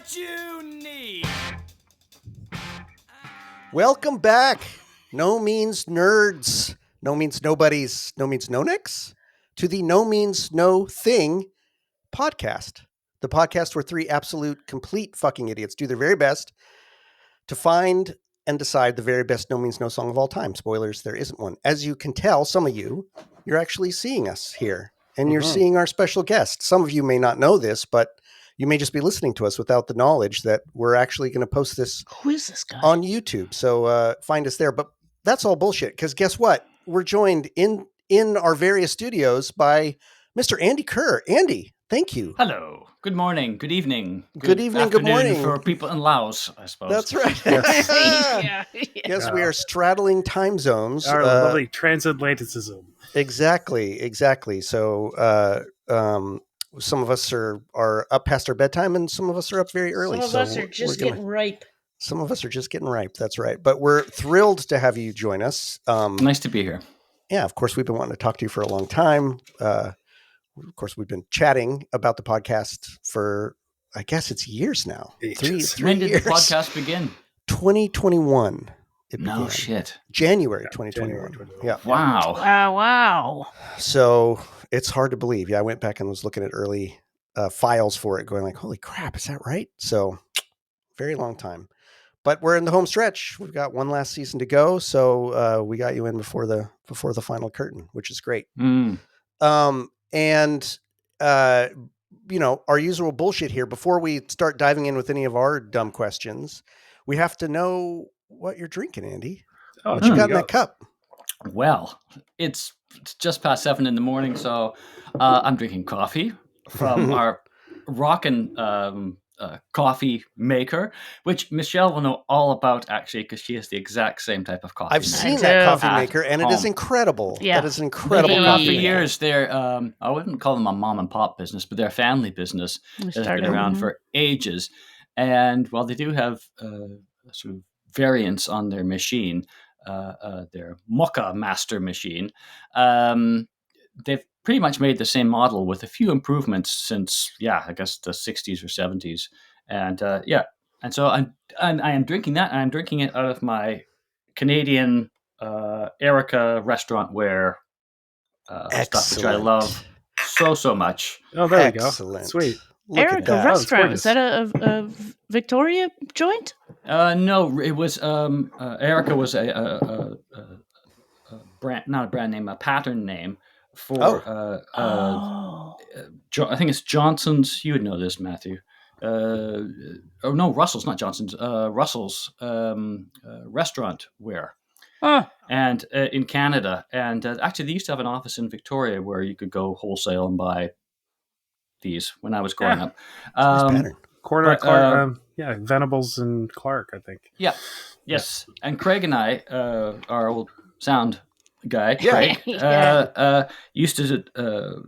what you need. Welcome back. No means nerds. No means nobodies. No means no nicks. To the No Means No Thing podcast. The podcast where three absolute complete fucking idiots do their very best to find and decide the very best No Means No song of all time. Spoilers, there isn't one. As you can tell, some of you, you're actually seeing us here and you're seeing our special guest. Some of you may not know this, but you may just be listening to us without the knowledge that we're actually going to post this Who is this guy? on YouTube. So find us there. But that's all bullshit because guess what? We're joined in our various studios by Mr. Andy Kerr. Andy, thank you. Hello. Good morning. Good evening. Good evening, good afternoon morning. for people in Laos, I suppose. That's right. Yeah. Yes, we are straddling time zones. Our lovely transatlanticism. Exactly. So some of us are up past our bedtime and some of us are up very early. Some of us are just getting ripe. Some of us are just getting ripe. That's right. But we're thrilled to have you join us. Nice to be here. Yeah, of course, we've been wanting to talk to you for a long time. Of course, we've been chatting about the podcast for, I guess it's years now. Three When did years. the podcast begin? 2021. No shit. January 2021. Yeah. Wow. Wow. So it's hard to believe. Yeah, I went back and was looking at early files for it, going like, "Holy crap, is that right?" So very long time. But we're in the home stretch. We've got one last season to go, so we got you in before the final curtain, which is great. And our usual bullshit here. Before we start diving in with any of our dumb questions, we have to know what you're drinking, Andy. Oh, what you got in that cup? Well, it's just past 7 a.m, so I'm drinking coffee from our rockin' coffee maker, which Michelle will know all about actually, because she has the exact same type of coffee. I've seen that coffee maker, and it is incredible. Yeah. That is an incredible coffee. For maker. years, they're I wouldn't call them a mom and pop business, but they're a family business that's been around for ages. And while they do have sort of variants on their machine, their Mocha Master machine, they've pretty much made the same model with a few improvements since, I guess the 60s or 70s. And and so I am drinking that. And I'm drinking it out of my Canadian Erica restaurant ware stuff, which I love so much. Oh, there we Excellent. go. Sweet. Look at Erica that. restaurant. Is that a Victoria joint? No, it was Erica was a brand, not a brand name, a pattern name for I think it's Johnson's. You would know this, Matthew. No, Russell's, not Johnson's. Russell's restaurant ware. And in Canada, and actually they used to have an office in Victoria where you could go wholesale and buy these when I was growing up. Corner Clark, Venables and Clark, I think. Yeah. Yes. And Craig and I, our old sound guy, Craig, used to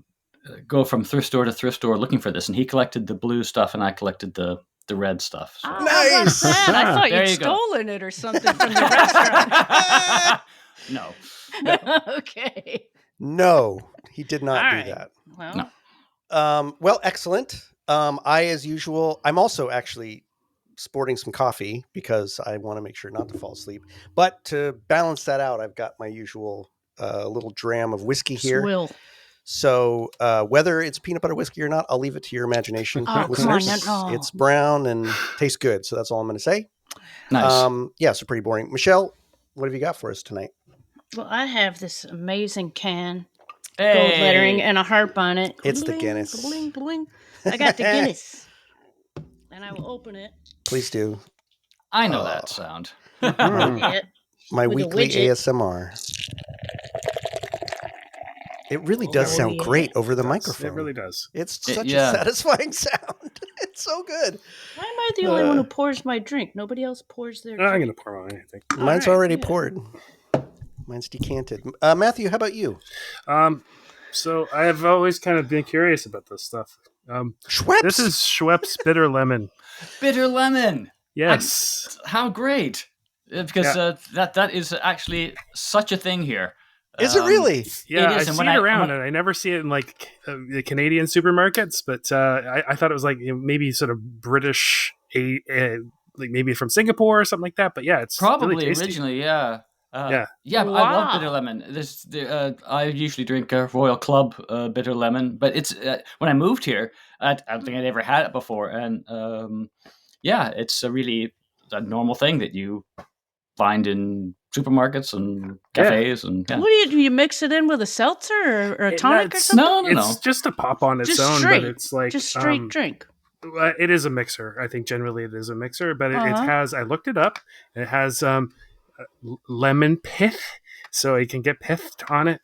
go from thrift store to thrift store looking for this, and he collected the blue stuff, and I collected the red stuff. So. Nice. I thought There you'd you go. stolen it or something from the restaurant. No. Okay. No, he did not All do right. that. Well, No. Well, excellent. I, as usual, I'm also actually sporting some coffee because I want to make sure not to fall asleep. But to balance that out, I've got my usual little dram of whiskey here. swill. So whether it's peanut butter whiskey or not, I'll leave it to your imagination. Oh, listeners. come on, no. It's brown and tastes good. So that's all I'm going to say. Nice. So pretty boring. Michelle, what have you got for us tonight? Well, I have this amazing can, Hey. gold lettering, and a harp on it. It's the Bling, Guinness. Bling, bling. I got the Guinness. And I will open it. Please do. I know that sound. Yeah. My With a weekly widget. ASMR. It really does sound yeah. great over the microphone. It really does. It's such a satisfying sound. It's so good. Why am I the only one who pours my drink? Nobody else pours their drink. I'm going to pour mine, I think. Mine's right, already yeah. poured. Mine's decanted. Matthew, how about you? So I have always kind of been curious about this stuff. Schweppes. This is Schweppes Bitter Lemon. Bitter lemon. Yes. How great. Because that is actually such a thing here. Is it really? Yeah, It is, I and see when it I- around, when- and I never see it in like the Canadian supermarkets. But I thought it was like maybe sort of British like maybe from Singapore or something like that. But yeah, it's probably really tasty. originally, yeah. Yeah. But I love bitter Wow. lemon. I usually drink a Royal Club bitter lemon, but it's when I moved here, I don't think I'd ever had it before, and yeah, it's a normal thing that you find in supermarkets and cafes, and yeah. What do you mix it in with a seltzer or a tonic or something? No, It's just a pop on its Just own, straight. but it's like Just straight drink. It is a mixer. I think generally it is a mixer, but it Uh-huh. has. I looked it up. It has lemon pith, so it can get pithed on it,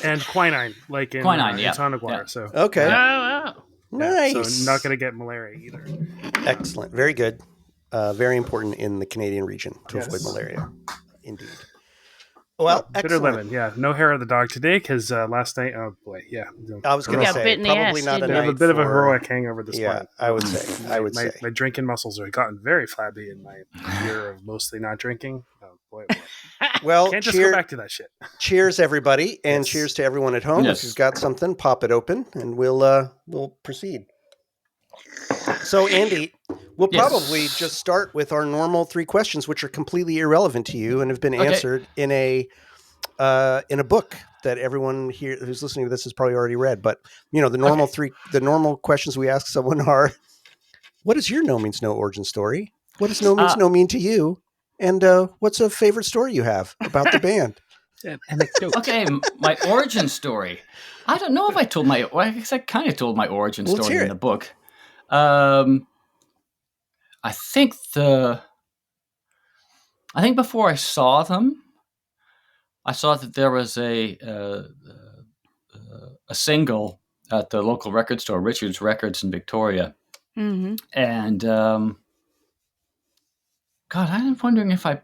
and quinine, like in tonic water. Yeah. So Okay. Wow. Nice. So not going to get malaria either. Excellent. Very good. Very important in the Canadian region to avoid malaria. Indeed. Well, bitter excellent. lemon. Yeah, no hair of the dog today because last night. Oh boy, yeah. I was going to say bit in the probably ass, not a didn't night. I have a bit of a for- heroic hangover this Yeah, morning. I would say. My drinking muscles are gotten very flabby in my year of mostly not drinking. Oh boy. Well, Can't just go back to that shit. Cheers, everybody, and Yes. cheers to everyone at home. Yes. If you've got something, pop it open, and we'll proceed. So, Andy, we'll Yes. probably just start with our normal 3 questions, which are completely irrelevant to you and have been answered in a book that everyone here who's listening to this has probably already read. But the normal questions we ask someone are: what is your No Means No origin story? What does No Means No mean to you? And what's a favorite story you have about the band? Okay, my origin story. I don't know if I told I guess I kind of told my origin story in the book. I think before I saw them, I saw that there was a single at the local record store, Richard's Records in Victoria, and God, I'm wondering if I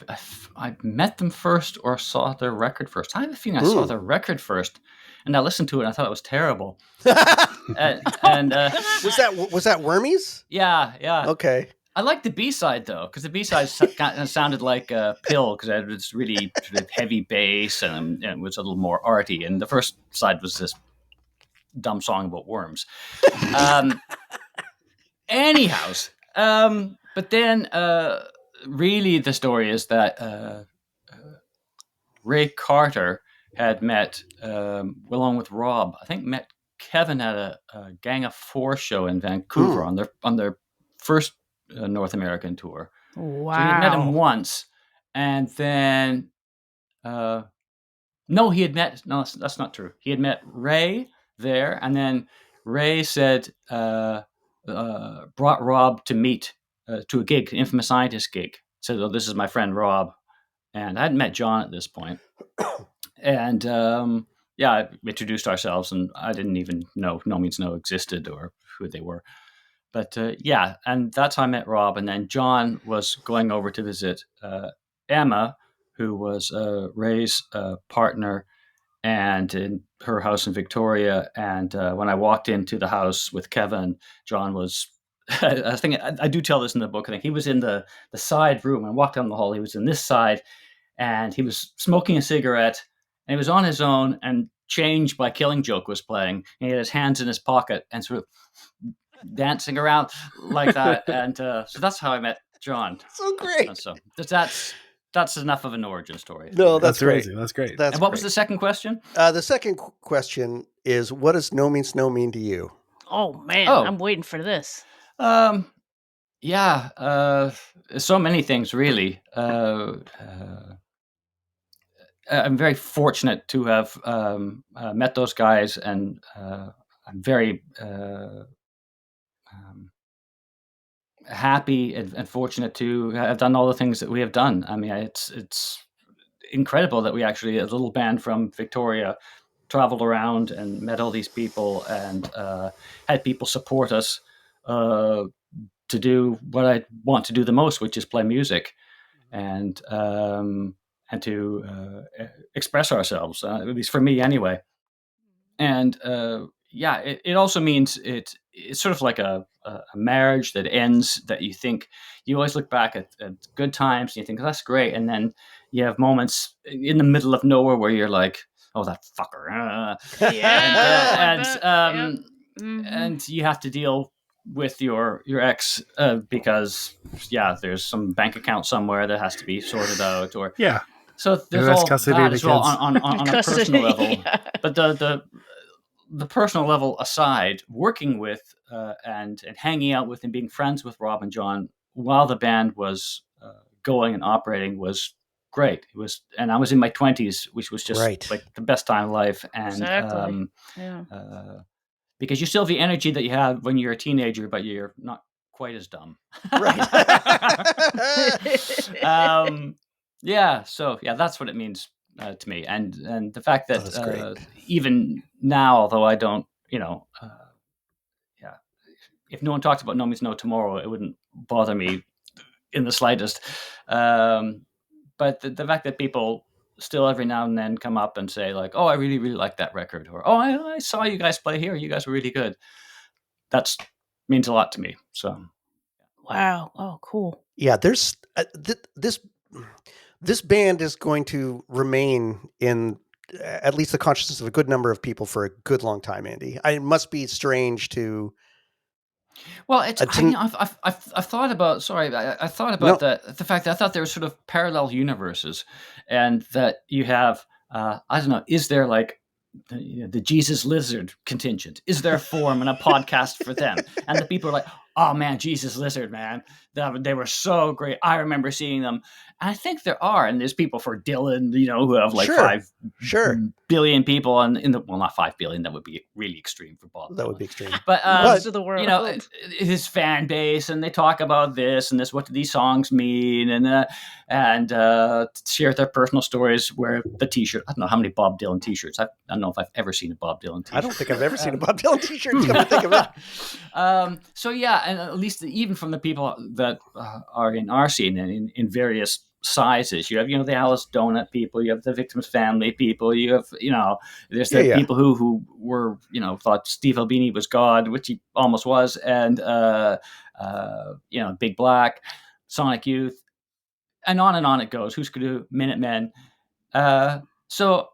met them first or saw their record first. I have a feeling I saw their record first, and I listened to it and I thought it was terrible. and was that Wormies? Yeah. Okay. I like the B-side though, because the B-side sounded like a pill because it had this really sort of heavy bass and it was a little more arty. And the first side was this dumb song about worms. Anyhow, but then really the story is that Ray Carter had met, along with Rob, I think met Kevin at a Gang of Four show in Vancouver on their first North American tour. Wow. So he had met him once, and then he had met. No, that's not true. He had met Ray there, and then Ray said brought Rob to meet to a gig, Infamous Scientist gig. Said, "Oh, this is my friend Rob," and I hadn't met John at this point, and I introduced ourselves, and I didn't even know No Means No existed or who they were. But and that's how I met Rob. And then John was going over to visit Emma, who was Ray's partner, and in her house in Victoria. And when I walked into the house with Kevin, John was, I think I do tell this in the book, I think he was in the side room. I walked down the hall, he was in this side, and he was smoking a cigarette, and he was on his own, and Change by Killing Joke was playing. And he had his hands in his pocket and sort of dancing around like that, and so that's how I met John. So great. And so that's enough of an origin story. No, that's great. Amazing. That's great. And what was the second question? The second question is: what does No Means No mean to you? Oh man, I'm waiting for this. So many things really. I'm very fortunate to have met those guys, and I'm very happy and fortunate to have done all the things that we have done. I mean, it's incredible that we actually, a little band from Victoria, traveled around and met all these people and had people support us to do what I want to do the most, which is play music and to express ourselves, at least for me anyway. And it also means it's sort of like a marriage that ends, that you always look back at good times and you think, oh, that's great. And then you have moments in the middle of nowhere where you're like, oh, that fucker. And you have to deal with your ex because there's some bank account somewhere that has to be sorted out, or so there's all that as well on a personal level. But the personal level aside, working with and hanging out with and being friends with Rob and John while the band was going and operating was great. It was, and I was in my 20s, which was just like the best time of life. And because you still have the energy that you have when you're a teenager, but you're not quite as dumb. Right. So that's what it means to me. And the fact that even now, although I don't, if no one talked about No Means No tomorrow, it wouldn't bother me in the slightest. But the fact that people still every now and then come up and say like, "Oh, I really, really like that record," or "Oh, I saw you guys play here. You guys were really good." That means a lot to me. So, wow. Oh, cool. Yeah, there's this band is going to remain in at least the consciousness of a good number of people for a good long time, Andy. It must be strange to. Well, it's I've thought about. Sorry, I thought about the fact that I thought there were sort of parallel universes, and that you have. I don't know. Is there like the Jesus Lizard contingent? Is there a forum and a podcast for them? And the people are like, "Oh man, Jesus Lizard, man, they were so great. I remember seeing them." And I think there are, and there's people for Dylan, who have like 5 billion people, and not 5 billion. That would be really extreme for Bob. That would be extreme. But of the world. His fan base, and they talk about this and this. What do these songs mean? And share their personal stories. Wear the T-shirt. I don't know how many Bob Dylan T-shirts. I don't know if I've ever seen a Bob Dylan T-shirt. I don't think I've ever seen a Bob Dylan T-shirt. Come to think of it. So and at least even from the people that are in our scene and in various sizes, you have the Alice Donut people, you have the Victims Family people, you have there's the people who were thought Steve Albini was God, which he almost was, and Big Black, Sonic Youth, and on it goes. Who's Skidoo, Minutemen. So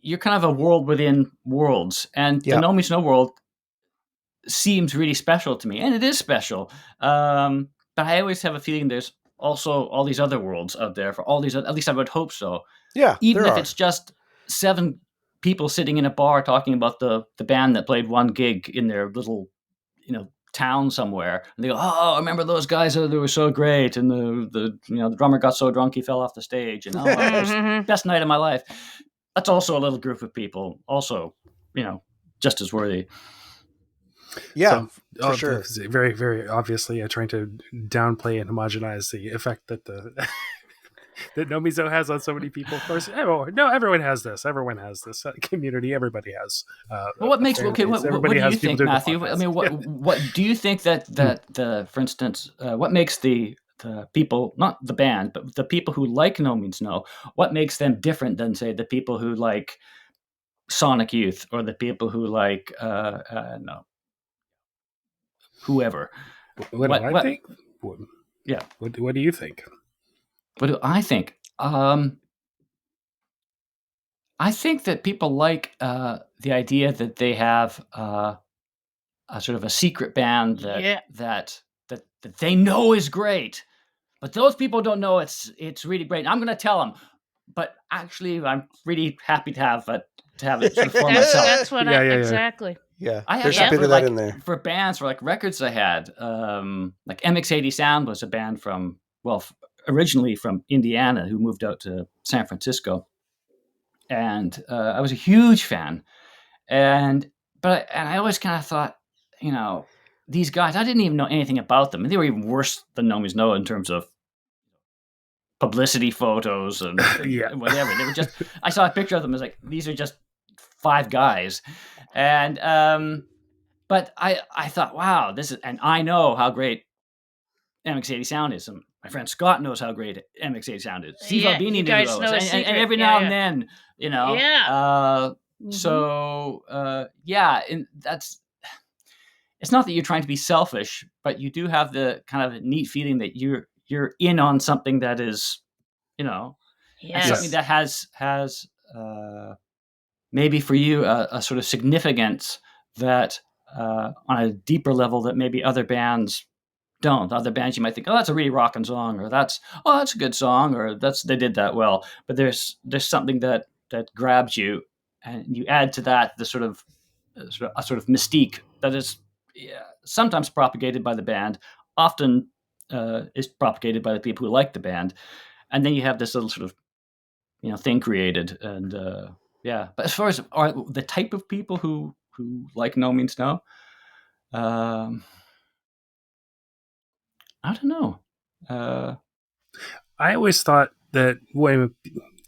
you're kind of a world within worlds, and the No Means No world seems really special to me, and it is special. But I always have a feeling there's also all these other worlds out there for all these. At least I would hope so. Yeah, even if it's just 7 people sitting in a bar talking about the band that played one gig in their little, town somewhere, and they go, "Oh, I remember those guys. They were so great." And the drummer got so drunk he fell off the stage, and it was the best night of my life. That's also a little group of people, also, just as worthy. Yeah, for sure. Very, very obviously trying to downplay and homogenize the effect that that No Means No has on so many people. Of course, everyone has this. Everyone has this community. Everybody has. What do you think, Matthew? I mean, what do you think that for instance, what makes the people, not the band, but the people who like No Means No, what makes them different than, say, the people who like Sonic Youth or the people who like whoever? What do I think? What do you think? What do I think? I think that people like the idea that they have a sort of a secret band that they know is great, but those people don't know it's really great. I'm going to tell them, but actually, I'm really happy to have it sort of for myself. That's what exactly. Yeah, there's a bit of that in there. For bands, for like records I had, like MX80 Sound was a band from, originally from Indiana, who moved out to San Francisco. And I was a huge fan. And I always kind of thought, these guys, I didn't even know anything about them. And they were even worse than No Means No in terms of publicity photos and whatever. They were just, I saw a picture of them as like, these are just 5 guys. And but I thought, wow, this is, and I know how great MX80 Sound is. And my friend Scott knows how great MX80 Sound is. Steve Albini knew those. And every now and then, So and that's, it's not that you're trying to be selfish, but you do have the kind of neat feeling that you're in on something that is, something that has maybe for you a sort of significance that on a deeper level that maybe other bands don't. Other bands you might think, oh, that's a really rocking song, or that's a good song, or they did that well. But there's something that grabs you, and you add to that the sort of a sort of mystique that is sometimes propagated by the band, often is propagated by the people who like the band, and then you have this little sort of thing created. And but as far as the type of people who like No Means No, I don't know. I always thought that when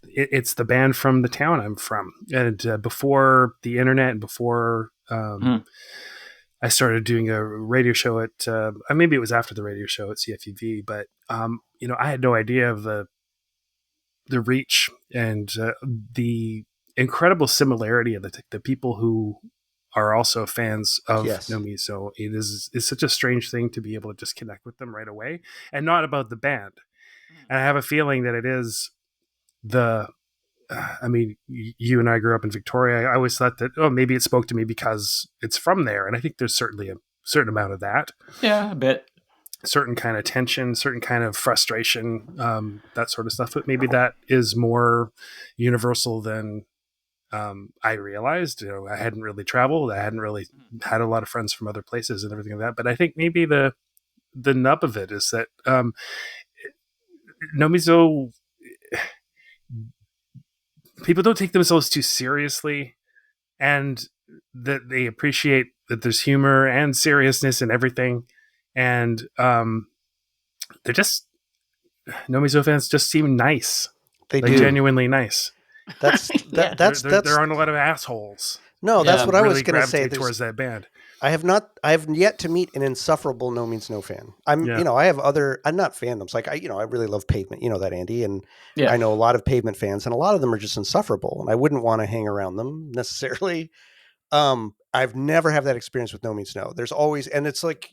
it's the band from the town I'm from, and before the internet and before I started doing a radio show at maybe it was after the radio show at CFUV, but I had no idea of the reach and the incredible similarity of the people who are also fans of Nomi. So it's such a strange thing to be able to just connect with them right away, and not about the band. And I have a feeling that it is the. I mean, you and I grew up in Victoria. I always thought that maybe it spoke to me because it's from there, and I think there's certainly a certain amount of that. Yeah, a bit. Certain kind of tension, certain kind of frustration, that sort of stuff. But maybe that is more universal than I realized. I hadn't really traveled. I hadn't really had a lot of friends from other places and everything like that. But I think maybe the nub of it is that Nomizo, people don't take themselves too seriously, and that they appreciate that there's humor and seriousness in everything. And they're just Nomizo fans just seem nice. They do. Genuinely nice. There aren't a lot of assholes. No, that's what I was going to say. Towards that band. I have yet to meet an insufferable No Means No fan. I have I'm not fandoms. Like I really love Pavement. You know that, Andy, and I know a lot of Pavement fans, and a lot of them are just insufferable, and I wouldn't want to hang around them necessarily. I've never had that experience with No Means No. There's always, and it's like,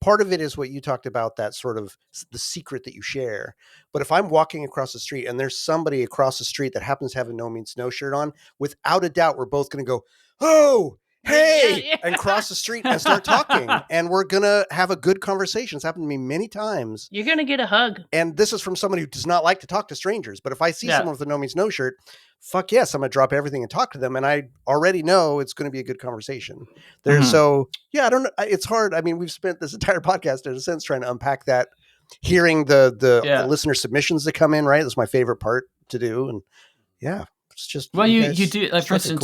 part of it is what you talked about, that sort of the secret that you share. But if I'm walking across the street and there's somebody across the street that happens to have a No Means No shirt on, without a doubt, we're both going to go, oh, hey, and cross the street and start talking. And we're going to have a good conversation. It's happened to me many times. You're going to get a hug. And this is from somebody who does not like to talk to strangers. But if I see someone with a No Means No shirt, fuck yes, I'm going to drop everything and talk to them. And I already know it's going to be a good conversation. So, I don't know. It's hard. I mean, we've spent this entire podcast in a sense trying to unpack that, hearing the listener submissions that come in, right? That's my favorite part to do. And it's just. Well, you do, like, for instance,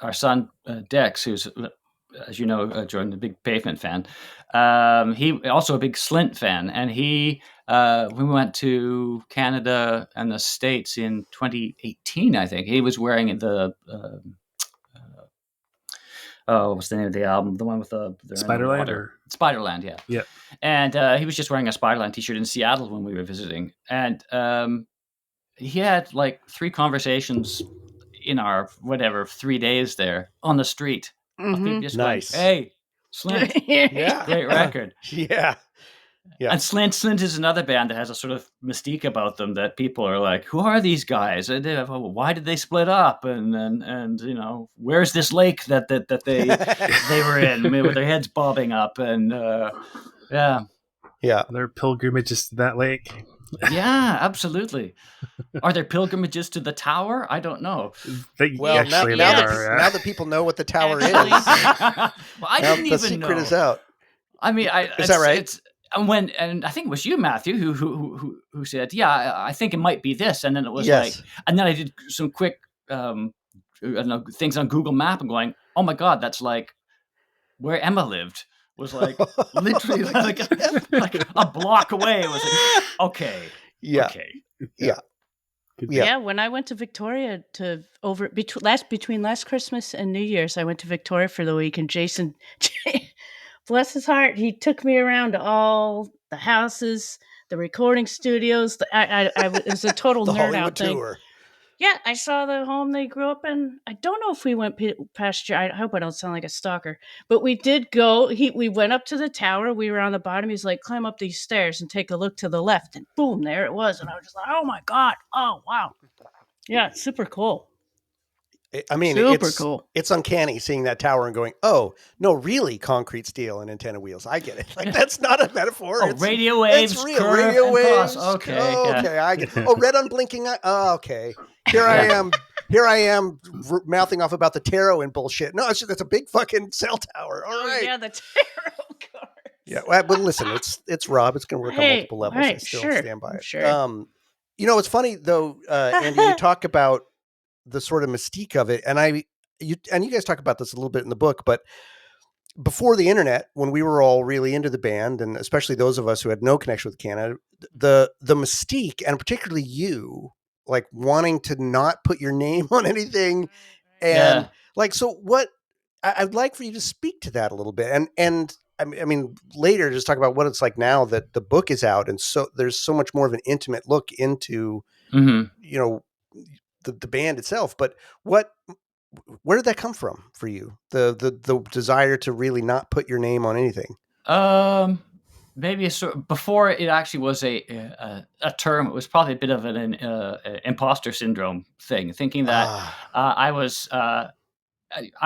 our son, Dex, who's, as you know, Jordan, a big Pavement fan. He also a big Slint fan. And we went to Canada and the States in 2018, I think. He was wearing the what's the name of the album? The one with the Spiderland, or Spiderland, yeah. Yeah. And he was just wearing a Spiderland t-shirt in Seattle when we were visiting. And he had like 3 conversations in our 3 days there on the street. Of people just nice. Going, hey, Slint. Great record. Yeah. And Slint is another band that has a sort of mystique about them that people are like, who are these guys? Why did they split up? And where's this lake that they were in with their heads bobbing up? And their pilgrimages to that lake. Yeah, absolutely. Are there pilgrimages to the tower? I don't know. Now that people know what the tower is. Well, I didn't even know. The secret is out. I mean, is that right? And I think it was you, Matthew, who said, I think it might be this. And then it was like, and then I did some quick things on Google Map and going, oh my God, that's like where Emma lived. Was like literally like a block away. It was like, okay. Yeah. When I went to Victoria between last Christmas and New Year's, I went to Victoria for the week, and Jason, bless his heart, he took me around to all the houses, the recording studios. It was a total the nerd Hollywood out thing. Tour. Yeah, I saw the home they grew up in. I don't know if we went past your. I hope I don't sound like a stalker, but we did go. We went up to the tower. We were on the bottom. He's like, climb up these stairs and take a look to the left, and boom, there it was. And I was just like, oh my God, oh wow, yeah, it's super cool. I mean, Super cool. It's uncanny seeing that tower and going, oh, no, really concrete steel and antenna wheels. I get it. Like, that's not a metaphor. Oh, radio waves, it's real. curve, Radio and waves. cross. Okay. Okay. I get Oh, red unblinking. Okay. Here Yeah. I am mouthing off about the tarot and bullshit. No, that's a big fucking cell tower. All right. Yeah, the tarot cards. Yeah. Well, but listen, it's Rob. It's going to work on multiple levels. Right, I still sure, stand by it. sure. It's funny though, Andy, you talk about the sort of mystique of it. And you guys talk about this a little bit in the book, but before the internet, when we were all really into the band, and especially those of us who had no connection with Canada, the mystique, and particularly you, like wanting to not put your name on anything. And like, so what I'd like for you to speak to that a little bit. And I mean, later just talk about what it's like now that the book is out. And so there's so much more of an intimate look into, the band itself. But where did that come from for you? The desire to really not put your name on anything? Maybe before it actually was a term. It was probably a bit of an imposter syndrome thing, thinking that I was. I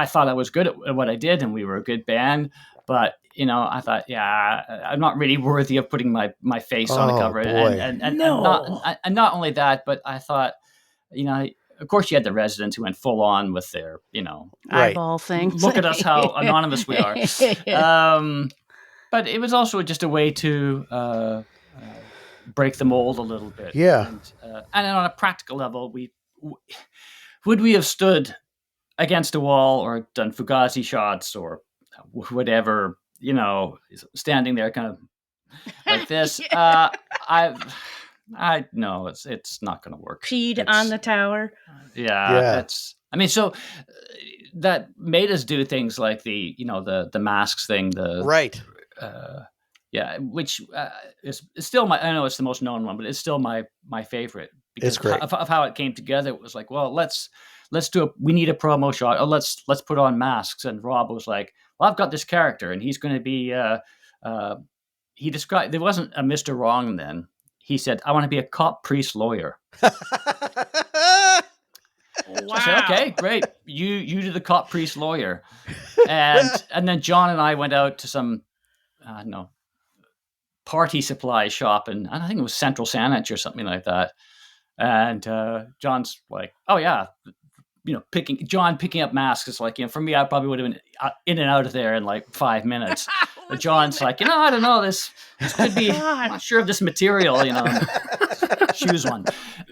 thought I was good at what I did, and we were a good band. But I thought, I'm not really worthy of putting my face on a cover. Boy. And not only that, but I thought, of course, you had the residents who went full on with their, eyeball things. Look at us, how anonymous we are. But it was also just a way to break the mold a little bit. Yeah. And on a practical level, would we have stood against a wall or done Fugazi shots or whatever, standing there kind of like this? I know it's not going to work. Peed on the tower. Yeah. So that made us do things like the masks thing, right. Which is still I know it's the most known one, but it's still my favorite because of how it came together. It was like, well, let's we need a promo shot. Oh, let's put on masks. And Rob was like, well, I've got this character and he's going to be, he described, there wasn't a Mr. Wrong then. He said, I want to be a cop, priest, lawyer. Wow. So I said, okay, great. You do the cop, priest, lawyer. And then John and I went out to some, party supply shop, and I think it was Central Saanich or something like that. And John's like, oh yeah, picking up masks. It's like, for me, I probably would have been in and out of there in like 5 minutes. But John's like, I don't know, this could be, I'm not sure of this material, choose one.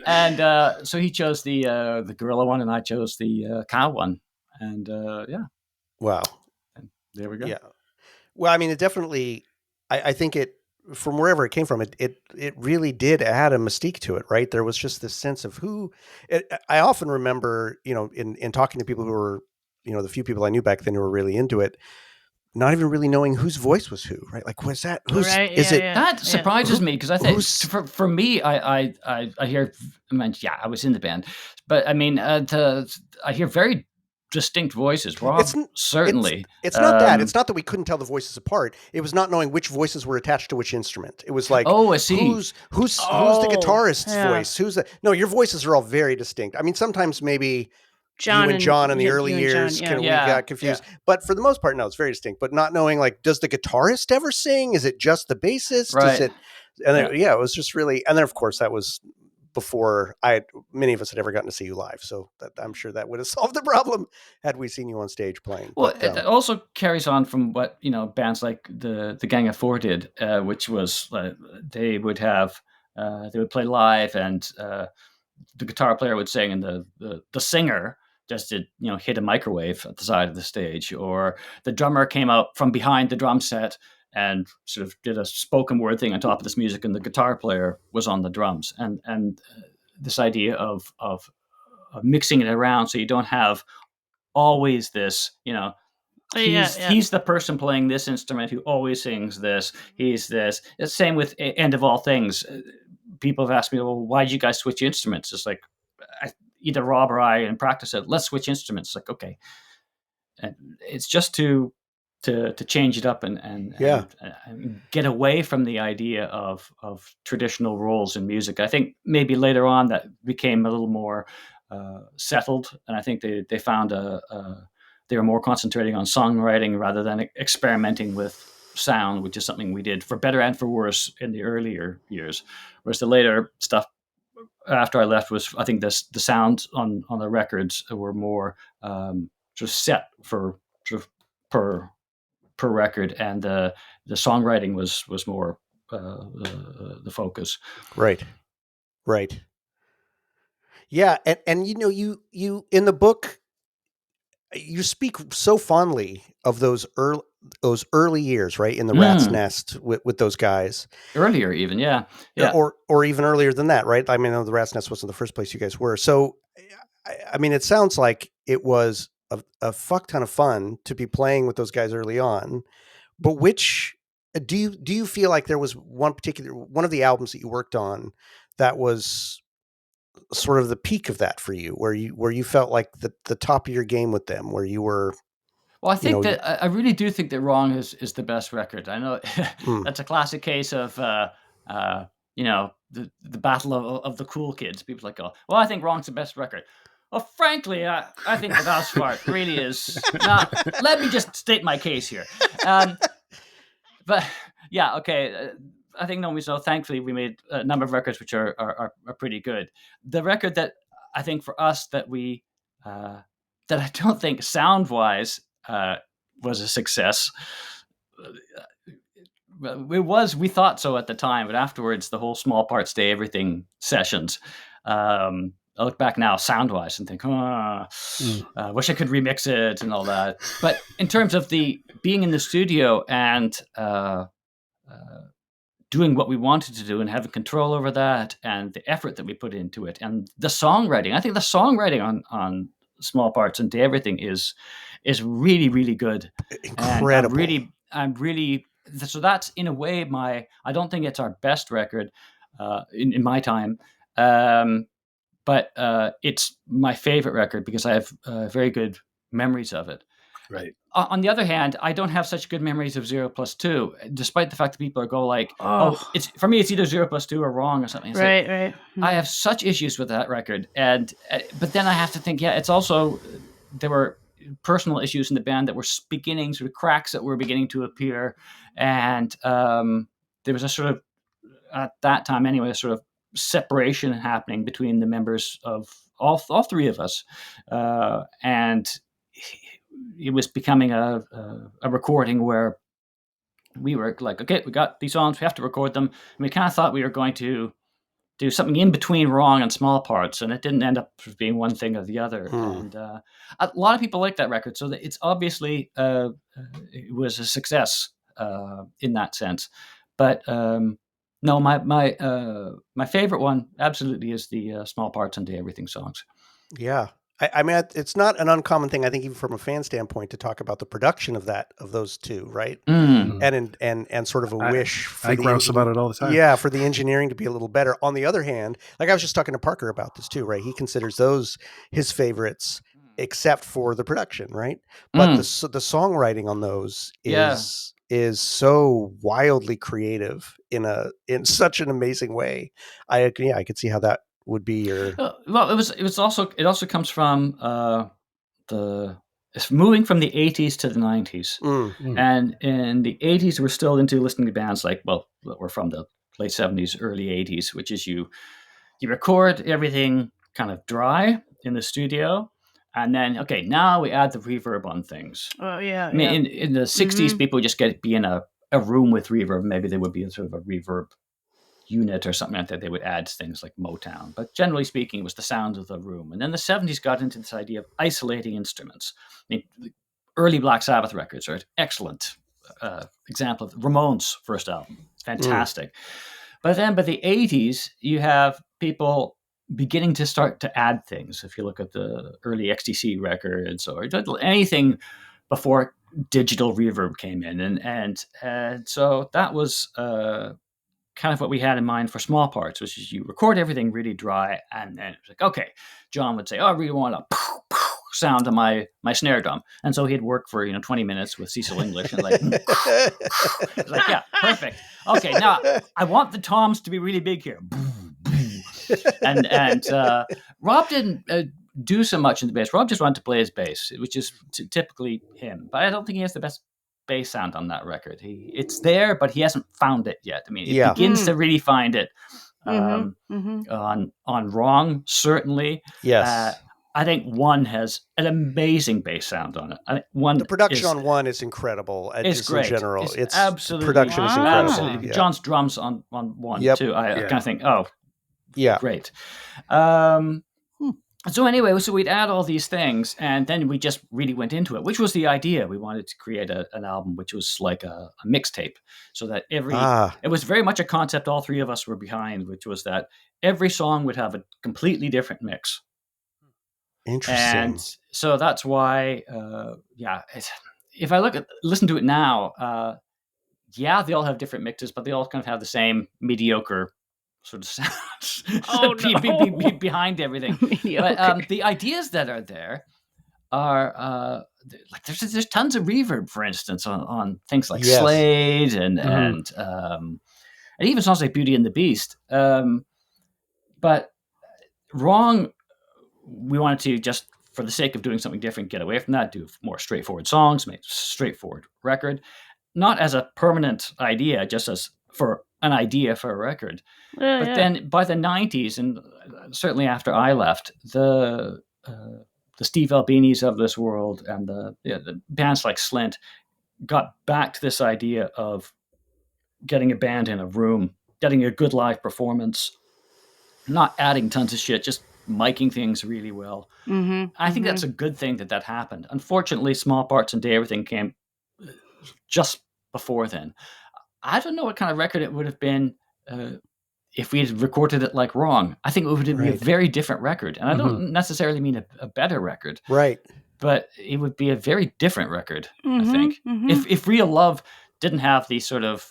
And so he chose the gorilla one, and I chose the cow one. And wow, and there we go. Yeah, well, I mean, it definitely, I think it, from wherever it came from, it really did add a mystique to it, right? There was just this sense of I often remember, in talking to people who were, the few people I knew back then who were really into it, not even really knowing whose voice was who, right? Like, was that who's? Right, is it that surprises me because I think for me, I hear, I was in the band, but I mean, I hear very distinct voices. Rob, certainly. It's not that. It's not that we couldn't tell the voices apart. It was not knowing which voices were attached to which instrument. It was like, oh, I see. Who's the guitarist's voice? No, your voices are all very distinct. I mean, sometimes maybe John in the early years, we got confused. Yeah. But for the most part, no, it's very distinct. But not knowing, like, does the guitarist ever sing? Is it just the bassist? Right. Is it? And then, it was just really. And then, of course, that was before many of us had ever gotten to see you live. So I'm sure that would have solved the problem had we seen you on stage playing. Well, it also carries on from what, bands like the Gang of Four did, which was they would play live, and the guitar player would sing, and the singer just did, hit a microwave at the side of the stage, or the drummer came out from behind the drum set and sort of did a spoken word thing on top of this music, and the guitar player was on the drums. And this idea of mixing it around so you don't have always this, he's the person playing this instrument who always sings this. He's this. It's the same with End of All Things. People have asked me, well, why did you guys switch instruments? It's like, either Rob or I in practice said, let's switch instruments. Like, okay. And it's just to change it up and get away from the idea of traditional roles in music. I think maybe later on that became a little more settled, and I think they found they were more concentrating on songwriting rather than experimenting with sound, which is something we did for better and for worse in the earlier years. Whereas the later stuff after I left was, I think, the sounds on the records were more sort of set for sort of per record, and the songwriting was more the focus. Right. Yeah, and you in the book, you speak so fondly of those early years, right, in the Rat's Nest with those guys. Earlier, even, yeah, or even earlier than that, right? I mean, the Rat's Nest wasn't the first place you guys were. So, I mean, it sounds like it was a fuck ton of fun to be playing with those guys early on. But which do you feel like there was one of the albums that you worked on that was sort of the peak of that for you, where you felt like the top of your game with them, where you were? Well, I think that I really do think that Wrong is the best record. I know that's a classic case of the battle of the cool kids. People like, well, I think Wrong's the best record. Well, frankly, I think the best part really is. Now, let me just state my case here. But yeah, okay. I think No Means No. Thankfully, we made a number of records which are pretty good. The record that I think for us that we that I don't think sound wise was a success. We thought so at the time, but afterwards, the whole Small Parts Stay Everything sessions. I look back now, sound wise, and think, wish I could remix it and all that. But in terms of the being in the studio and doing what we wanted to do and having control over that, and the effort that we put into it, and the songwriting, I think the songwriting on Small Parts and Day Everything is really, really good. Incredible. And I'm really so that's in a way I don't think it's our best record in my time, but it's my favorite record because I have very good memories of it. Right. On the other hand, I don't have such good memories of 0+2, despite the fact that people go like, "Oh, it's for me, it's either 0+2 or Wrong or something." Right. I have such issues with that record, and but then I have to think, it's also there were personal issues in the band that were beginning, sort of cracks that were beginning to appear, and there was a sort of at that time anyway, a sort of separation happening between the members of all three of us, and it was becoming a recording where we were like, okay, we got these songs, we have to record them. And we kind of thought we were going to do something in between Wrong and Small Parts, and it didn't end up being one thing or the other. And a lot of people like that record, so that it's obviously it was a success in that sense. But no, my favorite one absolutely is the Small Parts and Day Everything songs. Yeah. I mean, it's not an uncommon thing, I think, even from a fan standpoint, to talk about the production of those two, right? And sort of a wish. I grouse about it all the time. Yeah, for the engineering to be a little better. On the other hand, like I was just talking to Parker about this too, right? He considers those his favorites, except for the production, right? But the songwriting on those is so wildly creative in such an amazing way. I could see how that would be your. Well, it also comes from it's moving from the 80s to the 90s. And in the 80s we're still into listening to bands like, well, we're from the late 70s, early 80s, which is you record everything kind of dry in the studio, and then now we add the reverb on things. Oh yeah. I mean, in the 60s people would just be in a room with reverb. Maybe there would be a sort of a reverb unit or something like that. They would add things like Motown, but generally speaking, it was the sound of the room. And then the 70s got into this idea of isolating instruments. I mean, the early Black Sabbath records are an excellent example of Ramones' first album. It's fantastic. But then by the 80s, you have people beginning to start to add things. If you look at the early XTC records or anything before digital reverb came in, and so that was kind of what we had in mind for Small Parts, which is you record everything really dry, and then it's like, okay, John would say, oh, I really want a sound on my snare drum, and so he'd work for 20 minutes with Cecil English, and it's like, yeah, perfect. Okay, now I want the toms to be really big here, and Rob didn't. do so much in the bass. Rob just wanted to play his bass, which is typically him. But I don't think he has the best bass sound on that record. It's there, but he hasn't found it yet. I mean, it begins to really find it on Wrong, certainly. Yes. I think One has an amazing bass sound on it. I think the production on One is incredible. It's great. In general. It's absolutely, the production is incredible. Absolutely. Yeah. John's drums on One too. I kind of think, great. So anyway, so we'd add all these things, and then we just really went into it, which was the idea. We wanted to create an album which was like a mixtape, so that it was very much a concept all three of us were behind, which was that every song would have a completely different mix. Interesting. And so that's why, if I listen to it now, they all have different mixes, but they all kind of have the same mediocre sort of sounds behind everything. But the ideas that are there are like there's tons of reverb, for instance, on things like Slade and even songs like Beauty and the Beast. But Wrong, we wanted to, just for the sake of doing something different, get away from that, do more straightforward songs, make a straightforward record, not as a permanent idea, just as for an idea for a record. Then by the 90s, and certainly after I left, the Steve Albinis of this world and the bands like Slint got back to this idea of getting a band in a room, getting a good live performance, not adding tons of shit, just miking things really well. I think that's a good thing that happened. Unfortunately, Small Parts and Day Everything came just before then. I don't know what kind of record it would have been if we had recorded it like Wrong. I think it would be a very different record. And I don't necessarily mean a better record. Right. But it would be a very different record, I think. If Real Love didn't have these sort of,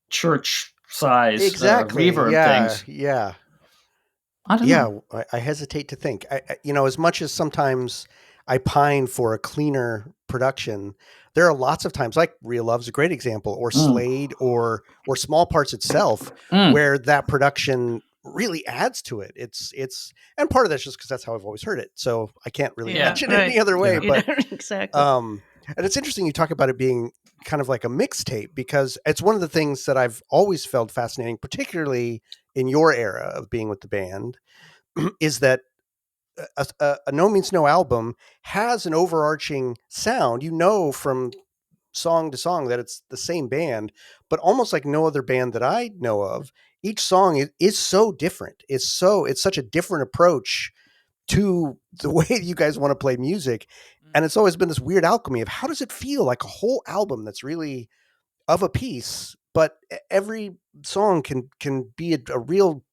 church size reverb things. Yeah. I don't know. I hesitate to think. As much as sometimes I pine for a cleaner production, there are lots of times, like Real Love's a great example, or Slade, or Small Parts itself, where that production really adds to it. It's and part of that's just because that's how I've always heard it. So I can't really imagine it any other way. But exactly. And it's interesting you talk about it being kind of like a mixtape, because it's one of the things that I've always felt fascinating, particularly in your era of being with the band, is that a No Means No album has an overarching sound, from song to song that it's the same band, but almost like no other band that I know of, each song is so different. It's such a different approach to the way you guys want to play music. And it's always been this weird alchemy of how does it feel like a whole album that's really of a piece, but every song can be a real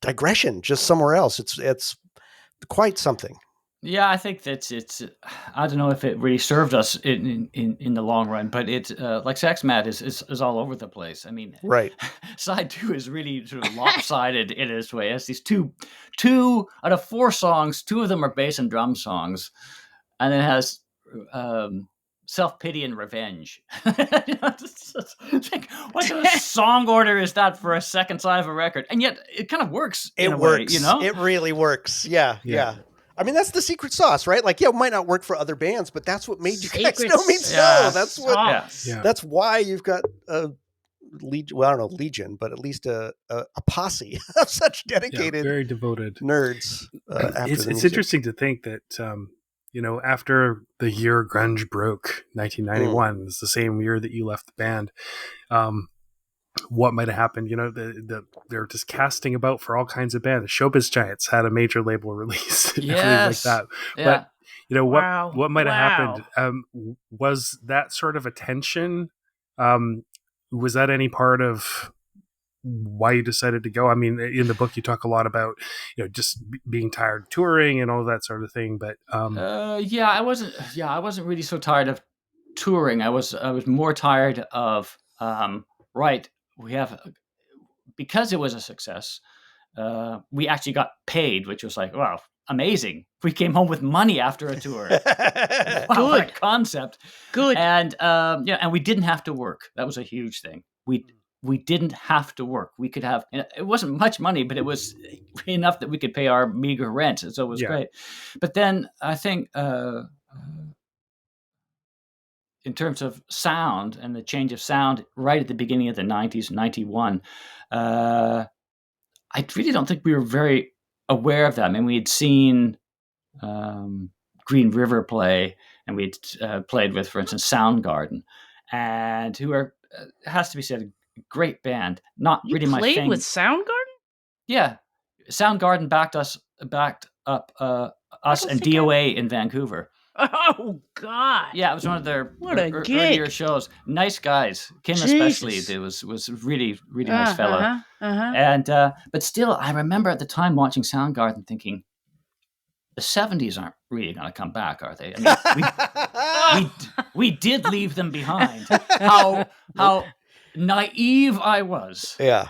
digression just somewhere else. It's quite something. Yeah, I think that's I don't know if it really served us in the long run, but it's like Sex Mad is all over the place. I mean, right. Side 2 is really sort of lopsided in its way. It has these two out of 4 songs, 2 of them are bass and drum songs, and it has Self-Pity and Revenge. It's like, what kind of song order is that for a second side of a record? And yet it kind of works. It works. It really works. Yeah. I mean, that's the secret sauce, right? Like, it might not work for other bands, but that's what made you guys No Means No. That's what. That's why you've got a legion. Well, I don't know Legion, but at least a posse of such dedicated, very devoted nerds. It's interesting to think that. After the year grunge broke, 1991, it's the same year that you left the band. What might have happened? They're just casting about for all kinds of bands. Showbiz Giants had a major label release, and everything like that. Yeah. But what might have happened? Was that sort of a tension? Was that any part of why you decided to go? I mean, in the book you talk a lot about just being tired of touring and all that sort of thing, but I wasn't really so tired of touring. I was more tired of because it was a success, we actually got paid, which was like, wow, amazing. We came home with money after a tour. Wow, what a concept. Good. And and we didn't have to work. That was a huge thing. we didn't have to work. We could have, it wasn't much money, but it was enough that we could pay our meager rent. So it was great. But then I think in terms of sound and the change of sound right at the beginning of the 90s, 91, I really don't think we were very aware of that. I mean, we had seen Green River play, and we'd played with, for instance, Soundgarden, and who are, has to be said, a great band. Not You really my thing. played with Soundgarden? Yeah, Soundgarden backed up us and DOA in Vancouver. Oh God! Yeah, it was one of their earlier shows. Nice guys, Kim especially. It was really nice fellow. And but still, I remember at the time watching Soundgarden, thinking, the 70s aren't really going to come back, are they? I mean, we did leave them behind. How naive I was. Yeah.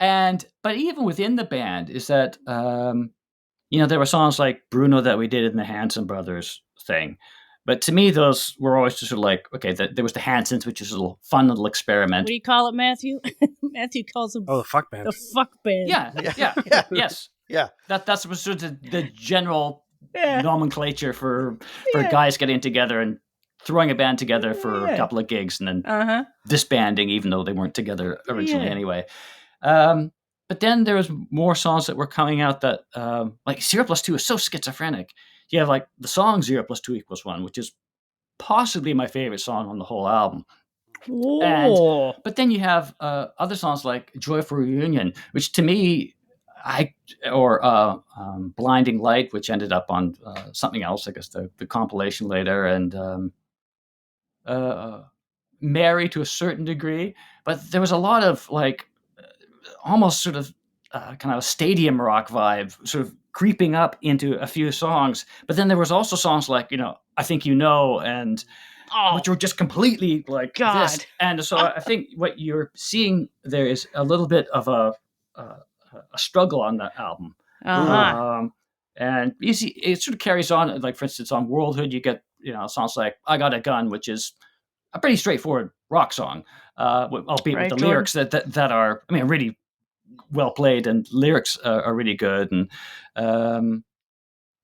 But even within the band is that there were songs like Bruno that we did in the Hanson Brothers thing. But to me, those were always just sort of like, okay, there was the Hansons, which is a little fun little experiment. What do you call it, Matthew? Matthew calls them the fuck band. The fuck band. Yeah. Yes. Yeah. That's sort of the general nomenclature for guys getting together and throwing a band together for a couple of gigs and then disbanding, even though they weren't together originally anyway. But then there was more songs that were coming out that, like 0 + 2 is so schizophrenic. You have like the song 0 + 2 = 1, which is possibly my favorite song on the whole album. But then you have other songs like Joyful Reunion, which to me, Blinding Light, which ended up on something else, I guess the compilation later, and Mary to a certain degree. But there was a lot of like almost sort of kind of a stadium rock vibe sort of creeping up into a few songs. But then there was also songs like, I Think You Know, and which were just completely like this. And so I think what you're seeing there is a little bit of a struggle on that album. And you see, it sort of carries on. Like, for instance, on Worldhood, you get, songs like I Got a Gun, which is a pretty straightforward rock song, albeit with the lyrics that are, I mean, really well played, and lyrics are really good. And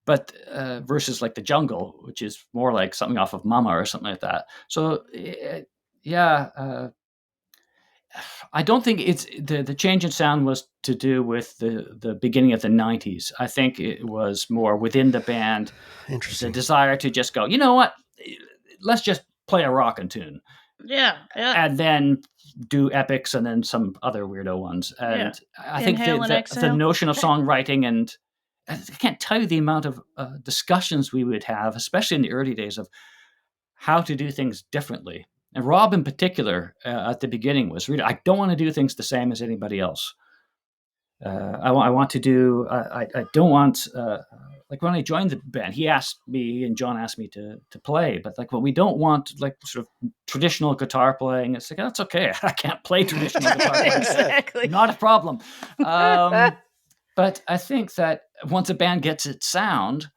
but versus like The Jungle, which is more like something off of Mama or something like that. So I don't think it's the change in sound was to do with the beginning of the 90s. I think it was more within the band. Interesting. The desire to just go, you know what, let's just play a rockin' tune. Yeah. And then do epics and then some other weirdo ones. And I think the notion of songwriting, and I can't tell you the amount of discussions we would have, especially in the early days, of how to do things differently. And Rob in particular at the beginning was really, I don't want to do things the same as anybody else. I want to do, I don't want, like when I joined the band, he asked me and John asked me to play, but like, well, we don't want like sort of traditional guitar playing. It's like, that's okay. I can't play traditional guitar playing. Exactly. Not a problem. But I think that once a band gets its sound,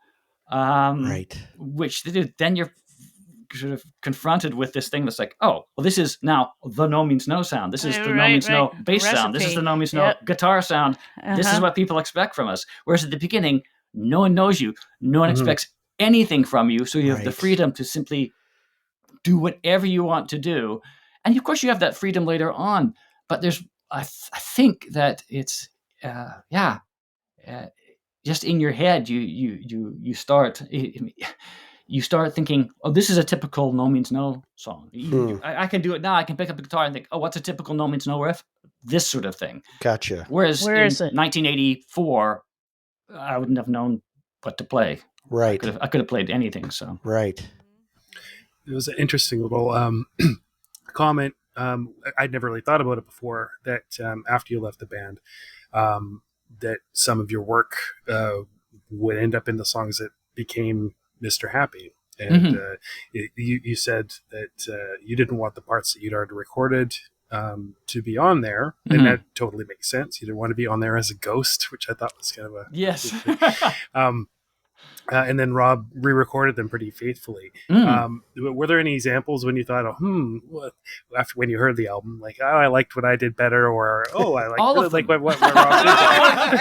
which they do, then you're sort of confronted with this thing that's like, oh, well, this is now the No Means No sound. This is the No Means No bass sound. This is the No Means No guitar sound. This is what people expect from us. Whereas at the beginning, no one knows you. No one expects anything from you. So you have the freedom to simply do whatever you want to do. And of course you have that freedom later on. But there's, I think that it's, just in your head, you start... You start thinking, oh, this is a typical No Means No song. I can do it now. I can pick up the guitar and think, oh, what's a typical No Means No riff? This sort of thing. Gotcha. Whereas in 1984, I wouldn't have known what to play. Right. I could have played anything. So right. It was an interesting little comment. I'd never really thought about it before, that after you left the band, that some of your work would end up in the songs that became Mr. Happy. And you said that you didn't want the parts that you'd already recorded to be on there. And that totally makes sense. You didn't want to be on there as a ghost, which I thought was kind of a... Yes. and then Rob re-recorded them pretty faithfully. Were there any examples when you thought, after when you heard the album, like, oh, I liked what I did better, or I like what Rob did?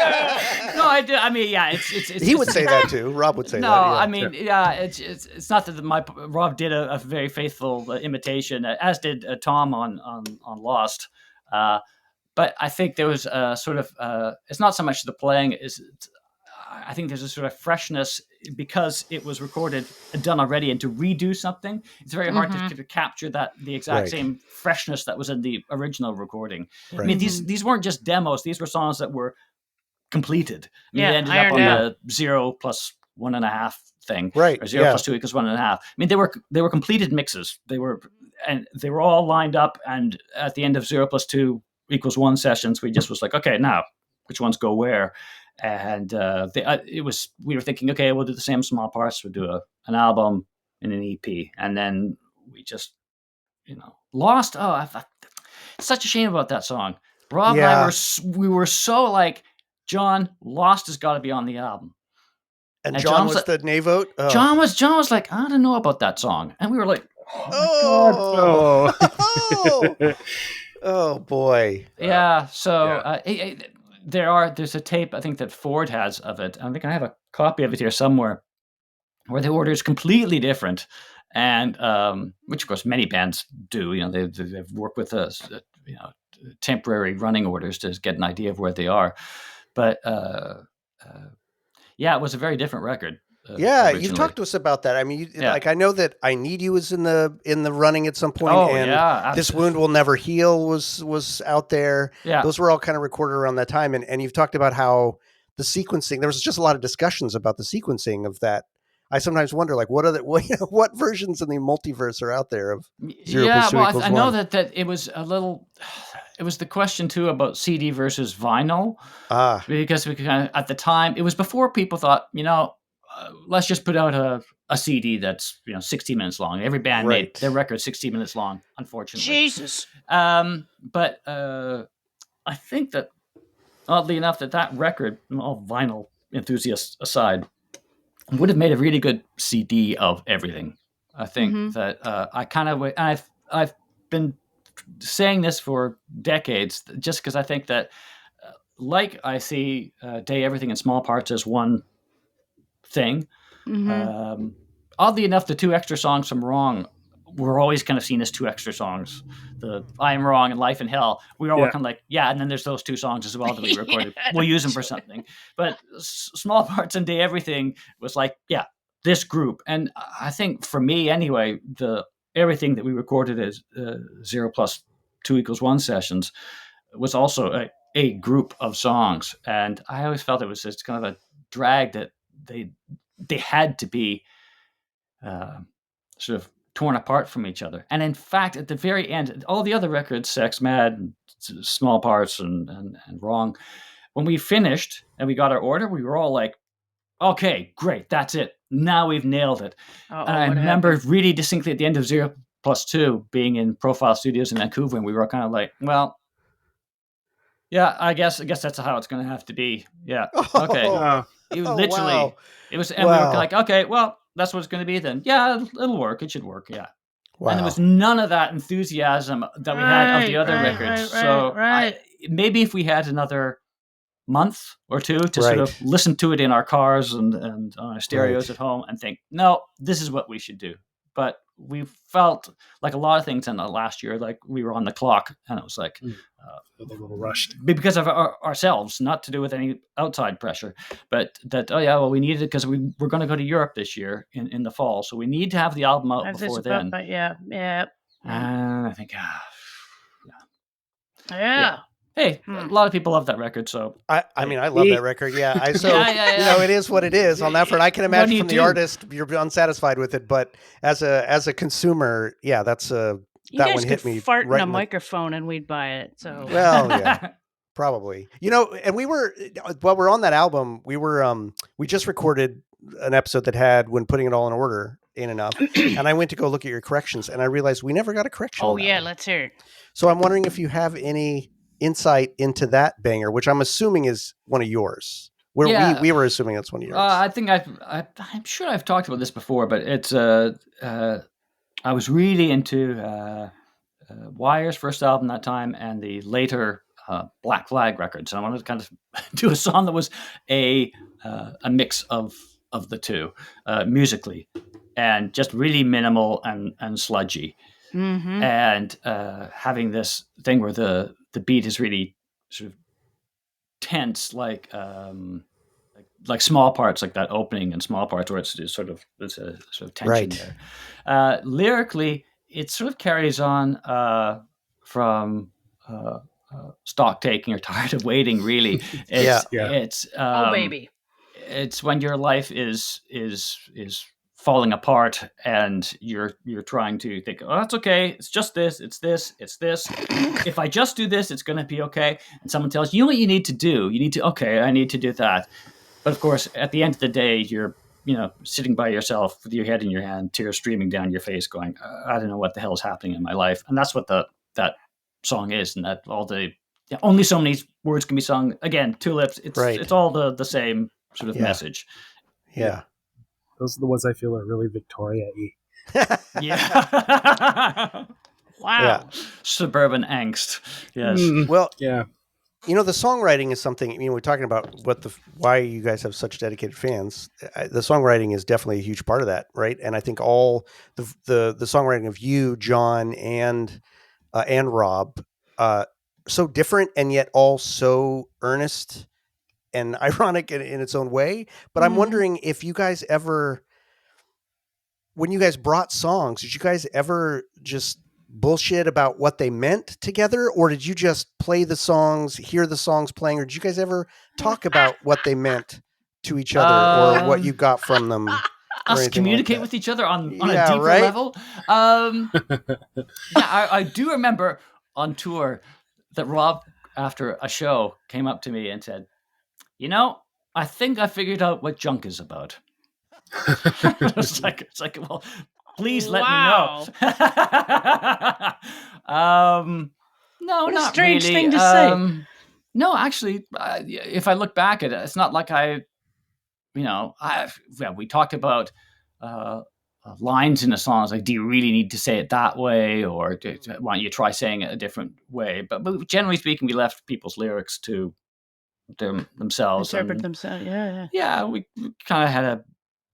No, I do. I mean, yeah, it's he would say that too. Rob would say that. No, I mean, it's not that Rob did a very faithful imitation, as did Tom on Lost. But I think there was a sort of it's not so much the playing I think there's a sort of freshness because it was recorded and done already, and to redo something, it's very hard to capture the exact same freshness that was in the original recording. Right. I mean, these weren't just demos; these were songs that were completed. I mean, they ended up on the 0 + 1.5 thing, right? Or 0 + 2 = 1.5. I mean, they were completed mixes. They were all lined up, and at the end of 0 + 2 = 1 sessions, we just was like, okay, now which ones go where? And we were thinking, okay, we'll do the same small parts. We'll do an album and an EP, and then we just, Lost. Oh, such a shame about that song. Rob and I were so like, John, Lost has got to be on the album. And John was the nay vote. Oh. John was like, I don't know about that song, and we were like, oh my God. Oh boy. Yeah. So there's a tape I think that Ford has of it. I think I have a copy of it here somewhere, where the order is completely different, and which of course many bands do. They've worked with us, temporary running orders to get an idea of where they are. But it was a very different record. Originally. You've talked to us about that. I mean, like I know that "I Need You" was in the running at some point, and "This Wound Will Never Heal" was out there. Yeah, those were all kind of recorded around that time, and you've talked about how the sequencing. There was just a lot of discussions about the sequencing of that. I sometimes wonder, like, what versions in the multiverse are out there of 0 + 2 = 1? I know that it was a little. It was the question too about CD versus vinyl, because we kind of, at the time, it was before people thought, let's just put out a CD that's 60 minutes long. Every band made their record 60 minutes long, unfortunately. Jesus. But I think that, oddly enough, that record, all vinyl enthusiasts aside, would have made a really good CD of everything. I think that I've been saying this for decades, just because I think that, like I see Day Everything in Small Parts as one thing. Oddly enough, the 2 extra songs from Wrong were always kind of seen as 2 extra songs. The I Am Wrong and Life in Hell, we were all kind of like, and then there's those 2 songs as well that we recorded. We'll use them for something. But Small Parts and Day Everything was like, this group. And I think for me anyway, everything that we recorded as 0 + 2 = 1 sessions was also a group of songs. And I always felt it was just kind of a drag that they had to be sort of torn apart from each other. And in fact, at the very end, all the other records, Sex Mad, Small Parts, and Wrong, when we finished and we got our order, we were all like, okay, great, that's it. Now we've nailed it. And I remember really distinctly at the end of 0 + 2 being in Profile Studios in Vancouver, and we were kind of like, well, I guess that's how it's going to have to be. Yeah. Okay. It was literally, wow. It was, and we were like, okay, well, that's what it's going to be then. Yeah, it'll work. It should work. Yeah. Wow. And there was none of that enthusiasm that we had of the other records. Maybe if we had another month or two to sort of listen to it in our cars and on our stereos at home and think, no, this is what we should do. But we felt like a lot of things in the last year, like we were on the clock, and it was like a little rushed because of ourselves, not to do with any outside pressure, but that we needed it because we're going to go to Europe this year in the fall, so we need to have the album out before then. And I think, Hey, a lot of people love that record, so I mean, I love that record. It is what it is on that front. I can imagine from the artist, you're unsatisfied with it, but as a consumer, that's that one hit me. Fart in a microphone and we'd buy it. So probably. And we were while we're on that album, we just recorded an episode that had When Putting It All in Order ain't enough, and I went to go look at your corrections, and I realized we never got a correction. Oh yeah, let's hear it. So I'm wondering if you have any insight into that banger, which I'm assuming is one of yours. We were assuming that's one of yours. I think I'm sure I've talked about this before, but it's I was really into Wire's first album that time and the later Black Flag records. I wanted to kind of do a song that was a mix of the two musically, and just really minimal and sludgy, and having this thing where the beat is really sort of tense, like small parts, like that opening and small parts where it's a sort of tension there. Lyrically, it sort of carries on from stock taking or tired of waiting. Really, it's oh baby, it's when your life is falling apart and you're trying to think, oh, that's okay, it's just this, it's this, it's this. If I just do this, it's going to be okay. And someone tells you, what you need to do. You need to, okay, I need to do that. But of course, at the end of the day, you're sitting by yourself with your head in your hand, tears streaming down your face, going, I don't know what the hell is happening in my life. And that's what that song is, and that all the only so many words can be sung. Again, Tulips. It's all the same sort of message. Yeah. Those are the ones I feel are really Victoria-y. Yeah. Wow. Yeah. Suburban angst. Yes. Well, yeah. The songwriting is something, we're talking about why you guys have such dedicated fans. The songwriting is definitely a huge part of that, right? And I think all the songwriting of you, John, and Rob, so different and yet all so earnest and ironic in its own way. But I'm wondering if you guys ever, when you guys brought songs, did you guys ever just bullshit about what they meant together, or did you just play the songs, hear the songs playing, or did you guys ever talk about what they meant to each other or what you got from them? Us communicate with each other on a deeper level. I do remember on tour that Rob, after a show, came up to me and said, I think I figured out what junk is about. It's like, well, please let me know. No, what not a strange really. thing to say. No, actually, if I look back at it, it's not like we talked about lines in a song. It's like, do you really need to say it that way, or why don't you try saying it a different way? But generally speaking, we left people's lyrics to themselves. Interpret themselves. Yeah, we kind of had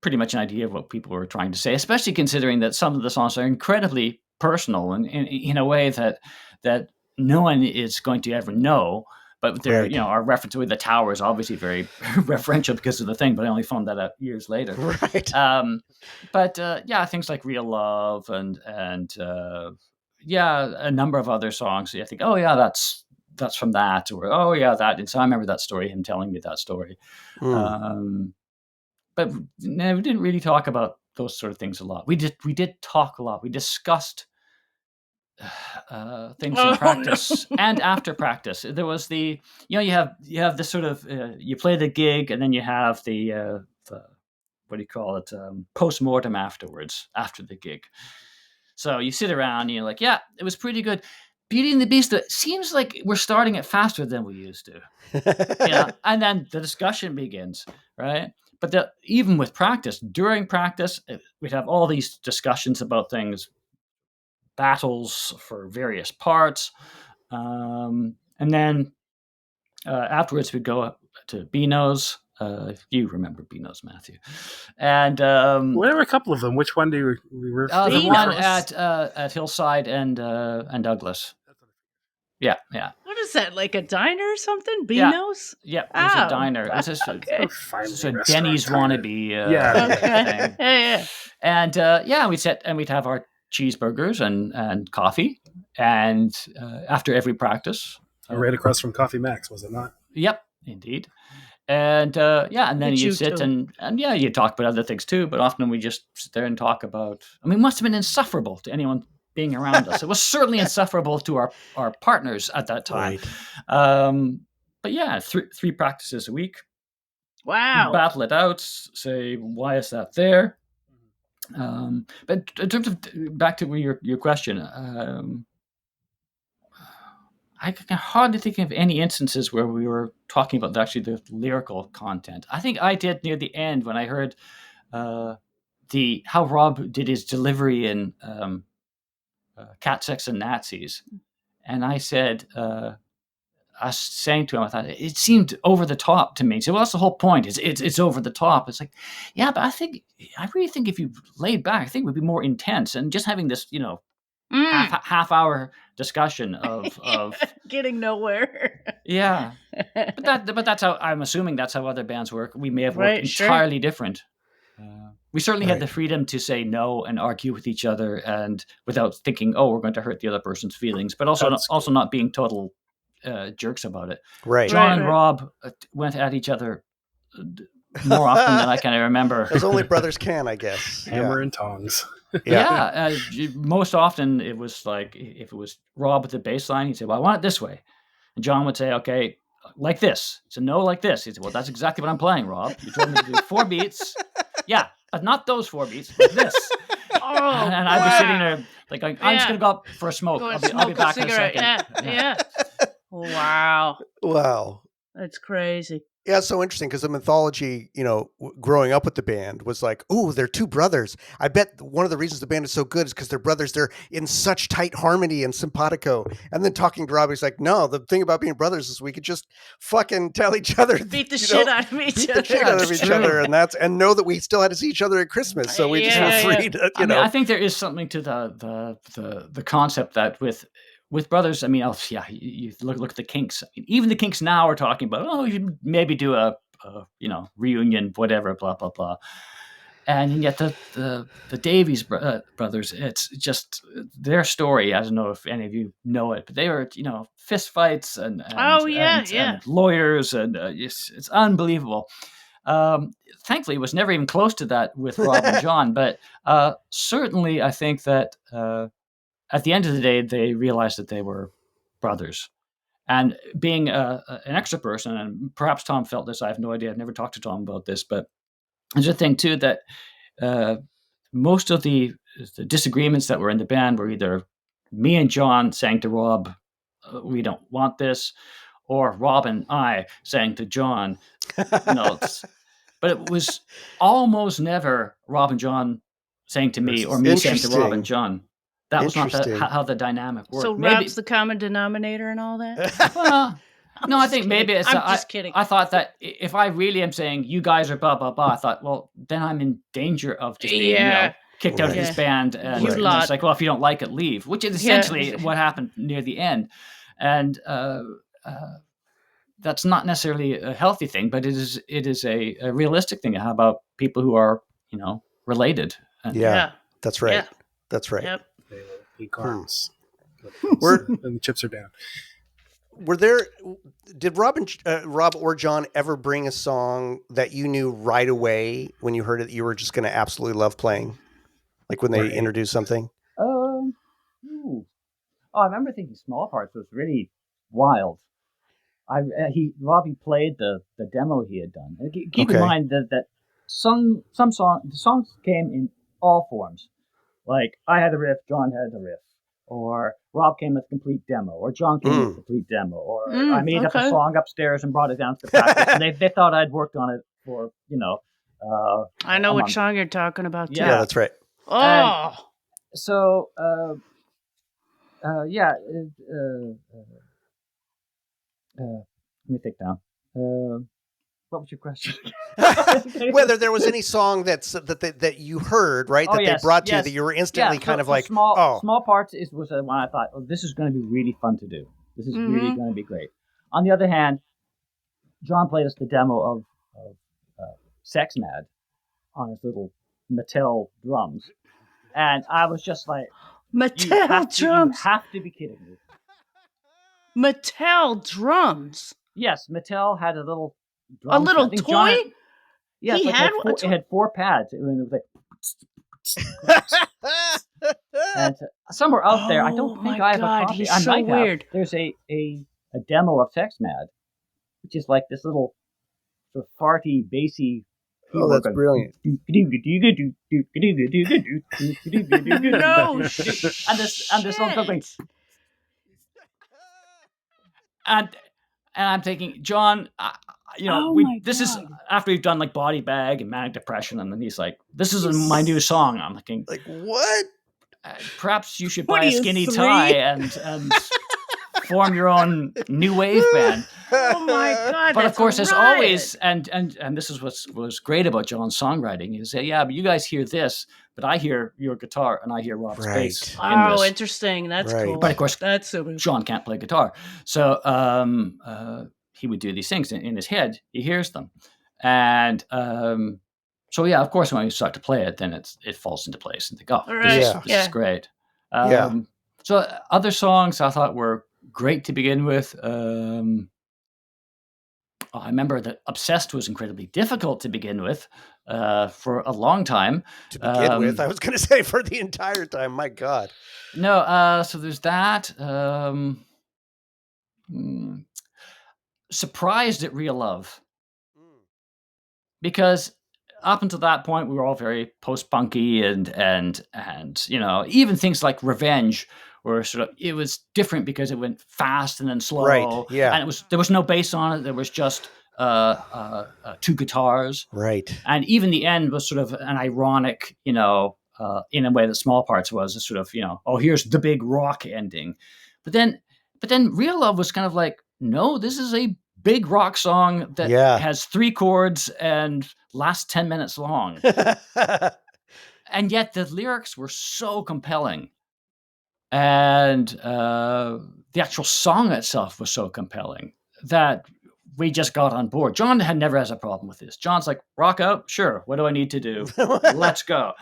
pretty much an idea of what people were trying to say, especially considering that some of the songs are incredibly personal and in a way that no one is going to ever know. But they're, our reference to the tower is obviously very referential because of the thing, but I only found that out years later. Right. But things like Real Love and a number of other songs. I think, that's from that, or that. And so I remember that story, him telling me that story. But no, we didn't really talk about those sort of things a lot. We did talk a lot. We discussed things in practice and after practice. There was you have this sort of you play the gig, and then you have the what do you call it, post-mortem afterwards, after the gig. So you sit around and you're like, yeah, it was pretty good. Beauty and the Beast, it seems like we're starting it faster than we used to. And then the discussion begins, right? But even with practice, during practice, we'd have all these discussions about things, battles for various parts. And then afterwards, we'd go up to Beano's. You remember Beano's, Matthew. And there were a couple of them. Which one do we refer? The one at Hillside and Douglas. Yeah. What is that, like a diner or something? Beano's? Yeah, it was a diner. It was just a Denny's wannabe thing. Yeah. And we'd sit and we'd have our cheeseburgers and coffee. And after every practice. Right across from Coffee Max, was it not? Yep, indeed. And and then you sit and you talk about other things too. But often we just sit there and talk about. I mean, it must have been insufferable to anyone being around us. It was certainly insufferable to our partners at that time. Right. But yeah, three practices a week. Wow. Battle it out. Say, why is that there? But in terms of back to your question. I can hardly think of any instances where we were talking about actually the lyrical content. I think I did near the end when I heard how Rob did his delivery in Cat, Sex, and Nazis, and I said, I was saying to him, I thought it seemed over the top to me. He said, well, that's the whole point. It's over the top. It's like, yeah, but I really think if you laid back, I think it would be more intense. And just having this, half hour discussion of getting nowhere. Yeah, but that's how I'm assuming that's how other bands work. We may have worked entirely different. We certainly had the freedom to say no and argue with each other, and without thinking, oh, we're going to hurt the other person's feelings, but also not being total jerks about it. Right. John and Rob went at each other more often than I can remember. As only brothers can, I guess. Hammer and tongs. Most often it was like, if it was Rob with the bass line, he'd say, well, I want it this way. And John would say, okay, like this. So no, like this. He said, well, that's exactly what I'm playing, Rob. You told me to do 4 beats. Yeah, but not those 4 beats, like this. And I'd be sitting there like, I'm just going to go up for a smoke. I'll be back in a second. Yeah. Wow. That's crazy. Yeah, it's so interesting because the mythology, growing up with the band was like, ooh, they're 2 brothers. I bet one of the reasons the band is so good is because they're brothers. They're in such tight harmony and simpatico. And then talking to Robbie, he's like, no, the thing about being brothers is we could just fucking tell each other. Beat the shit out of each other. And know that we still had to see each other at Christmas. So we just were free to, I think there is something to the concept that with brothers, I mean, you look at the Kinks. I mean, even the Kinks now are talking about, you should maybe do a reunion, whatever, blah blah blah. And yet the Davies brothers, it's just their story. I don't know if any of you know it, but they were fist fights and lawyers, and it's unbelievable. Thankfully, it was never even close to that with Rob and John, but certainly I think that. At the end of the day, they realized that they were brothers. And being an extra person, and perhaps Tom felt this, I have no idea, I've never talked to Tom about this, but there's a thing too that most of the disagreements that were in the band were either me and John saying to Rob, we don't want this, or Rob and I saying to John, but it was almost never Rob and John saying to me, or me saying to Rob and John. That was not how the dynamic worked. So Rob's the common denominator and all that? Well, no, I think maybe it's... I'm just kidding. I thought that if I really am saying, you guys are blah, blah, blah, I thought, well, then I'm in danger of just being kicked out of this band. And it's like, well, if you don't like it, leave. Which is essentially what happened near the end. And that's not necessarily a healthy thing, but it is a realistic thing. How about people who are, related? That's right. Yeah. That's right. Yep. He cards. And the chips are down. Did Rob or John ever bring a song that you knew right away when you heard it that you were just going to absolutely love playing? Like when they introduced something? I remember thinking Small Parts was really wild. Robbie played the demo he had done. Keep in mind that the songs came in all forms. Like, I had a riff, John had a riff, or Rob came with a complete demo, or John came with a complete demo, or I made up a song upstairs and brought it down to the practice, and they thought I'd worked on it for, I know what song you're talking about, too. Yeah, that's right. Oh! So, let me think now. What was your question? Whether there was any song that you heard, right? That they brought to you that you were instantly kind of like, Small Parts was one I thought, this is going to be really fun to do. This is really going to be great. On the other hand, John played us the demo of Sex Mad on his little Mattel drums. And I was just like, Mattel drums? You have to be kidding me. Mattel drums? Yes, Mattel had a little drum. A little toy? Yes, it had 4 pads. It was like... and somewhere out there, I don't think I have a copy. He's I so might weird. have. There's a demo of Sex Mad, which is like this little sort of farty, bassy... Oh, that's brilliant. No, and this little going... and I'm thinking, John, this is after we've done like Body Bag and Manic Depression, and then he's like, this is my new song. I'm thinking, like, what? Perhaps you should buy a skinny tie and form your own new wave band. Oh my God! But of course, as always, and this is what was great about John's songwriting is that, but you guys hear this, but I hear your guitar and I hear Rob's bass. Oh, interesting. That's cool. But of course, that's super. John can't play guitar, so he would do these things in his head. He hears them, and so of course, when you start to play it, then it falls into place and think, oh, this is great. So other songs I thought were great to begin with. I remember that Obsessed was incredibly difficult to begin with for a long time. To begin with, I was going to say for the entire time. My God. No, so there's that. Surprised at Real Love. Because up until that point, we were all very post-punky and even things like Revenge were it was different because it went fast and then slow. Right, yeah. And there was no bass on it. There was just two guitars. Right. And even the end was sort of an ironic, in a way that Small Parts was a sort of, oh, here's the big rock ending. But then Real Love was kind of like, no, this is a big rock song that has 3 chords and lasts 10 minutes long. And yet the lyrics were so compelling. And the actual song itself was so compelling that we just got on board. John never has a problem with this. John's like, rock out? Sure. What do I need to do? Let's go.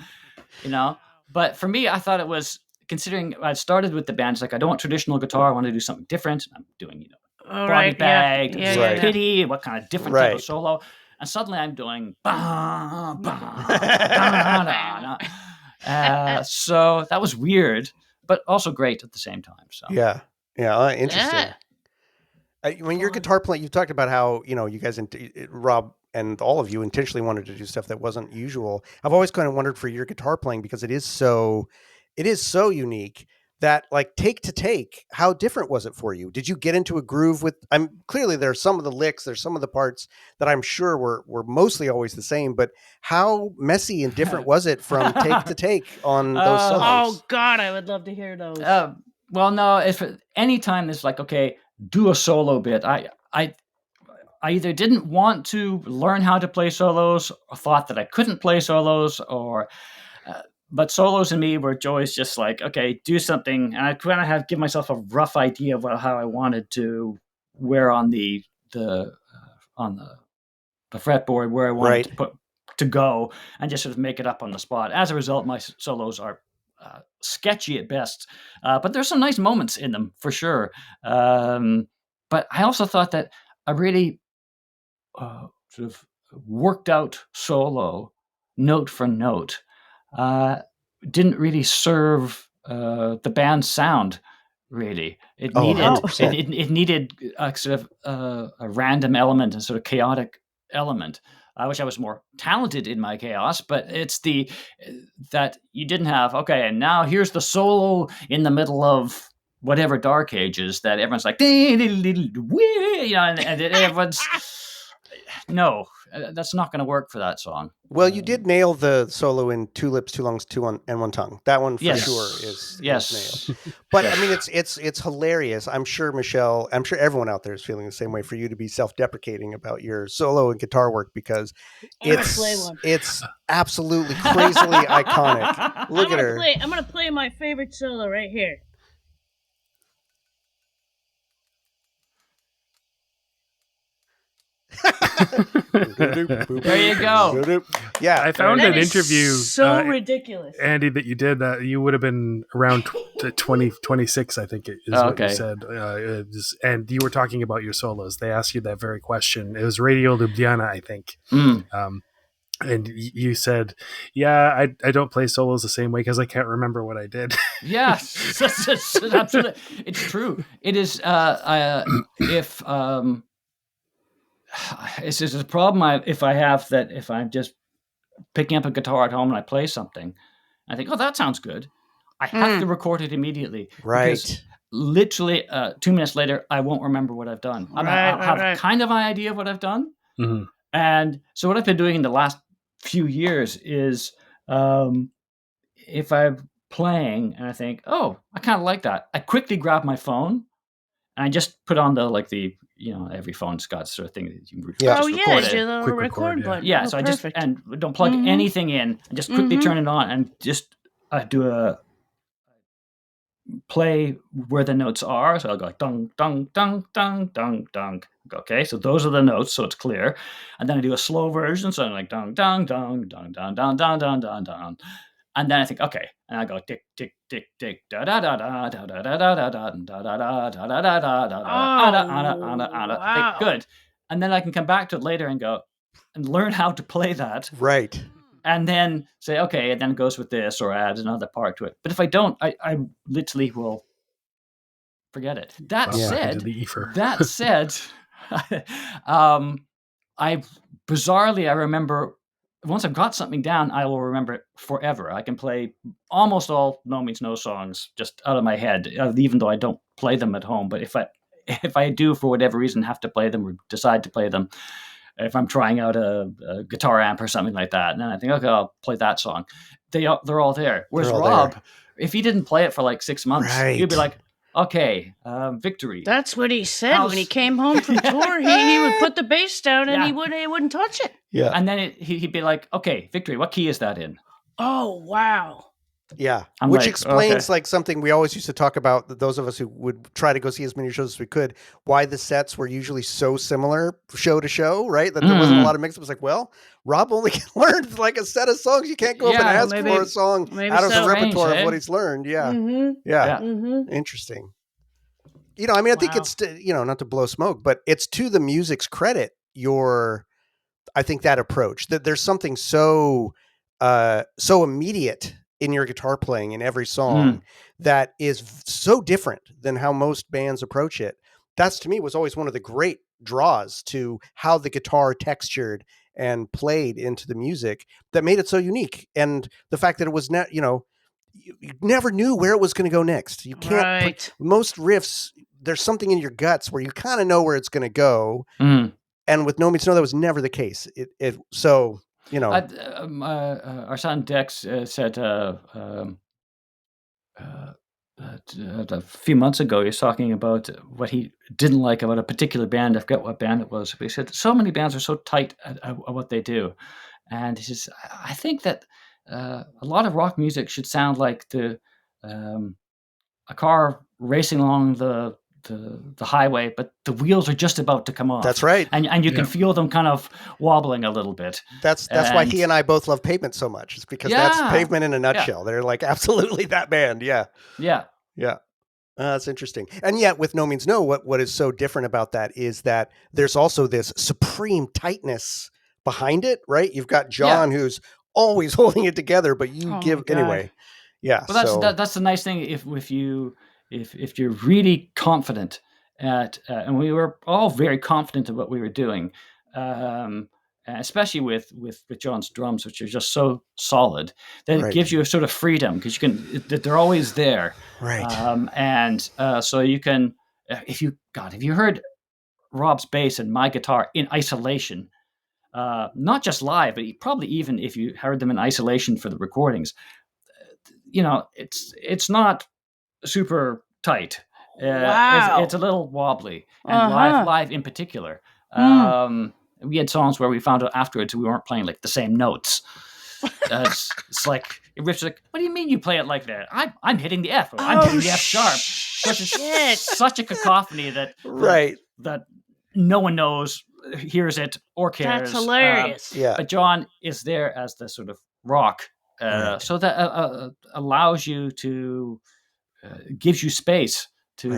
But for me, I thought it was, considering I started with the band, it's like, I don't want traditional guitar. I want to do something different. I'm doing, Body Bag, Pity, what kind of different type of solo. And suddenly I'm doing bah, bah, bah, bah. So that was weird, but also great at the same time. So interesting. When you're guitar playing, you talked about how you guys, Rob and all of you, intentionally wanted to do stuff that wasn't usual. I've always kind of wondered for your guitar playing, because it is so unique. That, like, take to take, how different was it for you? Did you get into a groove with? Clearly there's some of the licks, there's some of the parts that I'm sure were mostly always the same, but how messy and different was it from take to take on those songs? Oh God, I would love to hear those. Well, no, if any time there's like, okay, do a solo bit, I either didn't want to learn how to play solos, or thought that I couldn't play solos, or. But solos and me were always just like, okay, do something, and I kind of give myself a rough idea of how I wanted to, where on the fretboard where I wanted to go, and just sort of make it up on the spot. As a result, my solos are sketchy at best, but there's some nice moments in them for sure. But I also thought that a really sort of worked out solo, note for note, didn't really serve the band's sound. Really, it needed a sort of a random element, and sort of chaotic element. I wish I was more talented in my chaos, but it's that you didn't have. Okay, and now here's the solo in the middle of whatever Dark Ages that everyone's like, and everyone's. No, that's not going to work for that song. Well, you did nail the solo in Two Lips, Two Lungs, and One Tongue. That one for sure is nailed. But I mean, it's hilarious. I'm sure Michelle, everyone out there is feeling the same way, for you to be self-deprecating about your solo and guitar work, because it's absolutely crazily iconic. Look at her. I'm going to play my favorite solo right here. There you go. Yeah, I found an interview so ridiculous, Andy, that you did. You would have been around 26, I think, is what you said. And you were talking about your solos. They asked you that very question. It was Radio Ljubljana, I think. And you said, "Yeah, I don't play solos the same way because I can't remember what I did." Yes, absolutely. It's true. It is. It's just a problem if I'm just picking up a guitar at home and I play something, I think, oh, that sounds good. I have to record it immediately. Right. Because literally 2 minutes later, I won't remember what I've done. I'll have kind of an idea of what I've done. Mm-hmm. And so what I've been doing in the last few years is if I'm playing and I think, oh, I kind of like that, I quickly grab my phone and I just put on every phone's got sort of thing that you can just record it. The Quick record record, button. Yeah, so perfect. I just don't plug anything in. I just quickly turn it on and just do a play where the notes are. So I'll go like dung, dung, dung, dung, dung, dung. Okay, so those are the notes, so it's clear. And then I do a slow version, so I'm like dung, dung, dung, dung, dung, dung, dung, dung, dung, dung. And then I think, okay, and I go tick, tick, tick, tick, da da da da da da da da da da da da da da da da da da da. I think good, and then I can come back to it later and go and learn how to play that. Right. And then say, okay, and then it goes with this or add another part to it. But if I don't, I literally will forget it. That said, I bizarrely, I remember once I've got something down, I will remember it forever. I can play almost all No Means No songs just out of my head, even though I don't play them at home. But if I do, for whatever reason, have to play them or decide to play them, if I'm trying out a guitar amp or something like that, and then I think, okay, I'll play that song. They're all there. Whereas Rob, if he didn't play it for like 6 months, he'd be like, okay, Victory. That's what he said when he came home from tour. He would put the bass down and he wouldn't touch it. Yeah. And then he'd be like, okay, Victory, what key is that in? Oh, wow. Yeah, which explains like something we always used to talk about, those of us who would try to go see as many shows as we could, why the sets were usually so similar show to show, right? That there wasn't a lot of mix. It was like, well, Rob only learned like a set of songs. You can't go up and ask for a song out of the repertoire of what he's learned. Yeah. Interesting. I mean, I think it's, not to blow smoke, but it's to the music's credit, I think that approach, that there's something so immediate in your guitar playing in every song that is so different than how most bands approach it. That's, to me, was always one of the great draws to how the guitar textured and played into the music that made it so unique. And the fact that it was not, you never knew where it was going to go next. You can't most riffs, there's something in your guts where you kind of know where it's going to go. And with No Means No, that was never the case. Our son Dex said a few months ago, he was talking about what he didn't like about a particular band. I forget what band it was. But he said so many bands are so tight at what they do. And he says, I think that a lot of rock music should sound like a car racing along the highway, but the wheels are just about to come off. That's right. And you can feel them kind of wobbling a little bit. That's why he and I both love Pavement so much. It's because that's Pavement in a nutshell. They're like absolutely that band. Yeah. That's interesting. And yet with No Means No, what is so different about that is that there's also this supreme tightness behind it, right? You've got John who's always holding it together, but you anyway. Yeah. Well, that's the nice thing if you're really confident and we were all very confident of what we were doing, especially with John's drums, which are just so solid, that it gives you a sort of freedom because they're always there, right? So you can, if you heard Rob's bass and my guitar in isolation, not just live, but probably even if you heard them in isolation for the recordings, it's not super tight. It's a little wobbly, and live in particular. We had songs where we found out afterwards we weren't playing like the same notes. It's like Riff's like, what do you mean you play it like that? I'm hitting the F. I'm hitting the F sharp. It's such a cacophony that that no one hears it or cares. That's hilarious. But John is there as the sort of rock, so that allows you to. Gives you space to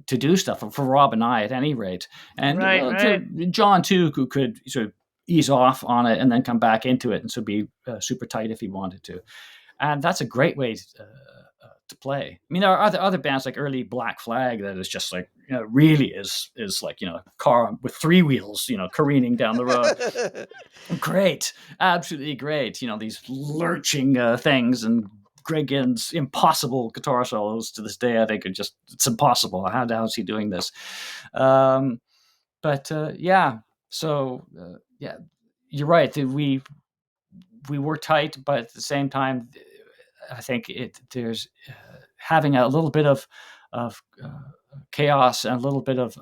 do stuff for Rob and I at any rate, and John too could sort of ease off on it and then come back into it and so be super tight if he wanted to, and that's a great way to play. I mean, there are other bands like early Black Flag that is just like really is like a car with three wheels careening down the road. Great, absolutely great. These lurching things and Greg Ginn's impossible guitar solos to this day. I think it's impossible. How's he doing this? Yeah. So yeah, you're right. We were tight, but at the same time, I think there's having a little bit of chaos and a little bit of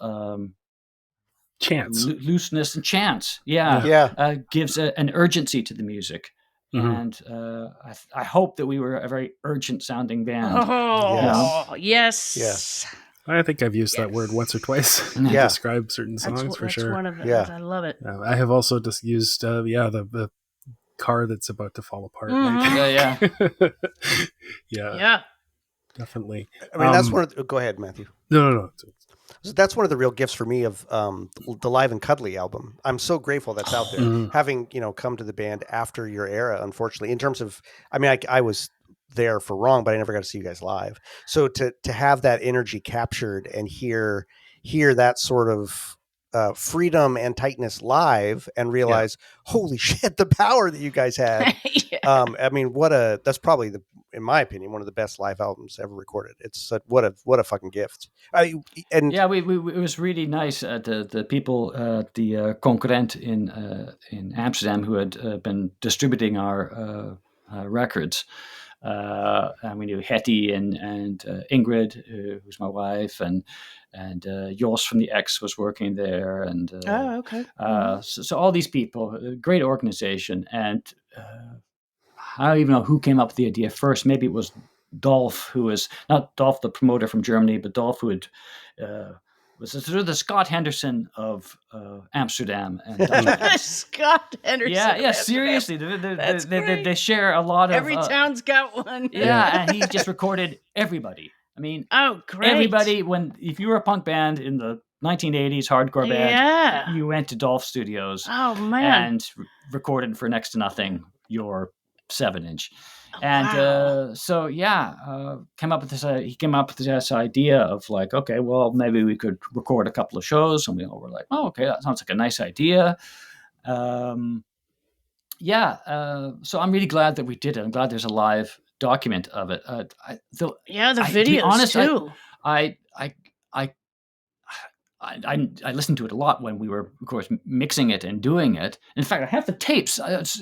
chance, looseness and chance. Gives an urgency to the music. And I hope that we were a very urgent sounding band. Yes. I think I've used that word once or twice to describe certain songs for sure. That's one of it. I love it. I have also just used the car that's about to fall apart. Yeah, definitely. I mean, that's one of the, go ahead, Matthew. No. That's one of the real gifts for me of the Live and Cuddly album. I'm so grateful that's out there. Having come to the band after your era, unfortunately, in terms of, I mean, I was there for Wrong, but I never got to see you guys live. So to have that energy captured and hear that sort of freedom and tightness live and realize, holy shit, the power that you guys had. I mean, that's probably in my opinion, one of the best live albums ever recorded. It's what a fucking gift. It was really nice. The people, the concurrent in Amsterdam, who had been distributing our records. And we knew Hetty and Ingrid, who's my wife, and Jos from the X was working there, and so all these people, great organization, and I don't even know who came up with the idea first. Maybe it was Dolph, who was not Dolph, the promoter from Germany, but Dolph, who had was sort of the Scott Henderson of Amsterdam. And Scott Henderson. Yeah, seriously. They share a lot of... Every town's got one. Yeah, and he just recorded everybody. I mean, great. Everybody, if you were a punk band in the 1980s, hardcore band, you went to Dolph Studios. Oh, man. And recorded for next to nothing your 7-inch. And came up with this. He came up with this idea of like, okay, well, maybe we could record a couple of shows, and we all were like, oh, okay, that sounds like a nice idea. So I'm really glad that we did it. I'm glad there's a live document of it. The videos honest, too. I listened to it a lot when we were, of course, mixing it and doing it. In fact, I have the tapes.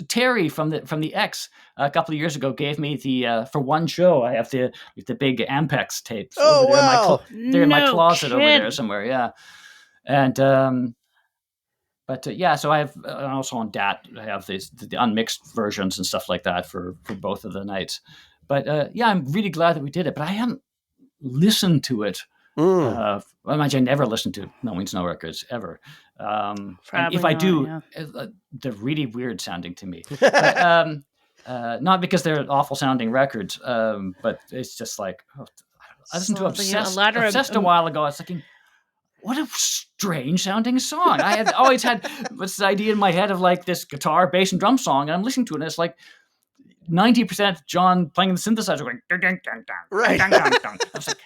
Terry from the X a couple of years ago gave me the for one show. I have the big Ampex tapes. Oh, wow! They're in my closet over there somewhere. Yeah, and so I have also on DAT. I have the unmixed versions and stuff like that for both of the nights. But I'm really glad that we did it. But I haven't listened to it. I imagine I never listened to No Means No records ever. And if I do, they're really weird sounding to me. But, not because they're awful sounding records, but it's just like I listened to Obsessed a while ago. I was thinking, what a strange sounding song. I had always had this idea in my head of like this guitar, bass, and drum song, and I'm listening to it, and it's like 90% John playing the synthesizer going dun, dun, dun, dun, right. Dun, dun, dun. I was like,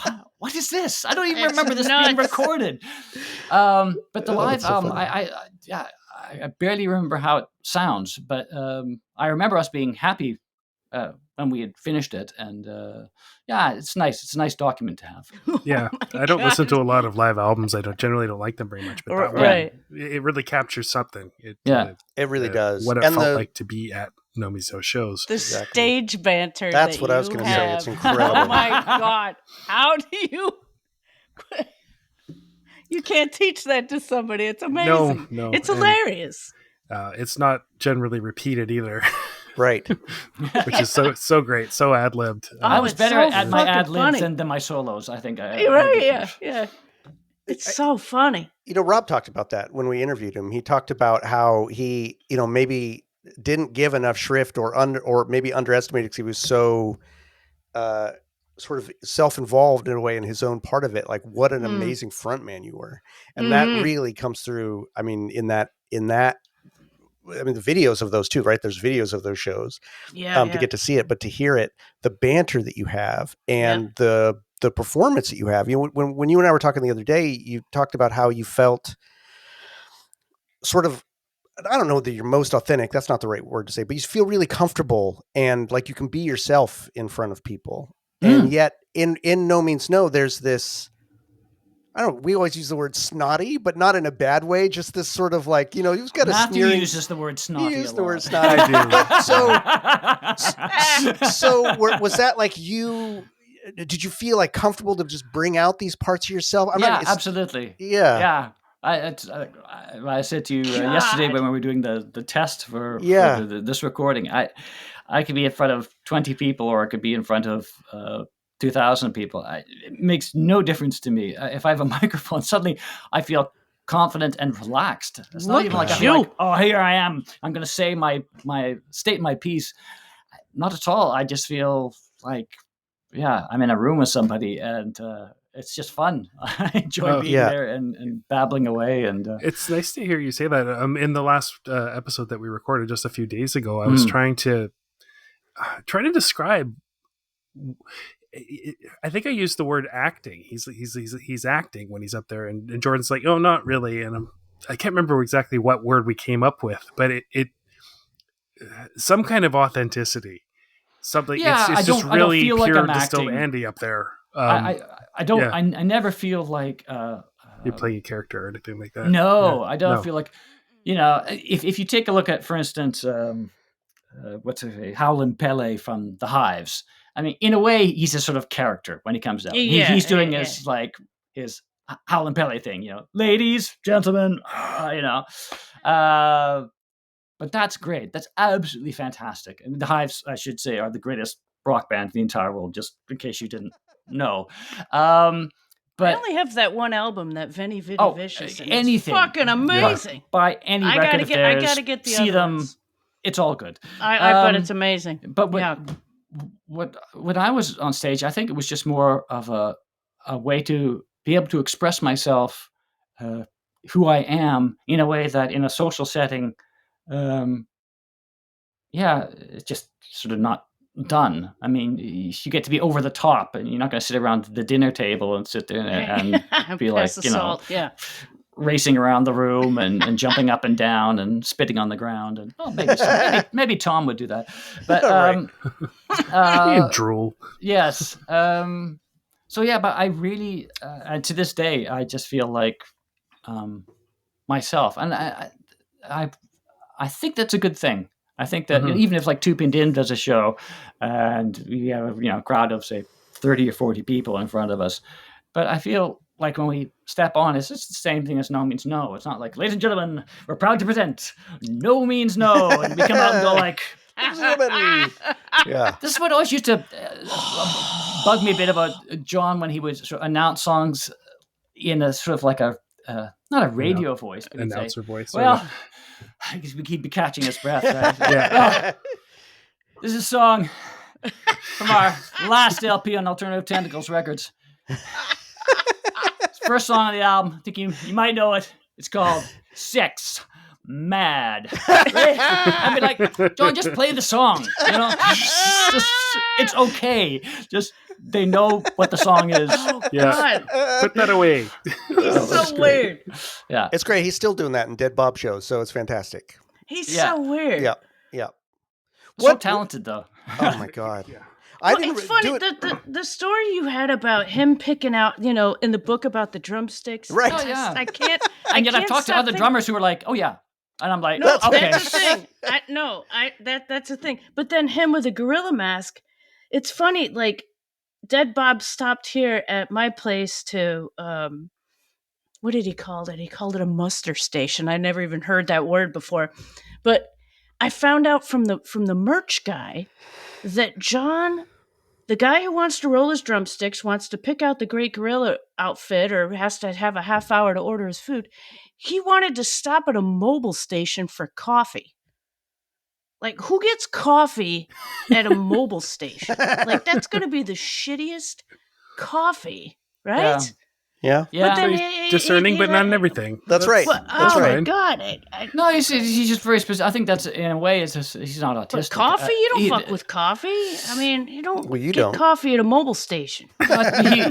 wow, what is this? I don't even remember this being recorded. But the live album, I barely remember how it sounds, but I remember us being happy when we had finished it, and it's nice. It's a nice document to have. Yeah, I don't listen to a lot of live albums. I generally don't like them very much, but that one, it really captures something. It really does. What it felt like to be at No Means No shows. The stage banter. That's what I was going to say. It's incredible. Oh my God! How do you? You can't teach that to somebody. It's amazing. No, it's hilarious. It's not generally repeated either. Right. Which is so great, so ad-libbed. I was better at my ad-libs than my solos, I think. Yeah. It's so funny. Rob talked about that when we interviewed him. He talked about how he, maybe didn't give enough shrift or maybe underestimated because he was so sort of self-involved in a way in his own part of it. Like what an amazing frontman you were. And that really comes through. I mean, in that, the videos of those too, right? There's videos of those shows to get to see it, but to hear it, the banter that you have and the performance that you have. When you and I were talking the other day, you talked about how you felt sort of I don't know that you're most authentic. That's not the right word to say, but you feel really comfortable and like you can be yourself in front of people. And yet in No Means No, there's this, we always use the word snotty, but not in a bad way. Just this sort of like, you've got Matthew a sneering. uses the word snotty. You use the lot. word snotty. I do. So was that like you? Did you feel like comfortable to just bring out these parts of yourself? Absolutely. Yeah. I said to you yesterday when we were doing the test for this recording, I could be in front of 20 people or I could be in front of 2,000 people. It makes no difference to me. If I have a microphone, suddenly I feel confident and relaxed. It's not even like I feel like, oh, here I am. I'm going to say state my piece. Not at all. I just feel like, I'm in a room with somebody and it's just fun. I enjoy being there and babbling away. And it's nice to hear you say that. In the last episode that we recorded just a few days ago, I was trying to describe. I think I used the word acting. He's acting when he's up there, and Jordan's like, "Oh, not really." And I can't remember exactly what word we came up with, but it some kind of authenticity. Something. It's just really pure like distilled Andy up there. I don't. I never feel like you're playing a character or anything like that. No, I don't feel like. If you take a look at, for instance, what's his name, Howlin' Pele from The Hives. I mean, in a way, he's a sort of character when he comes out. He's doing his Howlin' Pele thing, ladies, gentlemen, But that's great. That's absolutely fantastic. And The Hives, I should say, are the greatest rock band in the entire world, just in case you didn't know. But I only have that one album, that Veni Vidi Vicious. Anything. It's fucking amazing. By any record of theirs. I gotta get the see other them. ones. It's all good. I bet it's amazing. But when I was on stage, I think it was just more of a way to be able to express myself, who I am, in a way that in a social setting, it's just sort of not done. I mean, you get to be over the top, and you're not going to sit around the dinner table and sit there and be like, racing around the room and jumping up and down and spitting on the ground. And maybe Tom would do that, but drool. Yes. So but I really, and to this day, I just feel like myself, and I think that's a good thing. I think that even if like Two Pinned In does a show, and we have a crowd of say 30 or 40 people in front of us, but I feel like when we step on, it's just the same thing as No Means No. It's not like, ladies and gentlemen, we're proud to present No Means No, and we come out and go like, This is what always used to bug me a bit about John when he would sort of announce songs in a sort of like a not a radio voice, but announcer voice. Well, I guess we keep catching his breath. Right? This is a song from our last LP on Alternative Tentacles Records. It's the first song on the album. I think you might know it. It's called Sex Mad. Right? I mean, like, John, just play the song. It's okay. Just they know what the song is. Oh, God. Put that away. He's so weird. Yeah, it's great. He's still doing that in Dead Bob shows, so it's fantastic. He's so weird. Yeah. So talented, though. Oh my God. It's funny the story you had about him picking out, in the book about the drumsticks. Right. Oh, yeah. I can't. And yet I've talked to other drummers who are like, "Oh yeah," and I'm like, "No, okay." That's the thing. That's the thing. But then him with a gorilla mask. It's funny. Like, Dead Bob stopped here at my place to what did he call it? He called it a muster station. I never even heard that word before, but I found out from the merch guy that John, the guy who wants to roll his drumsticks, wants to pick out the great gorilla outfit or has to have a half hour to order his food. He wanted to stop at a mobile station for coffee. Like, who gets coffee at a mobile station? Like, that's going to be the shittiest coffee, right? Yeah. But then discerning, but not in everything. That's right. That's right. My God. No, he's just very specific. I think that's, in a way, he's not autistic. But coffee? You don't fuck with coffee. I mean, you don't don't. Coffee at a mobile station.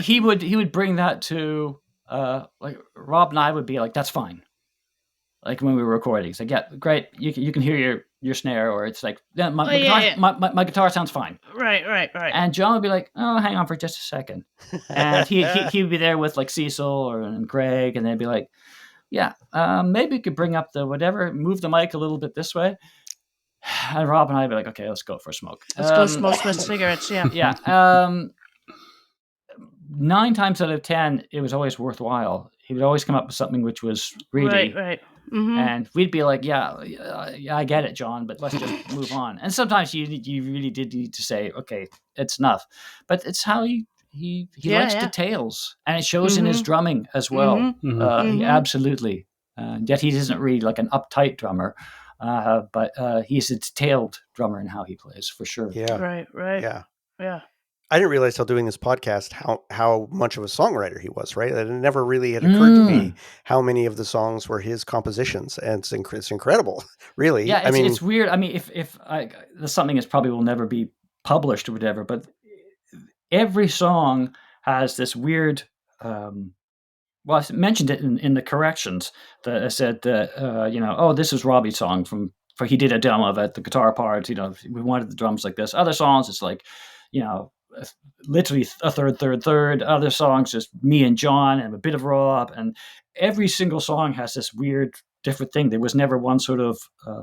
he would bring that to, like, Rob and I would be like, that's fine. like when we were recording. It's like, yeah, great. You can hear your snare, or it's like, yeah, my guitar sounds fine. Right. And John would be like, oh, hang on for just a second. And he would be there with like Cecil and Greg, and they'd be like, yeah, maybe you could bring up the whatever, move the mic a little bit this way. And Rob and I'd be like, okay, let's go for a smoke. Let's go smoke some cigarettes, yeah. Yeah. 9 times out of 10, it was always worthwhile. He would always come up with something which was really... Right. Mm-hmm. And we'd be like, yeah, I get it, John, but let's just move on. And sometimes you really did need to say, okay, it's enough. But it's how he likes details. And it shows in his drumming as well. He absolutely. Yet he isn't really like an uptight drummer. But he's a detailed drummer in how he plays, for sure. Yeah. Right. Yeah. I didn't realize till doing this podcast how much of a songwriter he was, right? It never really had occurred to me how many of the songs were his compositions, and it's incredible, really. Yeah, it's weird. I mean, if something is probably will never be published or whatever, but every song has this weird... well, I mentioned it in the corrections. That I said that this is Robbie's song for he did a demo of it, the guitar parts. We wanted the drums like this. Other songs, it's like, literally a third. Other songs, just me and John and a bit of Rob, and every single song has this weird different thing. There was never one sort of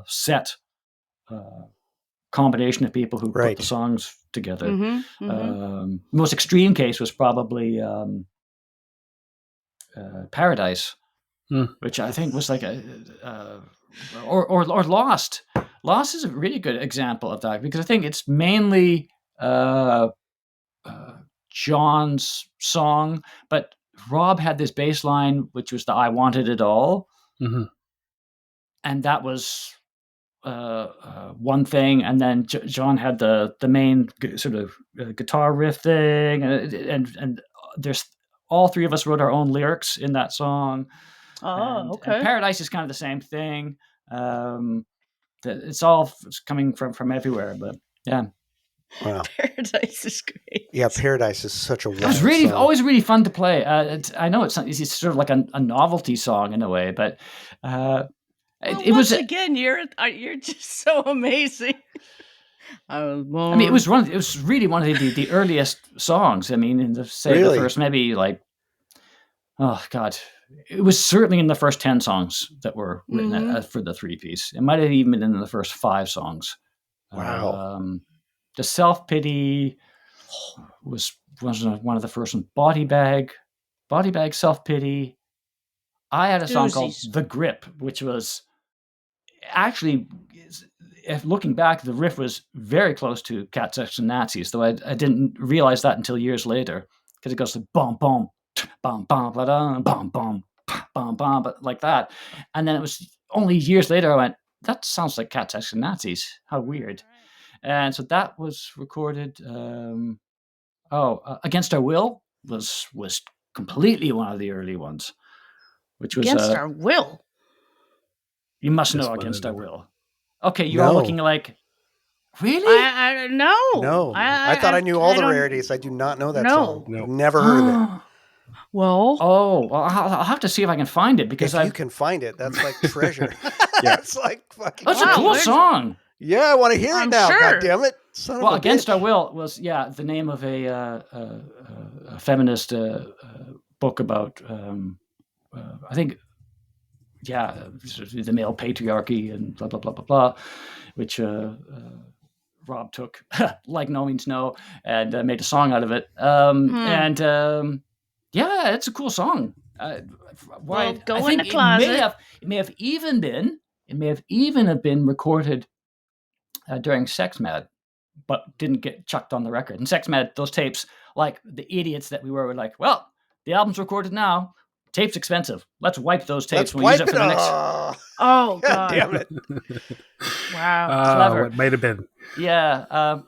set combination of people who put the songs together. Most extreme case was probably Paradise, which I think was like or Lost. Lost is a really good example of that, because I think it's mainly John's song, but Rob had this bass line, which was the I Wanted It All. And that was one thing. And then John had the main sort of guitar riff thing. And there's all three of us wrote our own lyrics in that song. Okay. And Paradise is kind of the same thing. It's all coming from everywhere, but yeah. Wow. Paradise is great. Yeah, Paradise is such a wild It was really song. always really fun to play. I know it's sort of like a novelty song in a way, but it was again. You're just so amazing. I mean, it was really one of the earliest songs. I mean, in the first maybe like, oh God, it was certainly in the first 10 songs that were written for the 3-piece. It might have even been in the first 5 songs. Wow. The Self-Pity was one of the first ones. Body Bag, Self-Pity. I had a song called The Grip, which was actually, if looking back, the riff was very close to Cat Sex and Nazis, though I didn't realize that until years later, because it goes like bum bum bum bum bum bum bum bum bum, but like that. And then it was only years later I went, that sounds like Cat Sex and Nazis. How weird. And so that was recorded. Against Our Will was completely one of the early ones, which was Against Our Will. You must know Against Our Will. Okay, you're all looking like, really? I no. No, I thought I knew all the rarities. I do not know that song. No. Never heard of it. Well, I'll have to see if I can find it, because if you can find it, that's like treasure. That's like fucking. That's a cool song. Yeah, I want to hear it now. Sure. God damn it! Against Our Will was the name of a feminist book about I think the male patriarchy and blah blah blah blah blah, which Rob took like No Means No and made a song out of it. And it's a cool song. Go in the closet. It may have even been recorded during Sex Mad, but didn't get chucked on the record. And Sex Mad, those tapes, like the idiots that we were like, well, the album's recorded now. Tape's expensive. Let's wipe those tapes. We'll use it for the next. Oh, God. Damn it. Wow. Clever. It might have been. Yeah.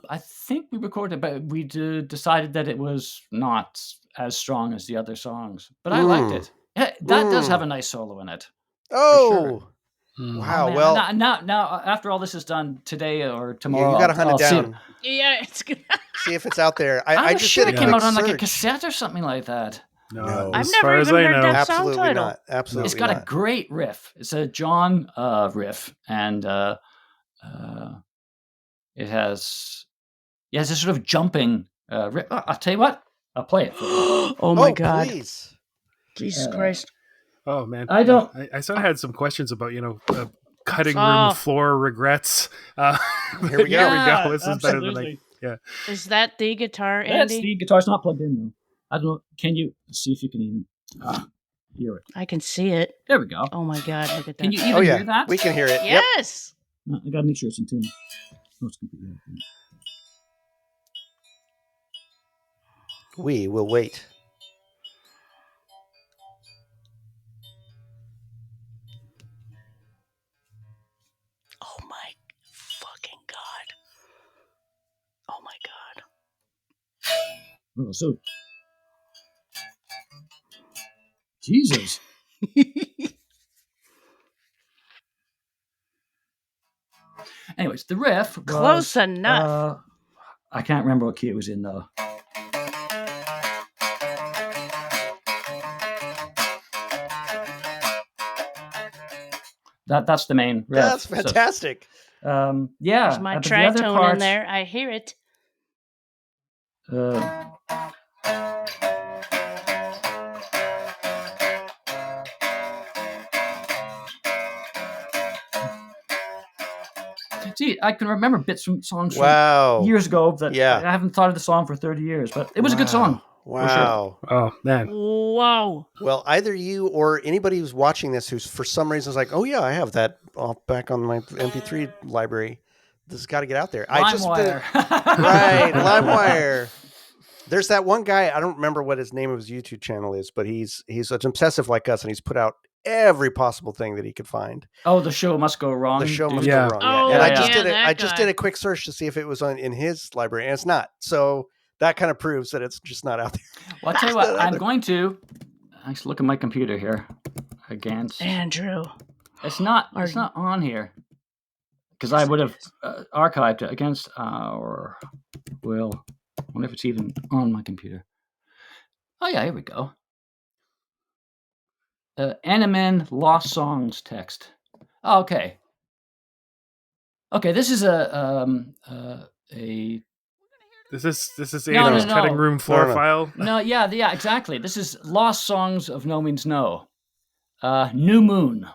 I think we recorded, but we decided that it was not as strong as the other songs. But I liked it. Yeah, that does have a nice solo in it. Oh. Sure. Wow. Well, now, after all this is done today or tomorrow, you got to hunt it down. Yeah, it's good. See if it's out there. I just sure it came out on like a cassette or something like that. No. I've as never far as even I heard know. that Absolutely song title. not. Absolutely It's got not. a great riff. It's a John riff, and it has a sort of jumping riff. I'll tell you what, I'll play it for you. Oh my God. Please. Jesus Christ. Oh man, I don't. I sort of had some questions about cutting room floor regrets. Here we go. Here we go. This is better than absolutely. Is that the guitar, That's Andy? the guitar's not plugged in though. I don't know. Can you see if you can even hear it? I can see it. There we go. Oh my God, look at that. Can you even hear that? We can hear it. Yep. Yes. No, I gotta make sure it's in tune. Oh, it's completely open. We will wait. Oh my fucking God. Oh my God. Oh, so Jesus. Anyways, the riff was, Close enough. I can't remember what key it was in though. That's the main riff. That's fantastic. So, yeah. There's my but the other tritone part, in there. I hear it. See, I can remember bits from songs Wow. from years ago that Yeah. I haven't thought of the song for 30 years, but it was a good song. Wow. Oh man. Wow. Well, either you or anybody who's watching this who's for some reason is like, oh yeah, I have that back on my MP3 library. This has got to get out there. LimeWire. Right, LimeWire. There's that one guy, I don't remember what his name of his YouTube channel is, but he's an obsessive like us, and he's put out every possible thing that he could find. Oh, the show must go wrong. The show must dude. go wrong. Oh, And yeah, I just did a quick search to see if it was in his library, and it's not. So that kind of proves that it's just not out there. Well, I'll tell you what, I'm going to actually look at my computer here against. Andrew. It's not on here because I would have archived it against our will. I wonder if it's even on my computer. Oh yeah, here we go. Animan Lost Songs text. Oh, okay. Okay, this is This is No, Adam's no. cutting room floor No. file. no, yeah, exactly. This is Lost Songs of No Means No. New Moon.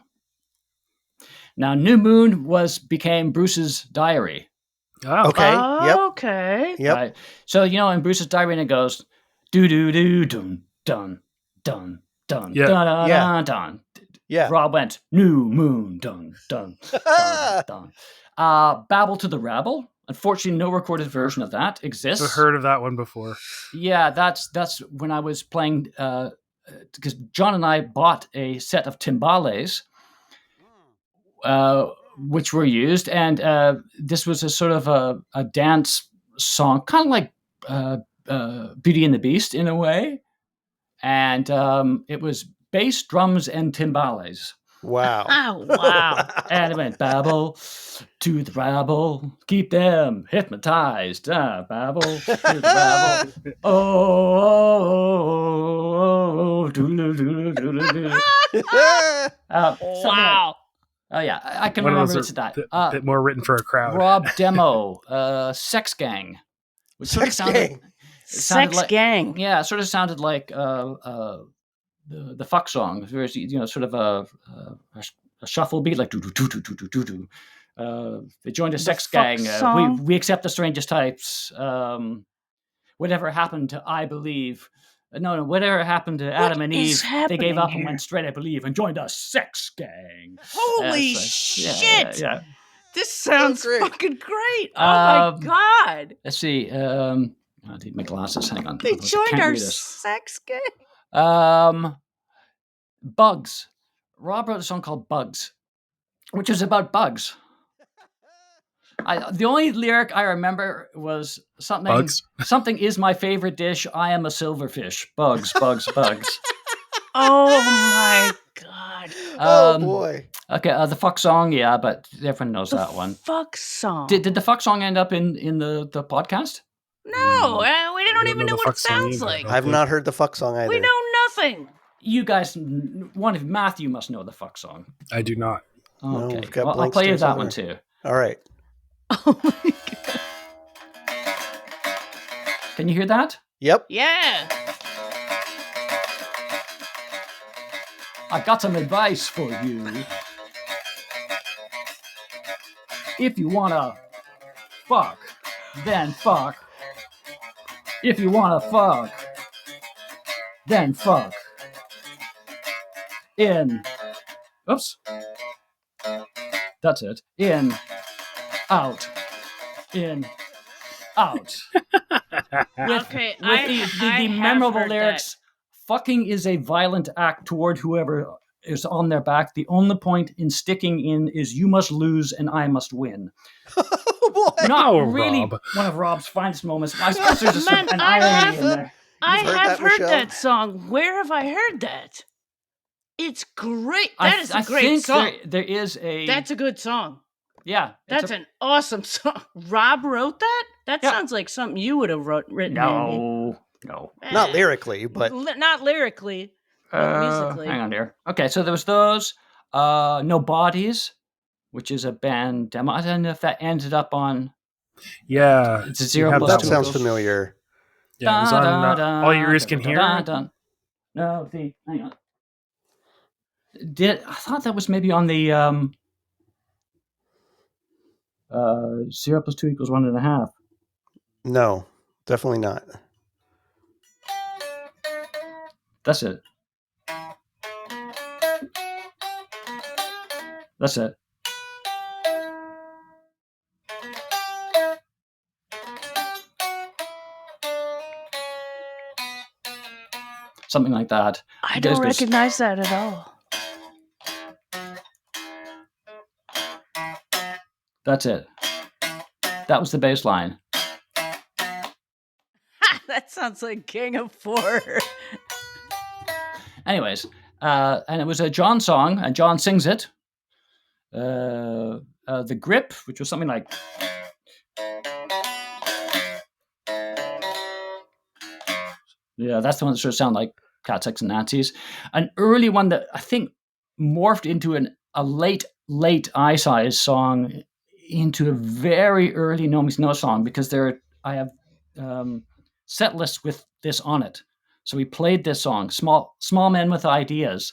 Now, New Moon became Bruce's diary. Oh, Okay. Yep. Okay. Yep. Right? So, in Bruce's diary, and it goes, do do do dun dun dun dun Yeah. dun Yeah. dun dun. Yeah. Rob went, New Moon dun dun dun dun. Babble to the Rabble. Unfortunately, no recorded version of that exists. I've heard of that one before. Yeah, that's when I was playing, because John and I bought a set of timbales, which were used, and this was a sort of a dance song, kind of like Beauty and the Beast in a way, and it was bass, drums, and timbales. Wow. Oh, wow. And it went babble to the rabble, keep them hypnotized. Babble to the rabble. Oh, doodle. Wow. Oh yeah, I can One of remember those it's that. a bit more written for a crowd. Rob Demo, Sex Gang. Which sort of Sex Gang. Sex like, Gang. Yeah, it sort of sounded like the fuck song. There's sort of a shuffle beat, like do do do do do do do. They joined a sex gang. We accept the strangest types. Whatever happened to I Believe? No, whatever happened to Adam and Eve? They gave up and went straight, I believe, and joined a sex gang. Holy shit! Yeah. This sounds great. fucking great. Oh my God. Let's see. I need my glasses. Hang on. They joined Can't our read this. sex gang. Bugs. Rob wrote a song called Bugs, which is about bugs. The only lyric I remember was something. Bugs? Something is my favorite dish. I am a silverfish. Bugs, bugs, bugs. Oh my God. Oh boy. Okay, the fuck song, yeah, but everyone knows that one. Fuck song. Did the fuck song end up in the podcast? No, we don't even know the what fuck it song sounds either. like. I've not heard the fuck song either. We know nothing. You guys, one of Matthew must know the fuck song. I do not. No, Okay, we've got well, I'll blank play you stares that over one there. too. All right. Oh my God. Can you hear that? Yep. Yeah. I got some advice for you. If you wanna fuck, then fuck. If you wanna fuck, then fuck. In. Oops. That's it. In. Out. In. Out. Okay, With I the have memorable heard lyrics, fucking is a violent act toward whoever is on their back. The only point in sticking in is you must lose and I must win. Oh, boy. Not Oh, really Rob. one of Rob's finest moments. I suppose there's Man, an I irony have- in there. I You've heard have that, heard Michelle? that song. Where have I heard that? It's great. That is a I great think song. there is a... That's a good song. Yeah. That's an awesome song. Rob wrote that? That Yeah. sounds like something you would have written, Andy. No. Not lyrically, but Not lyrically, but musically. Hang on here. Okay, so there was those. No Bodies, which is a band demo. I don't know if that ended up on... Yeah. It's a you 0 have plus that two sounds equals. familiar. Yeah, it was on All Your Ears Can Hear. No, hang on. I thought that was maybe on the 0 plus 2 equals 1.5. No, definitely not. That's it. That's it. Something like that. I You guys don't go recognize that at all. That's it. That was the bass line. That sounds like King of Four. Anyways, and it was a John song, and John sings it. The Grip, which was something like... Yeah, that's the one that sort of sounded like Cat Sex and Nazis. An early one that I think morphed into a late Eye-Size song into a very early No Means No song, because I have set lists with this on it. So we played this song, Small Men with Ideas.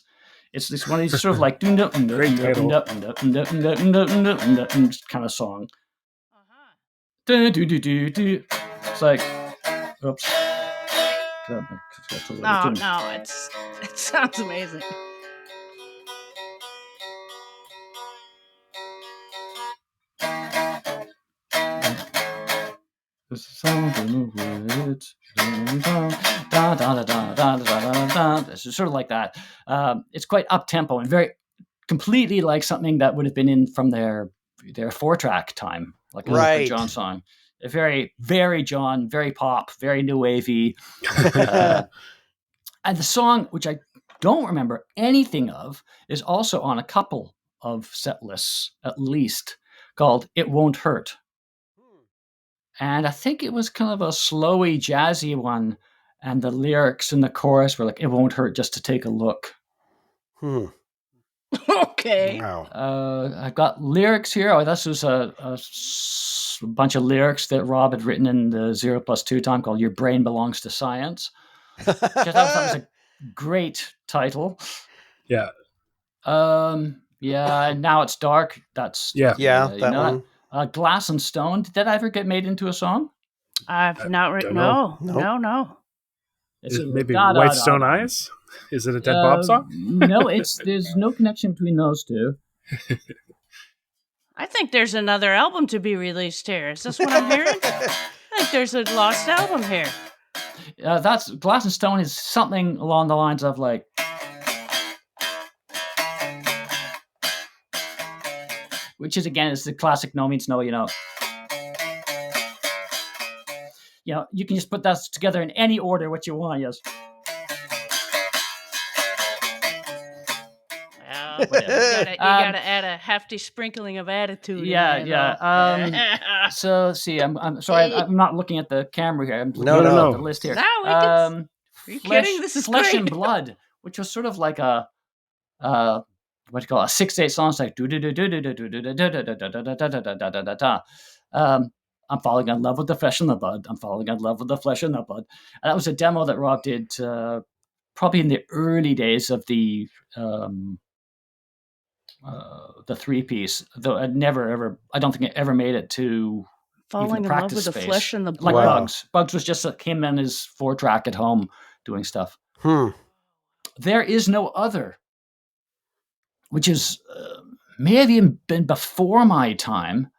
It's this one of these sort of like kind of song. It's like, oops. No, it sounds amazing. It's sort of like that. It's quite up tempo and very completely like something that would have been in from their 4-track time, like a John song. A very, very John, very pop, very new wavy. And the song, which I don't remember anything of, is also on a couple of set lists, at least, called It Won't Hurt. And I think it was kind of a slowy, jazzy one. And the lyrics in the chorus were like, it won't hurt just to take a look. Okay. Wow. I've got lyrics here. Oh, this was a bunch of lyrics that Rob had written in the 0 plus 2 time called Your Brain Belongs to Science. Which I thought was a great title. Yeah. Yeah, Now It's Dark. That's... that one. Glass and Stone. Did that ever get made into a song? I've not written. Nope. No. Is it maybe White Stone Eyes? Is it a Dead Bob song? No, there's no connection between those two. I think there's another album to be released here. Is this what I'm hearing? I think there's a lost album here. That's Glass and Stone is something along the lines of like... Which is, again, is the classic No Means No, you know. You know, you can just put that together in any order what you want, yes. Well, you gotta add a hefty sprinkling of attitude. Yeah. So, see, I'm sorry, I'm not looking at the camera here. I'm looking at the list here. No, we can... you kidding? This is Flesh great. and Blood, which was sort of like a what do you call it? A 6/8 song. It's like I'm falling in love with the flesh and the blood. I'm falling in love with the flesh and the blood. And that was a demo that Rob did probably in the early days of the 3-piece. Though I don't think it ever made it to Falling in love with the phase. flesh and the blood. Like Wow. Bugs. Bugs was just him and his 4-track at home doing stuff. There is no other, which is may have even been before my time.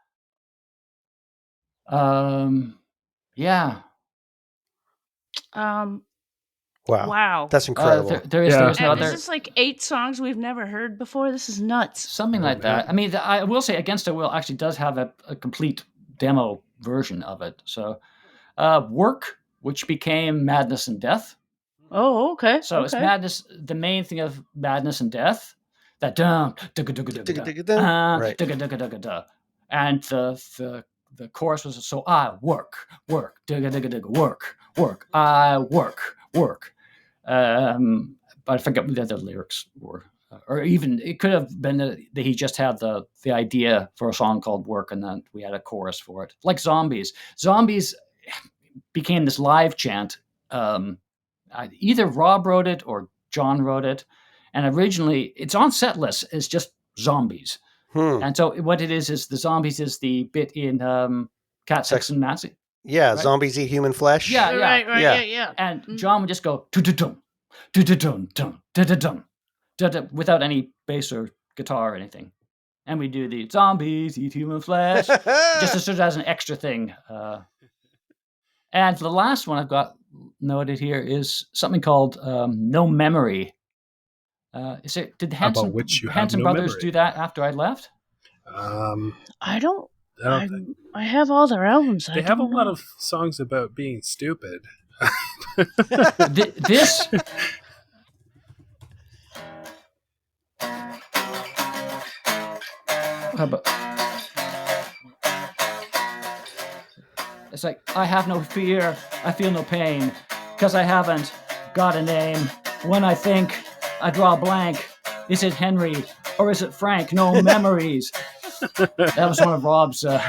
Yeah. Wow. That's incredible. There is no And other. this is like 8 songs we've never heard before. This is nuts. Something like that. I mean, I will say Against Our Will actually does have a complete demo version of it. So, Work, which became Madness and Death. Oh, okay. So it's Madness. The main thing of Madness and Death, that dum Right. and the chorus was so I work, I work. But I forget what the other lyrics were, or even it could have been that he just had the idea for a song called Work, and then we had a chorus for it, like Zombies. Zombies became this live chant. Either Rob wrote it or John wrote it, and originally it's on set list as just Zombies. And so what it is the Zombies is the bit in Cat, Sex, and Nazi. Yeah, right? Zombies eat human flesh. Yeah. Right. Yeah. And John would just go dum without any bass or guitar or anything, and we do the Zombies eat human flesh just as sort of as an extra thing. And the last one I've got noted here is something called No Memory. Did Hanson Brothers do that after I left? I don't. I have all their albums. They have a lot of songs about being stupid. This. How about? It's like, I have no fear, I feel no pain, because I haven't got a name. When I think, I draw a blank. Is it Henry or is it Frank? No memories. That was one of Rob's. That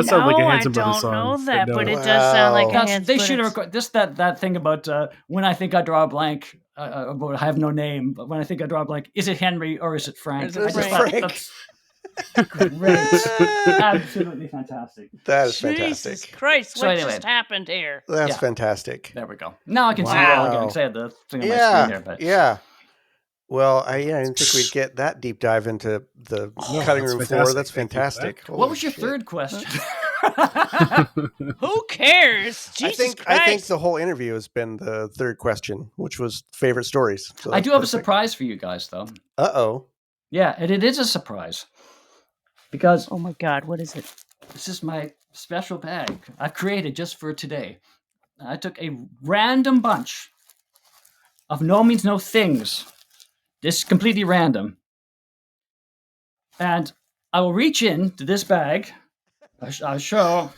sounds like a Hanson Brothers song. I don't know that, but it Wow. does sound like a Hanson. They should have recorded this. That thing about when I think I draw a blank, about I have no name. But when I think I draw a blank, is it Henry or is it Frank? Is it Frank? That's great. Absolutely fantastic. That is Jesus fantastic. Christ, So what anyway. just happened here? That's fantastic. There we go. Now I can see it all again because I had the thing on my screen there. But Yeah. Well, I didn't think we'd get that deep dive into the cutting room floor. fantastic. That's Thank you for that. fantastic. What was your third question? Who cares? Jesus Christ. I think the whole interview has been the third question, which was favorite stories. So I do have a perfect. surprise for you guys, though. Uh-oh. Yeah, and it is a surprise because Oh my God, what is it? this is my special bag I created just for today. I took a random bunch of No Means No Things. This is completely random. And I will reach into this bag. I'll show.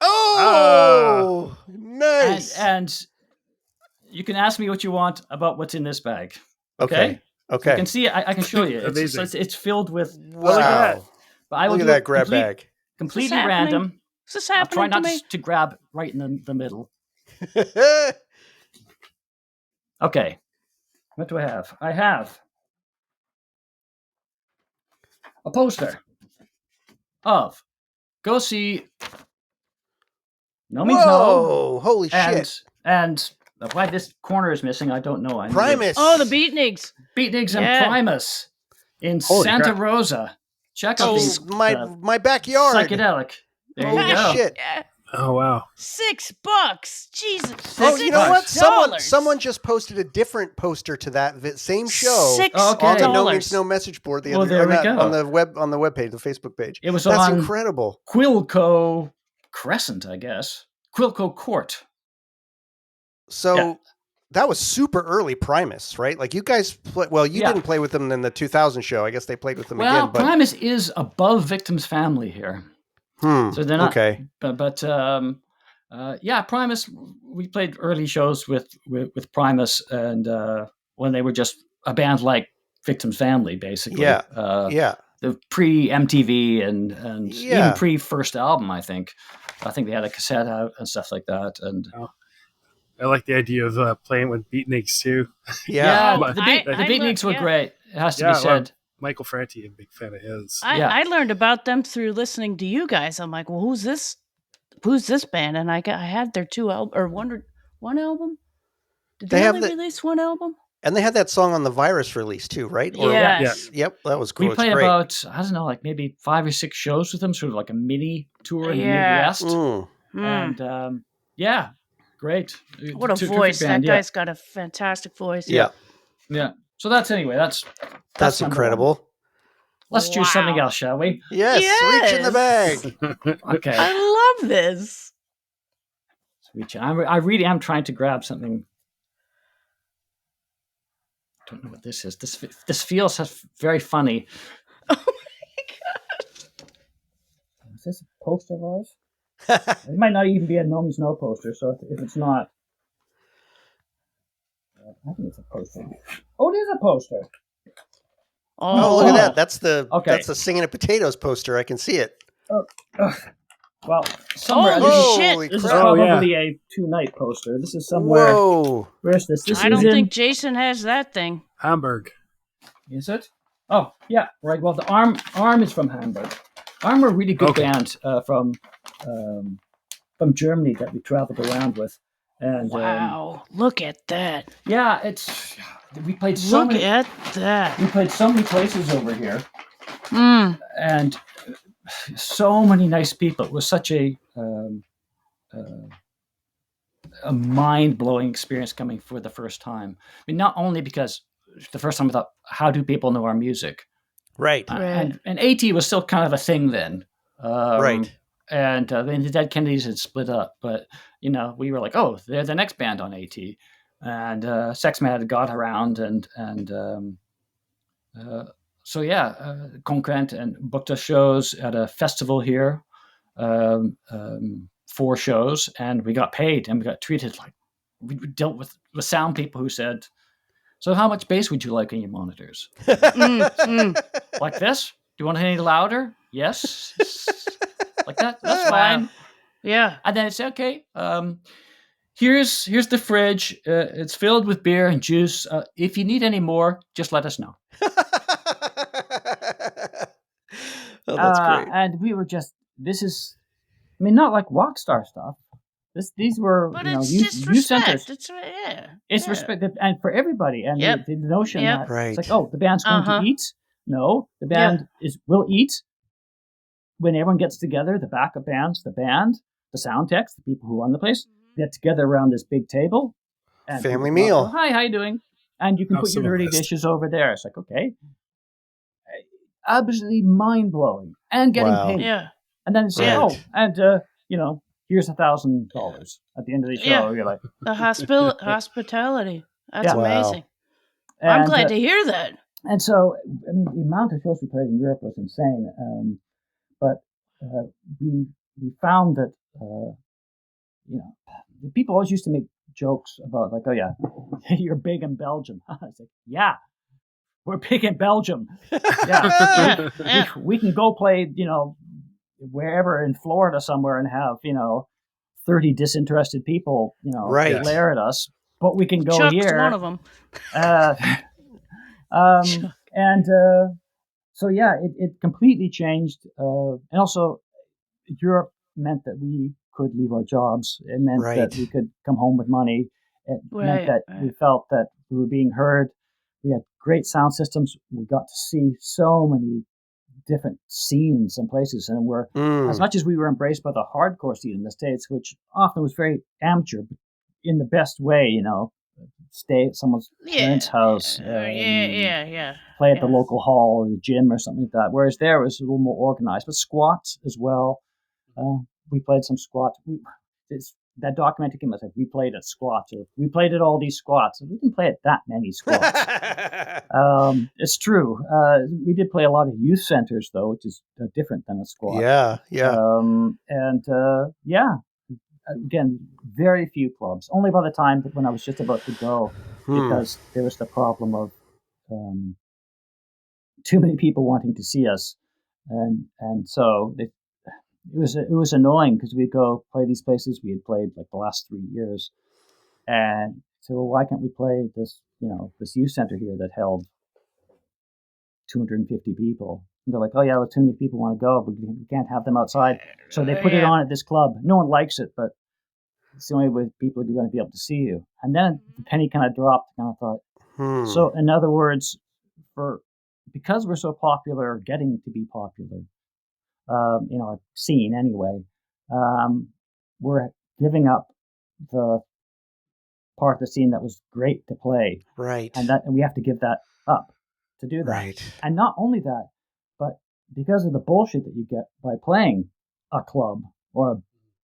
Oh, nice. And you can ask me what you want about what's in this bag. Okay. You can see it. I can show you. Amazing. It's filled with. Wow. But I will Look at do that it grab bag. completely happening? random. Is this I'll try happening not to me? to grab right in the middle. Okay. What do I have? I have a poster of Go See No Means No. Whoa, holy shit. And why this corner is missing, I don't know. I need Primus. Oh, the Beatniks. Beatniks and Yeah. Primus in Holy Santa crap. Rosa. Check out Oh, these my backyard. psychedelic. There you Holy go. shit. Yeah. Oh, wow. $6. Jesus. Oh, you know what? $6. Someone just posted a different poster to that same show Okay. on the No $6. Means No message board the Well, other there we or go. on the web page, the Facebook page. It was That's on incredible. Quilco Crescent, I guess. Quilco Court. So Yeah. that was super early Primus, right? Like you guys you Yeah. didn't play with them in the 2000 show. I guess they played with them Well, again, but Primus is above Victim's Family here. So they're not okay. but Primus. We played early shows with Primus, and when they were just a band like Victim's Family, basically. Yeah. The pre MTV and Yeah. even pre first album. I think they had a cassette out and stuff like that. And I like the idea of playing with Beatniks too. Yeah. the Beatniks were great. It has to be said. Michael Franti, I'm a big fan of his. I learned about them through listening to you guys. I'm like, well, who's this band? And I had their one album. Did they only release one album? And they had that song on the Virus release too, right? Yes. Yep, that was cool. We played about, I don't know, like maybe 5 or 6 shows with them, sort of like a mini tour in the Midwest. And great. What a voice. That guy's got a fantastic voice. Yeah. So that's incredible. Let's choose something else, shall we? Yes. Reach in the bag. Okay. I love this. I really am trying to grab something. I don't know what this is. This feels very funny. Oh my god! Is this a poster of ours? It might not even be a No Means No poster. So if it's not, I think it's a poster. Oh, it is a poster. Oh, look at that! That's the Singing of Potatoes poster. I can see it. Well, somewhere. This is probably a 2-night poster. This is somewhere. Whoa! Where's this? I don't think Jason has that thing. Hamburg. Is it? Oh, yeah. Right. Well, the Arm is from Hamburg. Arm were a really good band from Germany that we traveled around with. And wow! Look at that. Yeah, we played so many. Look at that. We played so many places over here, and so many nice people. It was such a mind-blowing experience coming for the first time. I mean, not only because the first time I thought, how do people know our music? Right. And AT was still kind of a thing then. Right. And then the Dead Kennedys had split up, but we were like, oh, they're the next band on AT. And Sexman had got around, and Concurrent and booked us shows at a festival here, 4 shows, and we got paid, and we got treated like we dealt with sound people who said, "So how much bass would you like on your monitors?" Like this? Do you want it any louder? Yes. Like that? That's fine. Yeah. And then it's okay. Here's the fridge. It's filled with beer and juice. If you need any more, just let us know. Oh, that's great. And we were just, not like rock star stuff. These were, youth centers. It's respect, and for everybody. And the notion that it's like, oh, the band's going to eat. No, the band will eat when everyone gets together. The backup bands, the band, the sound techs, the people who run the place, get together around this big table. And family meal. Hi, how you doing? And you can put your dirty dishes over there. It's like, okay. Absolutely mind-blowing. And getting paid. Yeah. And then it's here's $1,000 at the end of the show. Yeah. You're like... The hospitality. That's amazing. And, I'm glad to hear that. And so, the amount of shows we played in Europe was insane. But we found that, people always used to make jokes about, like, oh, yeah, you're big in Belgium. I was like, yeah, we're big in Belgium. Yeah. We can go play, wherever in Florida somewhere and have, 30 disinterested people, glare at us. But we can go Chug's here. One of them. It completely changed. And also, Europe meant that we could leave our jobs. It meant that we could come home with money. It meant that we felt that we were being heard. We had great sound systems. We got to see so many different scenes and places. And as much as we were embraced by the hardcore scene in the States, which often was very amateur, but in the best way, stay at someone's parents' house. Play at the local hall or the gym or something like that. Whereas there it was a little more organized, but squats as well. We played some squats. That documentary came out, like, we played at squats, or we played at all these squats. We didn't play at that many squats. It's true. We did play a lot of youth centers, though, which is different than a squat. Yeah. again, very few clubs. Only by the time when I was just about to go, because there was the problem of too many people wanting to see us, and so it was annoying because we'd go play these places we had played like the last 3 years, and so well, why can't we play this this youth center here that held 250 people? And they're like, oh yeah, well, too many people want to go, but we can't have them outside. So they put it on at this club. No one likes it, but it's the only way people are going to be able to see you. And then the penny kind of dropped, and I thought, so in other words, because we're so popular, getting to be popular in our scene anyway, we're giving up the part of the scene that was great to play. Right. And we have to give that up to do that. Right. And not only that, but because of the bullshit that you get by playing a club or a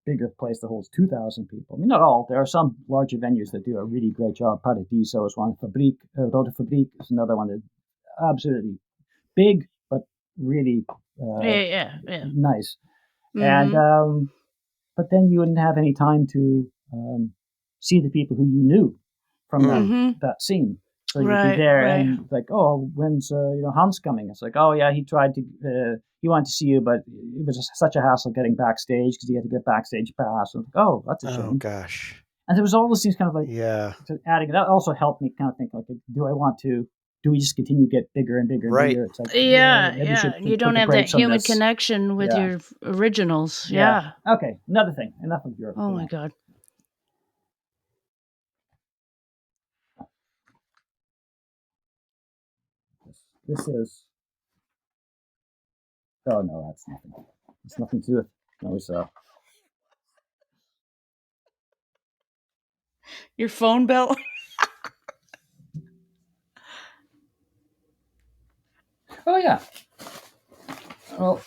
bigger place that holds 2,000 people. I mean, not all. There are some larger venues that do a really great job. Paradiso is one. Rode Fabrique is another one that absolutely big, but really nice. Mm-hmm. And but then you wouldn't have any time to see the people who you knew from that scene. So you'd be there and like, oh, when's Hans coming? It's like, oh yeah, he tried to he wanted to see you, but it was such a hassle getting backstage because he had to get backstage pass. And like, oh, that's a shame. Oh gosh. And there was all these things kind of like adding. That also helped me kind of think like, do we just continue to get bigger and bigger and bigger? It's like, you don't have that human connection with your originals. Yeah. Okay, another thing. Enough of Europe. Oh my God. This is. Oh no, that's nothing. It's nothing to do with. No, it's your phone bill. Oh yeah. Well,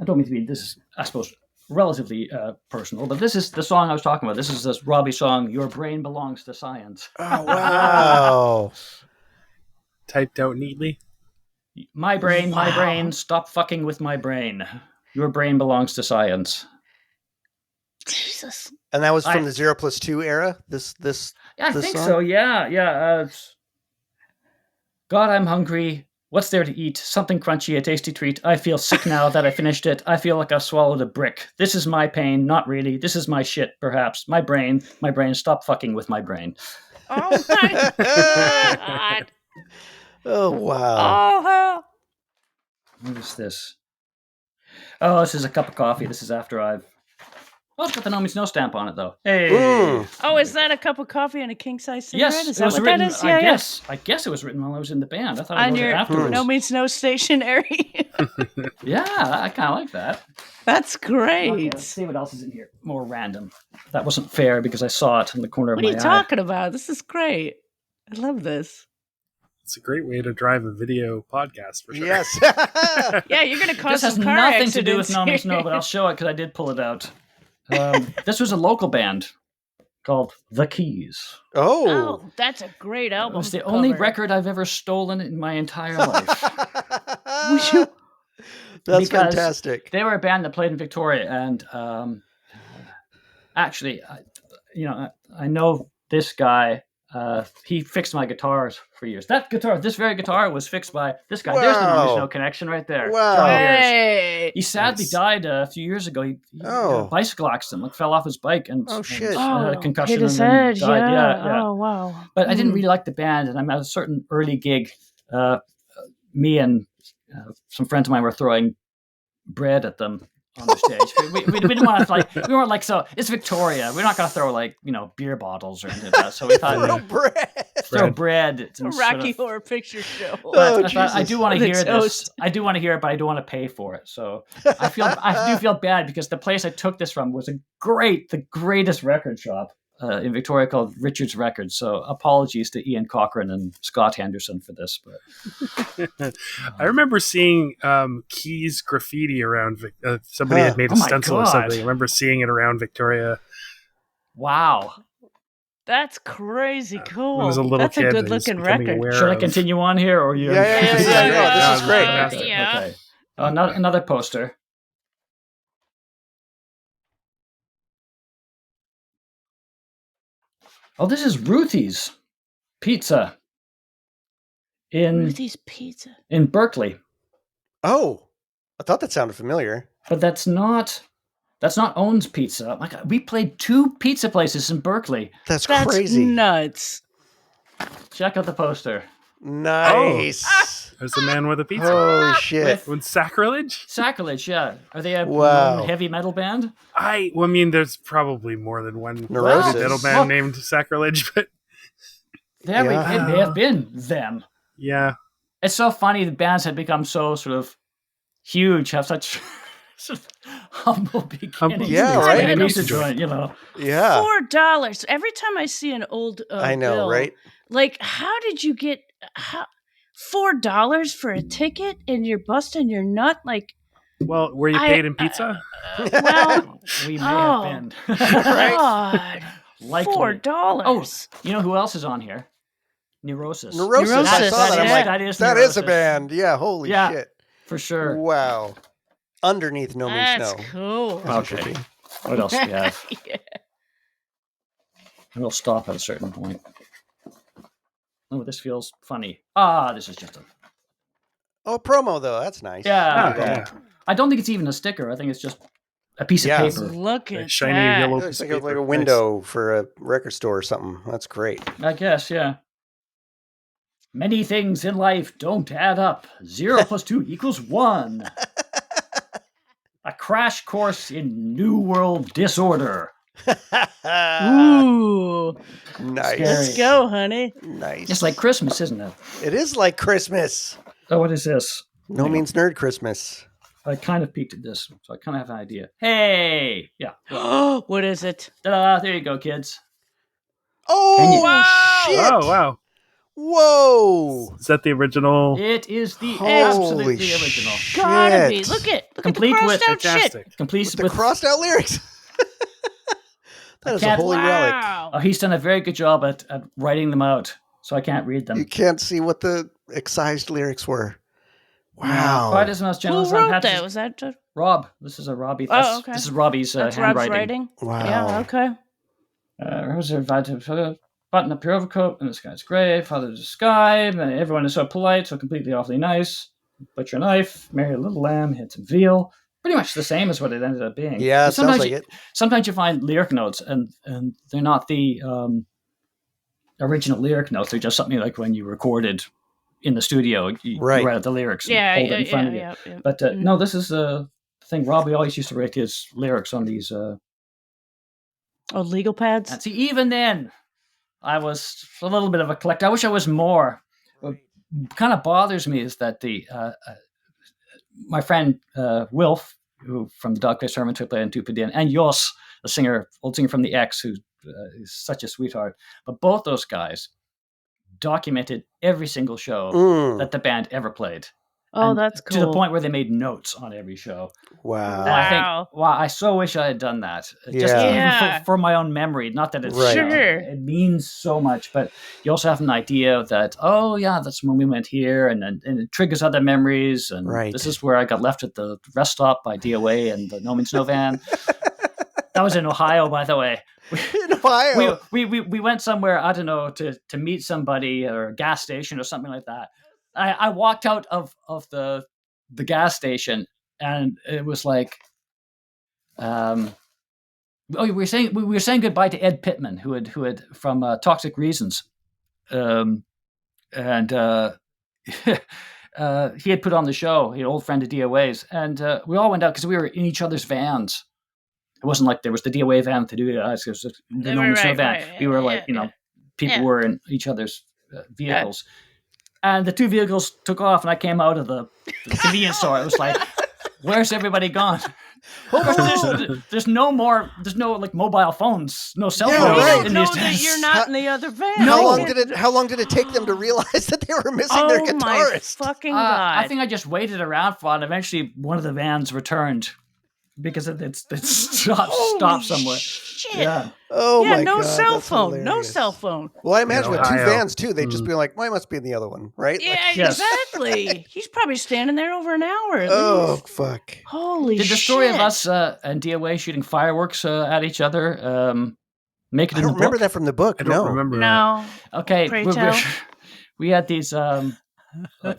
I don't mean to be. This is, I suppose, relatively personal, but this is the song I was talking about. This is this Robbie song, "Your Brain Belongs to Science." Oh wow. Typed out neatly. My brain, stop fucking with my brain. Your brain belongs to science. Jesus. And that was from the 0+2 era? This I think song? so, yeah. God, I'm hungry. What's there to eat? Something crunchy, a tasty treat. I feel sick now that I finished it. I feel like I've swallowed a brick. This is my pain, not really. This is my shit, perhaps. My brain, stop fucking with my brain. Oh my God. Oh, wow. Oh, hell. What is this? Oh, this is a cup of coffee. This is after I've... Oh, it's got the No Means No stamp on it, though. Hey! Oh, is that a cup of coffee and a king-size cigarette? Yes, is that what that is? I guess it was written while I was in the band. I thought I wrote it afterwards. No Means No stationery. Yeah, I kind of like that. That's great. Okay, let's see what else is in here. More random. That wasn't fair because I saw it in the corner of my eye. What are you talking about? This is great. I love this. It's a great way to drive a video podcast for sure. Yes. Yeah, you're going to cause some car accidents. This has nothing to do with No Means No, but I'll show it because I did pull it out. This was a local band called The Keys. Oh, that's a great album. It was the only record I've ever stolen in my entire life. That's fantastic. They were a band that played in Victoria, and actually, I know this guy. He fixed my guitars for years. This very guitar was fixed by this guy. Wow. There's the No Means No connection right there. Wow. Hey. He sadly died a few years ago. He had a bicycle accident, fell off his bike and had a concussion. Hit his head, died. Yeah. Oh, wow. But I didn't really like the band, and I'm at a certain early gig. Me and some friends of mine were throwing bread at them on the stage. We didn't want to we weren't like, so it's Victoria. We're not going to throw beer bottles or anything like that. So we thought throw bread. It's a Rocky Horror Picture Show. But I thought, I do want to hear this. I do want to hear it, but I don't want to pay for it. So I do feel bad because the place I took this from was the greatest record shop in Victoria called Richard's Records. So apologies to Ian Cochran and Scott Henderson for this. But I remember seeing Keys graffiti around. Somebody had made a stencil or something. I remember seeing it around Victoria. Wow. That's crazy cool. When I was a little That's kid, a good looking record. Should I continue on here or you? Yeah. This is great. Okay. Another poster. Oh, this is Ruthie's Pizza Ruthie's Pizza. in Berkeley. Oh, I thought that sounded familiar. But that's not Owen's Pizza. My God, we played 2 pizza places in Berkeley. That's crazy. Nuts. Check out the poster. Nice. There's a man with a pizza. Holy shit. With Sacrilege? Sacrilege, yeah. Are they a Wow. heavy metal band? I mean, there's probably more than one Neurosis. heavy metal band named Sacrilege, but It may have been them. yeah. It's so funny the bands had become so sort of huge, have such sort of humble beginnings. Yeah, right. And pizza joint, Yeah. $4. Every time I see an old I know, bill, right? Like, how did you get $4 for a ticket and you're busting your nut? Like, Well, were you paid in pizza? well, We may have been. God, Likely. $4. Oh, you know who else is on here? Neurosis. Neurosis. I Neurosis, saw that. I'm yeah. like, that is that Neurosis. is a band. Yeah, holy Yeah. shit. For sure. Wow. Underneath No Means That's No. cool. As it should Okay. be. What else do we have? Yeah. We'll stop at a certain point. Oh, this feels funny. This is just a... Oh, promo, though. That's nice. Yeah. Oh, yeah. I don't think it's even a sticker. I think it's just a piece of Yes. paper. Look A at shiny that. yellow It looks piece of like paper. a window for a record store or something. That's great. I guess, yeah. Many things in life don't add up. 0 plus 2 equals 1. A crash course in New World disorder. Ooh. Nice. Scary. Let's go, honey. Nice. It's like Christmas, isn't it? It is like Christmas. Oh, what is this? No Means Nerd Christmas. I kind of peeked at this, so I kind of have an idea. Hey! Yeah. What is it? Ta-da! There you go, kids. Oh, Wow. shit. Oh, wow. Whoa. Is that the original? It is the Holy absolutely original. shit. Gotta be. Look at Complete the with crossed out shit. Fantastic. Complete The with... crossed out lyrics. That is a can't- holy relic. Wow. Oh, he's done a very good job at writing them out, so I can't read them. You can't see what the excised lyrics were. Wow. Quite as much Who wrote that? Was that just... Rob. This is a Robbie. Oh, okay. This is Robbie's That's Rob's handwriting. writing? Wow. Yeah, okay. Rose invited to button up your overcoat, and this guy's great. Father to the sky, and everyone is so polite, so completely awfully nice. Butcher a knife, marry a little lamb, hit some veal. Pretty much the same as what it ended up being. Yeah, But it sounds like it. Sometimes you find lyric notes, and they're not the original lyric notes. They're just something like when you recorded in the studio, you Right. write out the lyrics and Yeah, hold yeah, it in front of you. yeah. But no, this is the thing. Robbie always used to write his lyrics on these. Oh, legal pads? And see, even then, I was a little bit of a collector. I wish I was more. What kind of bothers me is that my friend Wilf, who from the Dog Face Hermit who played in Tupidin, and Jos, the old singer from the X, who is such a sweetheart. But both those guys documented every single show that the band ever played. Oh, And that's cool. to the point where they made notes on every show. Wow. And I Wow. think, wow, I so wish I had done that. Just Yeah. even for my own memory. Not that it's Right. Sure. it means so much, but you also have an idea that, oh yeah, that's when we went here, and it triggers other memories. And Right. this is where I got left at the rest stop by DOA and the No Means No van. That was in Ohio, by the way. In Ohio. We went somewhere, I don't know, to meet somebody or a gas station or something like that. I walked out of the gas station, and it was like, we were saying goodbye to Ed Pittman, who had from Toxic Reasons, and he had put on the show. He had an old friend of DOA's, and we all went out because we were in each other's vans. It wasn't like there was the DOA van to do it. It was the No Means No van. right. We were like, Yeah, people yeah. were in each other's vehicles. And the two vehicles took off, and I came out of the convenience store. It was like, where's everybody gone? Of course, there's no like mobile phones, no cell Yeah, phones right. Don't in know these that days. you're not in the other van. How long did it take them to realize that they were missing their Oh my guitarist? fucking god! I think I just waited around for it, and eventually one of the vans returned because it's stopped somewhere. Shit. Yeah. Oh Yeah, my no God, cell that's phone. No hilarious. cell phone. Well, I imagine with two Ohio. vans too, they'd just be like, "Well, I must be in the other one, right?" Yeah, Like, Yes. exactly. He's probably standing there over an hour. At oh least. fuck! Holy Did shit! the story of us and DOA shooting fireworks at each other make it I in don't the remember book? that from the book. I don't remember that. No. Okay, Pray tell. we had these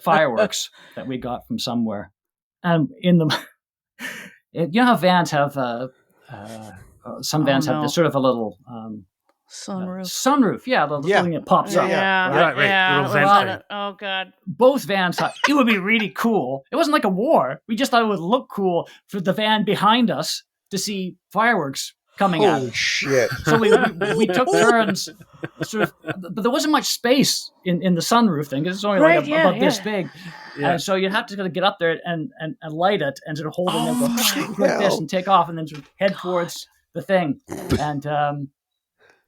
fireworks that we got from somewhere, and in the you know how vans have some vans have this sort of a little sunroof, yeah, the little thing that pops up. Right. Little vent thing. Oh God! Both vans thought it would be really cool. It wasn't like a war. We just thought it would look cool for the van behind us to see fireworks coming out. Holy shit! So we took turns, sort of, but there wasn't much space in the sunroof thing because it's only about this big. Yeah. And so you'd have to kind of get up there and light it and sort of hold it and go like hell. this and take off and then sort of head towards the thing. And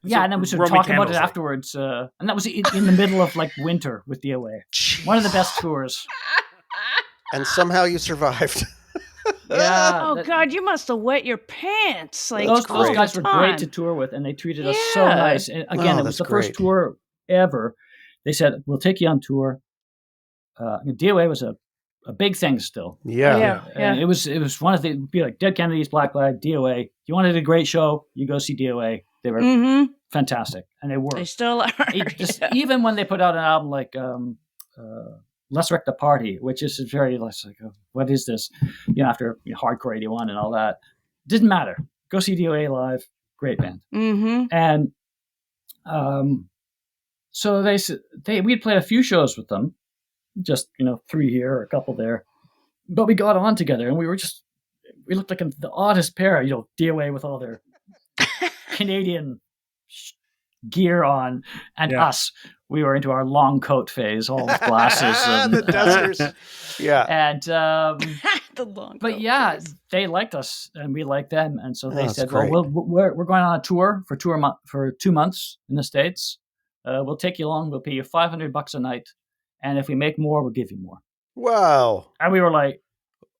and then we sort of Roman talk about it candles, afterwards. And that was in the middle of like winter with DOA. One of the best tours. And somehow you survived. Yeah. Oh God, you must have wet your pants. Like Those all the guys were time. great to tour with, and they treated us so nice. And again, it was the first tour ever. They said, "We'll take you on tour." DOA was a big thing still. Yeah. And it was one of the be like Dead Kennedys, Black Flag, DOA. You wanted a great show, you go see DOA. They were fantastic, and they were. They still are. Even when they put out an album like Let's Wreck the Party, which is very like, what is this? After Hardcore 81 and all that, didn't matter. Go see DOA live, great band. And so we'd played a few shows with them. Just 3 here, a couple there, but we got on together, and we looked like the oddest pair. DOA with all their Canadian gear on, and us. We were into our long coat phase, all the glasses, and the dusters. And the long. But phase. They liked us, and we liked them, and so they said, great. "Well, we're going on a tour for 2 months in the States. We'll take you along. We'll pay you $500 a night." And if we make more, we'll give you more. Wow. And we were like,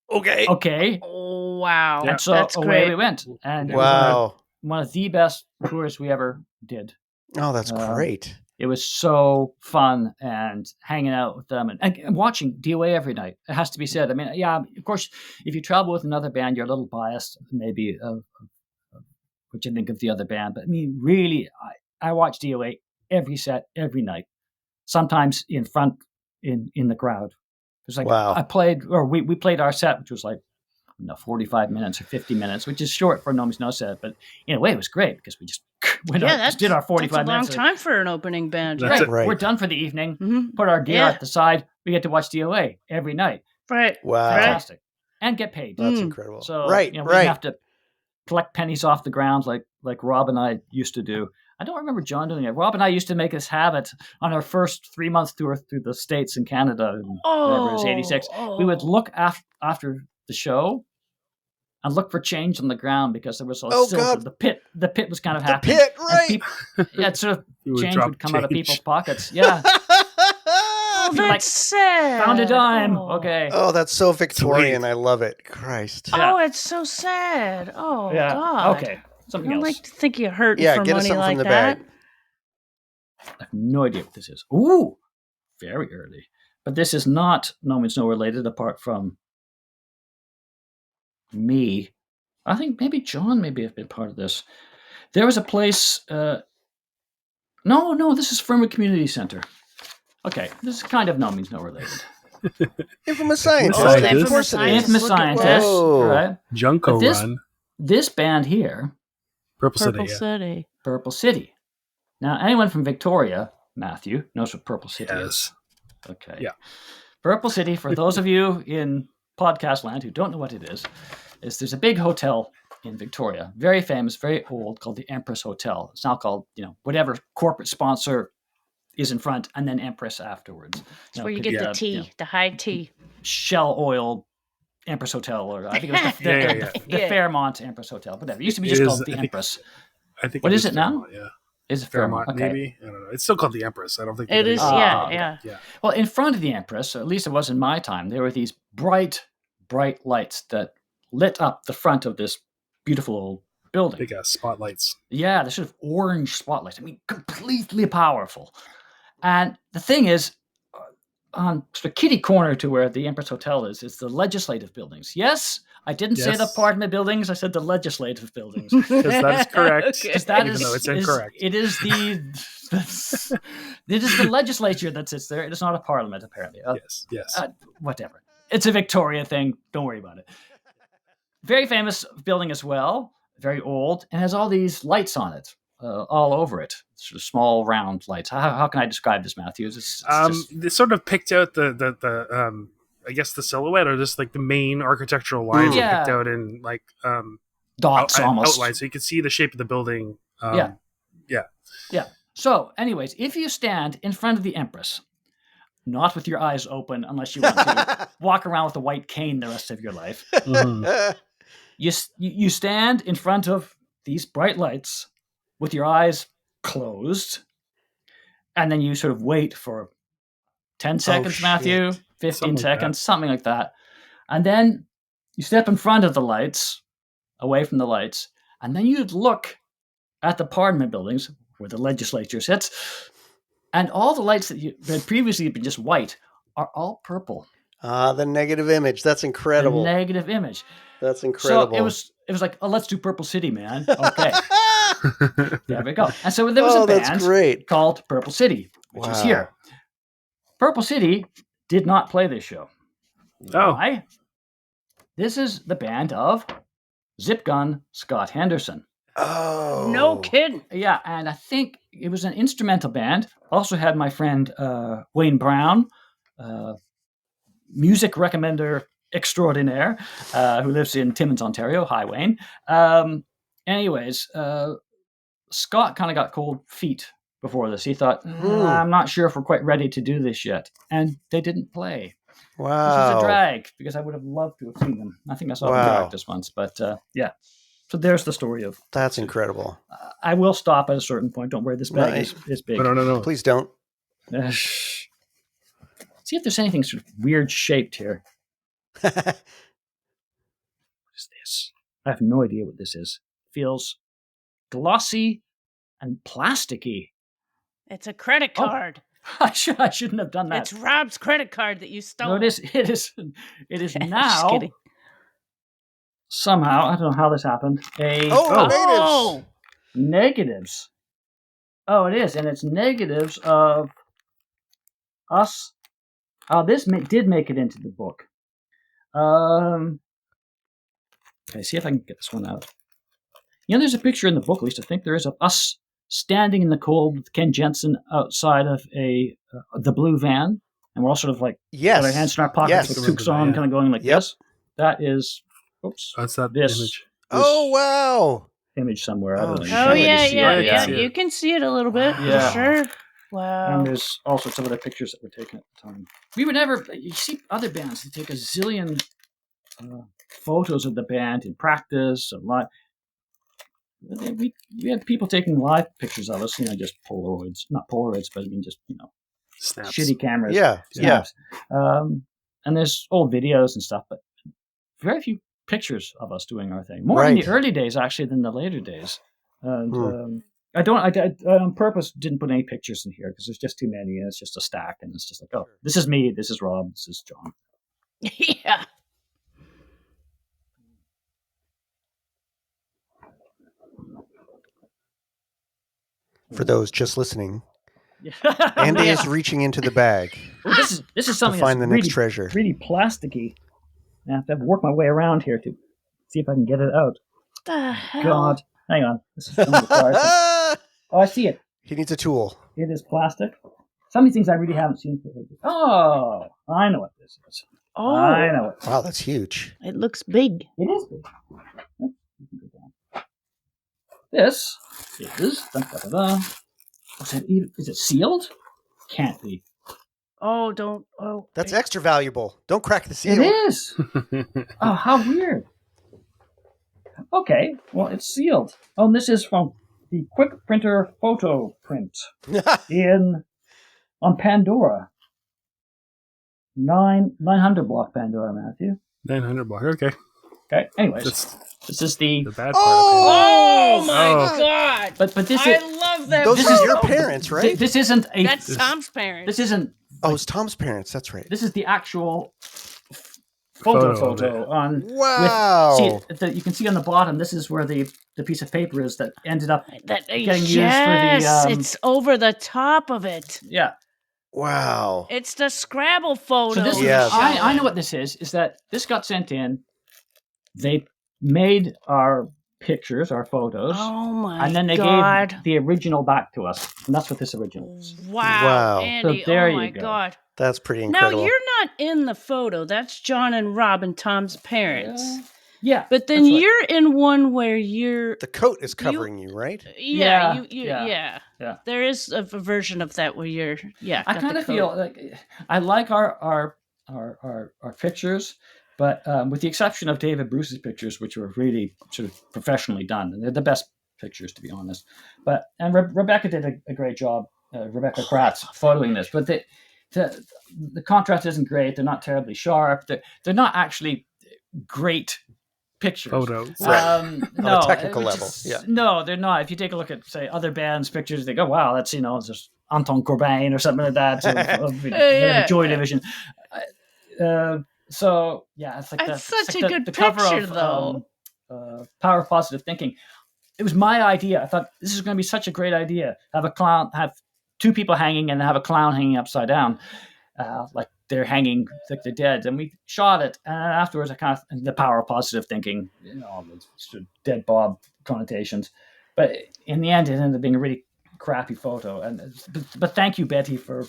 okay. Oh, wow. And so that's away great. we went. And it wow. was one of the best tours we ever did. Oh, that's great. It was so fun and hanging out with them and watching DOA every night. It has to be said. I mean, of course, if you travel with another band, you're a little biased maybe of what you think of the other band. But I mean, really, I watch DOA every set, every night. Sometimes in front, in the crowd. It's like we played our set, which was like 45 minutes or 50 minutes, which is short for No Means No set, but in a way it was great because we just did our 45 minutes. That's a long time for an opening band. Right. We're done for the evening. Put our gear at the side. We get to watch DOA every night. Right. Wow. Fantastic. And get paid. That's incredible. So we didn't have to collect pennies off the ground like Rob and I used to do. I don't remember John doing it. Rob and I used to make this habit on our first 3-month tour through the States and Canada. Whatever it was, 86. We would look after the show and look for change on the ground because there was silver. God. The pit was kind of happening. The pit, right? It's sort of change would come out of people's pockets. Yeah. That's sad. Found a dime. Okay. Oh, that's so Victorian. I love it. Christ. Oh, it's so sad. Oh, God. Okay. Something I don't else. like to think you're hurting for get us money something like from the that. bag. I have no idea what this is. Ooh, very early. But this is not No Means No related apart from me. I think maybe John maybe have been part of this. There was a place... No, this is Fernwood Community Center. Okay, this is kind of No Means No related. Infamous Scientist. Oh, Of course it is. Infamous Scientist. Right? Junko Run. This band here... Purple City. Purple City. Now, anyone from Victoria, Matthew, knows what Purple City is. Okay. Yeah. Purple City, for those of you in podcast land who don't know what it is there's a big hotel in Victoria, very famous, very old, called the Empress Hotel. It's now called, whatever corporate sponsor is in front, and then Empress afterwards. It's where you get the tea, the high tea. Shell Oil Empress Hotel, or I think it was the Fairmont Empress Hotel, whatever. It used to be just called the Empress. I think. What is it Fairmont, now? Yeah. Is it Fairmont? Okay. Maybe. I don't know. It's still called the Empress. I don't think it is. Yeah. Well, in front of the Empress, or at least it was in my time, there were these bright lights that lit up the front of this beautiful old building. Big spotlights. Yeah, the sort of orange spotlights. I mean, completely powerful. And the thing is, on sort of kitty corner to where the Empress Hotel is the legislative buildings. Yes, I didn't say the apartment buildings. I said the legislative buildings. Because that is correct. Because that Even though it's incorrect. it is the legislature that sits there. It is not a parliament, apparently. Yes. Whatever. It's a Victoria thing. Don't worry about it. Very famous building as well. Very old, and has all these lights on it, all over it. Sort of small, round lights. How can I describe this, Matthew? They sort of picked out the I guess the silhouette, or just like the main architectural lines are picked out in like dots almost outlines, so you can see the shape of the building. Yeah. So, anyways, if you stand in front of the Empress, not with your eyes open, unless you want to walk around with a white cane the rest of your life, you stand in front of these bright lights with your eyes closed, and then you sort of wait for 10 seconds, Matthew, 15 seconds, something like that. And then you step in front of the lights, away from the lights, and then you look at the Parliament buildings where the legislature sits, and all the lights that had previously been just white are all purple. The negative image. That's incredible. The negative image. That's incredible. So it was like, oh, let's do Purple City, man. Okay. There we go. And so there was a band called Purple City, which was here. Purple City did not play this show. Why? This is the band of Zip Gun Scott Henderson. Oh. No kidding. Yeah, and I think it was an instrumental band. Also had my friend Wayne Brown, music recommender extraordinaire, who lives in Timmins, Ontario. Hi, Wayne. Anyways, Scott kind of got cold feet before this. He thought, I'm not sure if we're quite ready to do this yet. And they didn't play. Wow. Which was a drag, because I would have loved to have seen them. I think I saw them practice once, but yeah. So there's the story of... That's incredible. I will stop at a certain point. Don't worry, this bag is big. No. Please don't. See if there's anything sort of weird shaped here. What is this? I have no idea what this is. Feels glossy and plasticky. It's a credit card. I shouldn't have done that. It's Rob's credit card that you stole. No, it is now. Somehow, I don't know how this happened. Negatives. Negatives. Oh, it is, and it's negatives of us. Oh, this did make it into the book. Okay, see if I can get this one out. You know, there's a picture in the book, at least I think there is, of us standing in the cold with Ken Jensen outside of the blue van, and we're all sort of like with our hands in our pockets with toques on, kind of going like this. That is, that's that this image. Oh, wow. Image somewhere. I don't know. Oh, yeah. You can see it a little bit, for sure. Wow. And there's all sorts of other pictures that were taken at the time. We would never, you see other bands, they take a zillion photos of the band in practice and live. We had people taking live pictures of us, just Polaroids, not Polaroids, but I mean just, snaps. Shitty cameras. Snaps. And there's old videos and stuff, but very few pictures of us doing our thing. More in the early days, actually, than the later days. And I on purpose didn't put any pictures in here because there's just too many, and it's just a stack, and it's just like, oh, this is me, this is Rob, this is John. Yeah. For those just listening, Andy is reaching into the bag. Well, this is something to find the really, next treasure. Really plasticky. I have to work my way around here to see if I can get it out. What the hell? God, hang on. This is oh, I see it. He needs a tool. It is plastic. Some of these things I really haven't seen. Oh, I know what this is. Oh, I know it. Wow, that's huge. It looks big. It is big. This is... Is it sealed? Can't be. Oh, don't... Oh, that's extra valuable. Don't crack the seal. It is. Oh, how weird. Okay, well, it's sealed. Oh, and this is from the Quick Printer Photo Print on Pandora. 900 block Pandora, Matthew. 900 block, okay. Okay, anyways. This is the bad part. Oh my God! But this I love that. Those are your parents, right? This isn't a... That's Tom's parents. This isn't... Oh, it's Tom's parents. That's right. This is the actual photo on. Wow. You can see on the bottom. This is where the piece of paper is that ended up getting used for Yes, the. it's over the top of it. Yeah. Wow. It's the Scrabble photo. So this Yes. is, I know what this is that this got sent in. They made our pictures, our photos. Oh my and then they God. gave the original back to us. And that's what this original is. Wow. Andy, So there oh my you go. God. That's pretty incredible. Now, you're not in the photo. That's John and Rob and Tom's parents. Yeah. But then you're in one where the coat is covering you, right? Yeah. Yeah. There is a version of that where you're, I kind of feel like I like our pictures, but with the exception of David Bruce's pictures, which were really sort of professionally done, and they're the best pictures, to be honest. But Rebecca did a great job, Rebecca Kratz, photoing this. But the contrast isn't great. They're not terribly sharp. They're not actually great pictures. Photos. On no, a technical level. No, they're not. If you take a look at, say, other bands' pictures, they go, wow, that's, just Anton Corbijn or something like that. Of Joy Division. So, yeah, it's like that's such a good the cover picture, of though. Power of Positive Thinking. It was my idea. I thought this is going to be such a great idea. Have two people hanging and have a clown hanging upside down, like they're hanging, like they're dead. And we shot it. And afterwards, the power of positive thinking, sort of dead Bob connotations. But in the end, it ended up being a really crappy photo. But thank you, Betty, for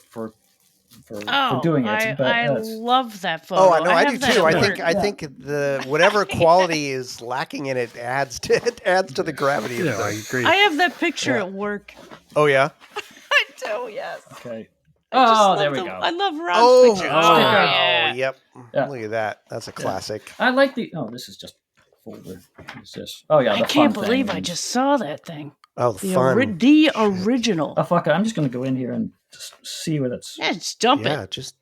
doing it. I love that photo. Oh, I know, I do too. I think the whatever quality is lacking in it adds to the gravity of Yeah, I it. agree. I have that picture at work. Oh yeah. I do, yes. Okay. There we go. I love Rob's picture. Yeah. Yep. Yeah. Look at that. That's a classic. I like this is just folder. What is this? Oh yeah, I can't believe I just saw that thing. Oh, the fun. The original. Oh fuck it! I'm just going to go in here and just see what it's. Yeah, just dump it. Yeah, just.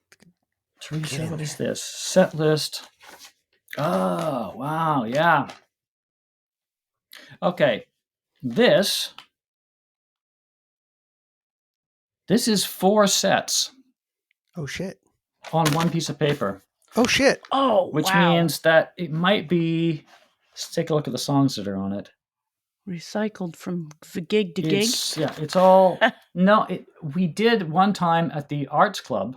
Teresa, what is this? Set list. Oh wow, yeah. Okay, this is 4 sets. Oh shit. On one piece of paper. Oh shit. Oh, which means that it might be. Let's take a look at the songs that are on it. Recycled from gig to gig. Yeah, it's all. No, we did one time at the Arts Club.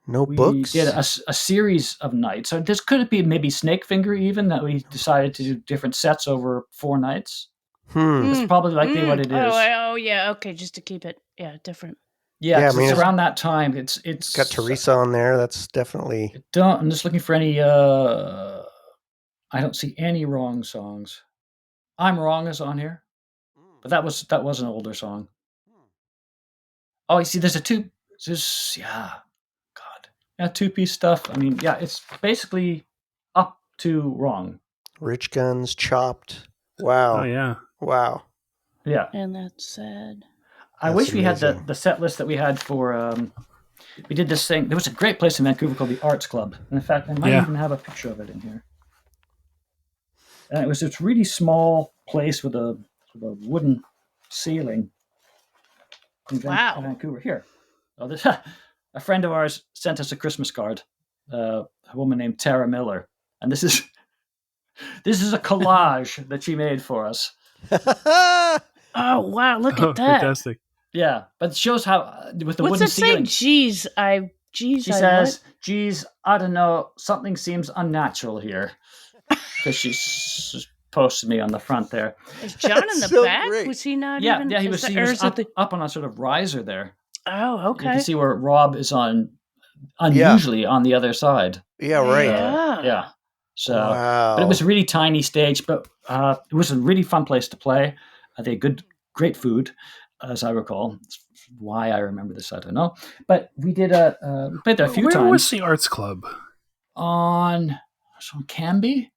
No books. We did a series of nights. So this could be maybe Snakefinger even, that we decided to do different sets over 4 nights. That's probably likely what it is. Oh yeah. Okay, just to keep it different. Yeah, I mean, it's around that time. It's got Teresa on there. That's definitely. I'm just looking for any. I don't see any wrong songs. I'm Wrong is on here, but that was an older song. Oh, you see, there's a 2-piece stuff. I mean, yeah, it's basically up to Wrong. Rich Guns, Chopped. Wow. Oh yeah. Wow. Yeah. And that's sad. I wish we had the set list that we had for. We did this thing. There was a great place in Vancouver called the Arts Club. And in fact, I might even have a picture of it in here. And it was this really small place with a wooden ceiling in Vancouver. Here, a friend of ours sent us a Christmas card. A woman named Tara Miller, and this is a collage that she made for us. Oh wow! Look at that. Fantastic. Yeah, but it shows how with the wooden ceiling. What's it say? She says, "Geez, I don't know. Something seems unnatural here." Because she's posted me on the front there. Is John in the back? Great. Was he not? Yeah, he was up on a sort of riser there. Oh, okay. You can see where Rob is unusually on the other side. Yeah, right. Yeah. So, but it was a really tiny stage, but it was a really fun place to play. They had great food, as I recall. Why I remember this, I don't know. But we did we played there a few times. Where was the Arts Club? On Canby?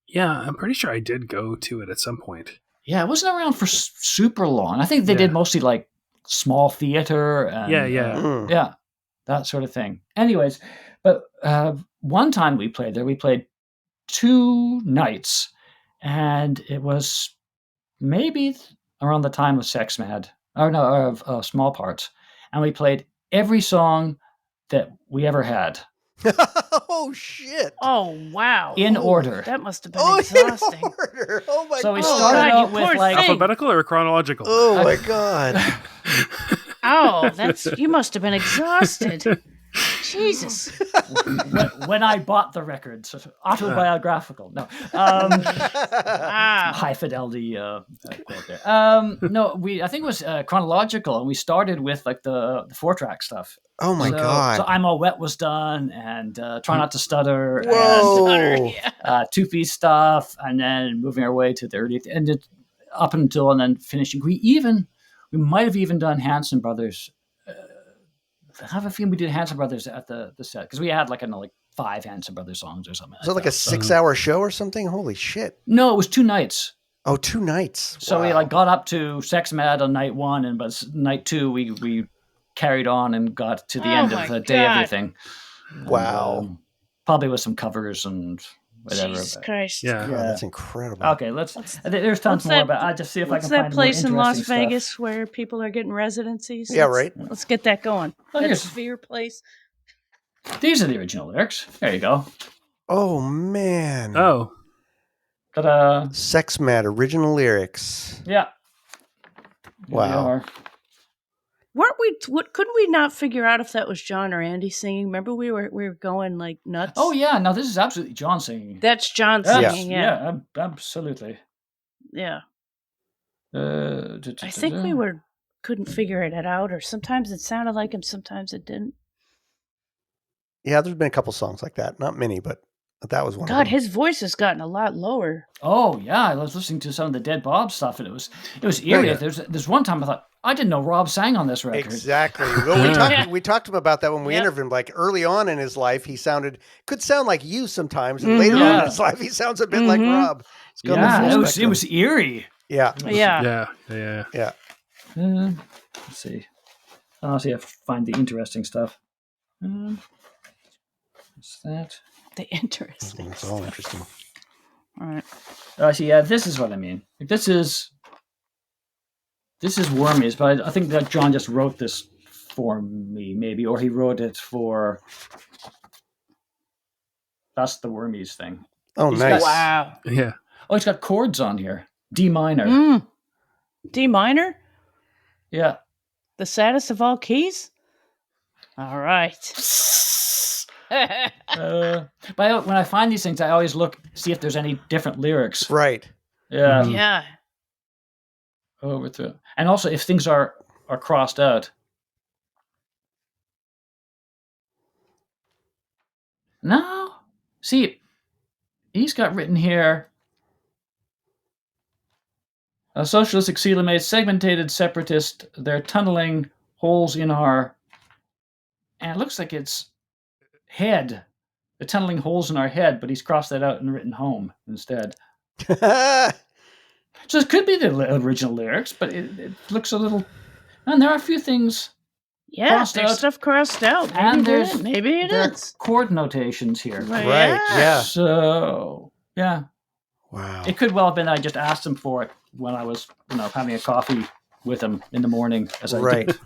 Yeah, I'm pretty sure I did go to it at some point. Yeah, it wasn't around for super long. I think they did mostly like small theater and yeah, that sort of thing. Anyways, but one time we played there, we played 2 nights, and it was maybe around the time of Sex Mad, of Small Parts, and we played every song that we ever had. Oh shit! Oh wow! In order. That must have been exhausting. In order. Oh my So we god! started God, out you with poor like thing. Alphabetical or chronological? Oh my god! Oh, you must have been exhausted. Jesus. when I bought the record, so autobiographical. No, Wow. high fidelity quote there. No, I think it was chronological, and we started with like the 4-track stuff. Oh my god! So I'm All Wet was done, and Try Not to Stutter, Whoa! and 2-piece stuff, and then moving our way to the early and up until and then finishing. We might have even done Hanson Brothers. I have a feeling we did Hanson Brothers at the set because we had like 5 Hanson Brothers songs or something. Is it like a 6-hour show or something? Holy shit! No, it was 2 nights. Oh, 2 nights. So we got up to Sex Mad on night 1, and but night 2 we carried on and got to the end of the Day Everything. Wow. And, probably with some covers and whatever. Jesus Christ. Yeah. God, that's incredible. Okay, there's tons more, but I'll just see if I can find that place in Las stuff. Vegas where people are getting residencies? Yeah, right. Let's get that going. That Sphere place. These are the original lyrics. There you go. Oh man. Oh. Ta-da. Sex Mad original lyrics. Yeah. Here Wow. we are. Weren't we? Couldn't we not figure out if that was John or Andy singing? Remember, we were going like nuts. Oh yeah, no, this is absolutely John singing. That's John singing. Yeah, absolutely. Yeah. I think we couldn't figure it out, or sometimes it sounded like him, sometimes it didn't. Yeah, there's been a couple songs like that. Not many, but that was one. God, of them. his voice has gotten a lot lower. Oh yeah, I was listening to some of the Dead Bob stuff, and it was eerie. Yeah. There's one time I thought I didn't know Rob sang on this record. Exactly. Well, we talked to him about that when we interviewed him. Like early on in his life, he could sound like you sometimes, and later on in his life, he sounds a bit like Rob. It was eerie. Yeah. Yeah. Let's see. I'll see if I find the interesting stuff. What's that? The interesting. It's all interesting. All right. I see. Yeah, this is what I mean. This is Wormies, but I think that John just wrote this for me, maybe, or he wrote it for. That's the Wormies thing. Oh, nice! Wow. Yeah. Oh, it's got chords on here. D minor. D minor. Yeah. The saddest of all keys. All right. But when I find these things, I always see if there's any different lyrics. Right. Yeah. Yeah. Over through, and also if things are crossed out. No, see, he's got written here. A socialistic Selamate segmented separatist. They're tunneling holes in our, and it looks like it's head. They're tunneling holes in our head, but he's crossed that out and written home instead. So it could be the original lyrics, but it looks a little. And there are a few things. Yeah, there's stuff crossed out. Maybe it is. Chord notations here. Right. Yeah. So yeah. Wow. It could well have been I just asked him for it when I was, having a coffee with him in the morning as I did.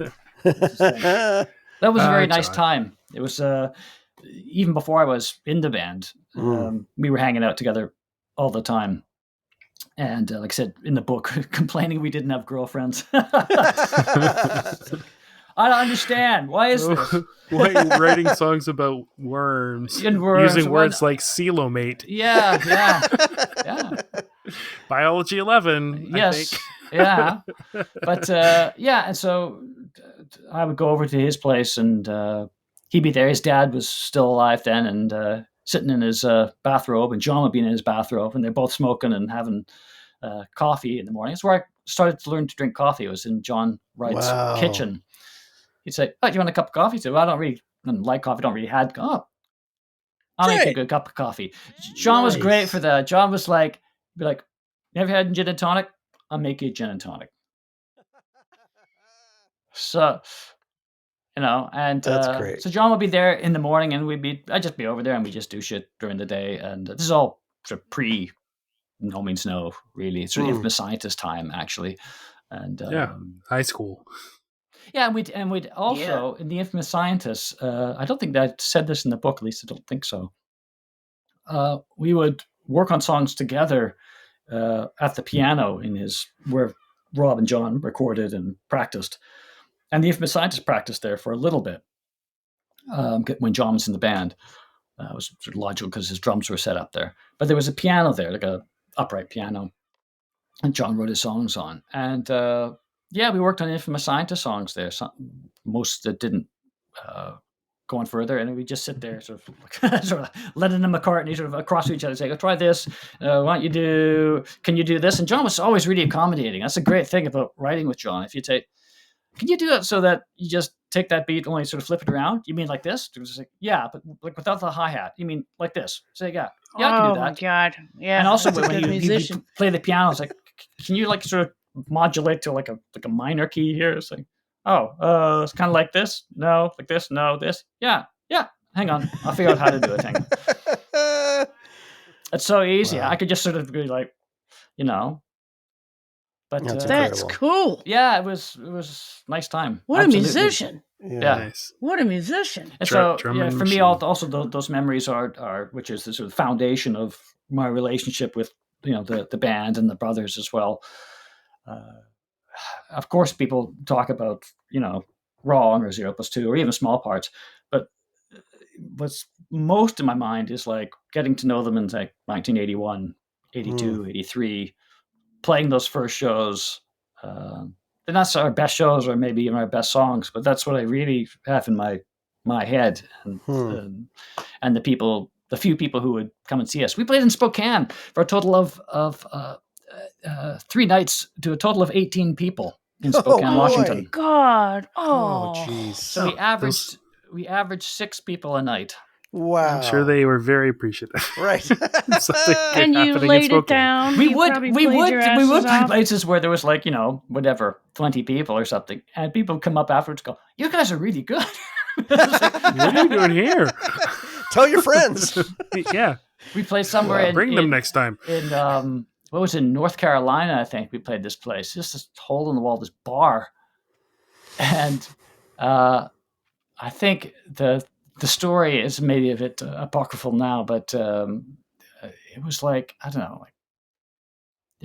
That was a very nice time. It was even before I was in the band. We were hanging out together all the time. And like I said in the book, complaining we didn't have girlfriends. I don't understand. Why is this? Why are you writing songs about worms? Using words like coelomate. Yeah. Biology 11. Yes. I think. Yeah. But and so I would go over to his place and he'd be there. His dad was still alive then and sitting in his bathrobe, and John would be in his bathrobe, and they're both smoking and having coffee in the morning. That's where I started to learn to drink coffee. It was in John Wright's kitchen. He'd say, "Oh, do you want a cup of coffee?" He'd say, "Well, I don't like coffee. Don't really have. I'll make you a good cup of coffee." John was great for that. John was like, "You ever had gin and tonic? I'll make you a gin and tonic." So, and that's great. So John would be there in the morning, and I'd just be over there, and we just do shit during the day. And this is all sort of pre No Means No, really. It's sort of Infamous Scientist time, actually. And high school. Yeah, and we'd also in the Infamous Scientists. I don't think that I said this in the book. At least I don't think so. We would work on songs together at the piano in where Rob and John recorded and practiced, and the Infamous Scientists practiced there for a little bit when John was in the band. It was sort of logical because his drums were set up there, but there was a piano there, like a upright piano, and John wrote his songs on. And we worked on Infamous Scientist songs there. Most that didn't go on further, and we just sit there, sort of Lennon and McCartney, sort of across each other, saying, "Oh, try this. Can you do this?" And John was always really accommodating. That's a great thing about writing with John. If you take, can you do it so that you just take that beat, only sort of flip it around? You mean like this? It was like, yeah, but like without the hi-hat. You mean like this? Say, yeah, I can do that. Oh my God. Yeah. And also when you play the piano, it's like, can you like sort of modulate to like a minor key here? It's like, it's kind of like this. No, like this. No, this. Yeah. Hang on, I'll figure out how to do it. Hang on. It's so easy. Wow. I could just sort of be like, But that's cool. Yeah, it was nice time. What Absolutely. A musician! Yeah, nice. What a musician! And so, for me, also those memories are which is the sort of foundation of my relationship with the band and the brothers as well. Of course, people talk about Wrong or 0+2 or even Small Parts, but what's most in my mind is like getting to know them in like 1981, 82, 83. Playing those first shows, they're not our best shows or maybe even our best songs, but that's what I really have in my head. And the few people who would come and see us. We played in Spokane for a total of 3 nights to a total of 18 people in Spokane, Washington. God, jeez. So we averaged 6 people a night. Wow. I'm sure they were very appreciative. Right. And you laid it down. We would play places where there was like, 20 people or something. And people would come up afterwards and go, "You guys are really good." What are you doing here? Tell your friends. Yeah. We played somewhere bring them next time. In what was it, North Carolina, I think we played this place. Just this hole in the wall, this bar. And I think the story is maybe a bit apocryphal now, but it was like, I don't know, like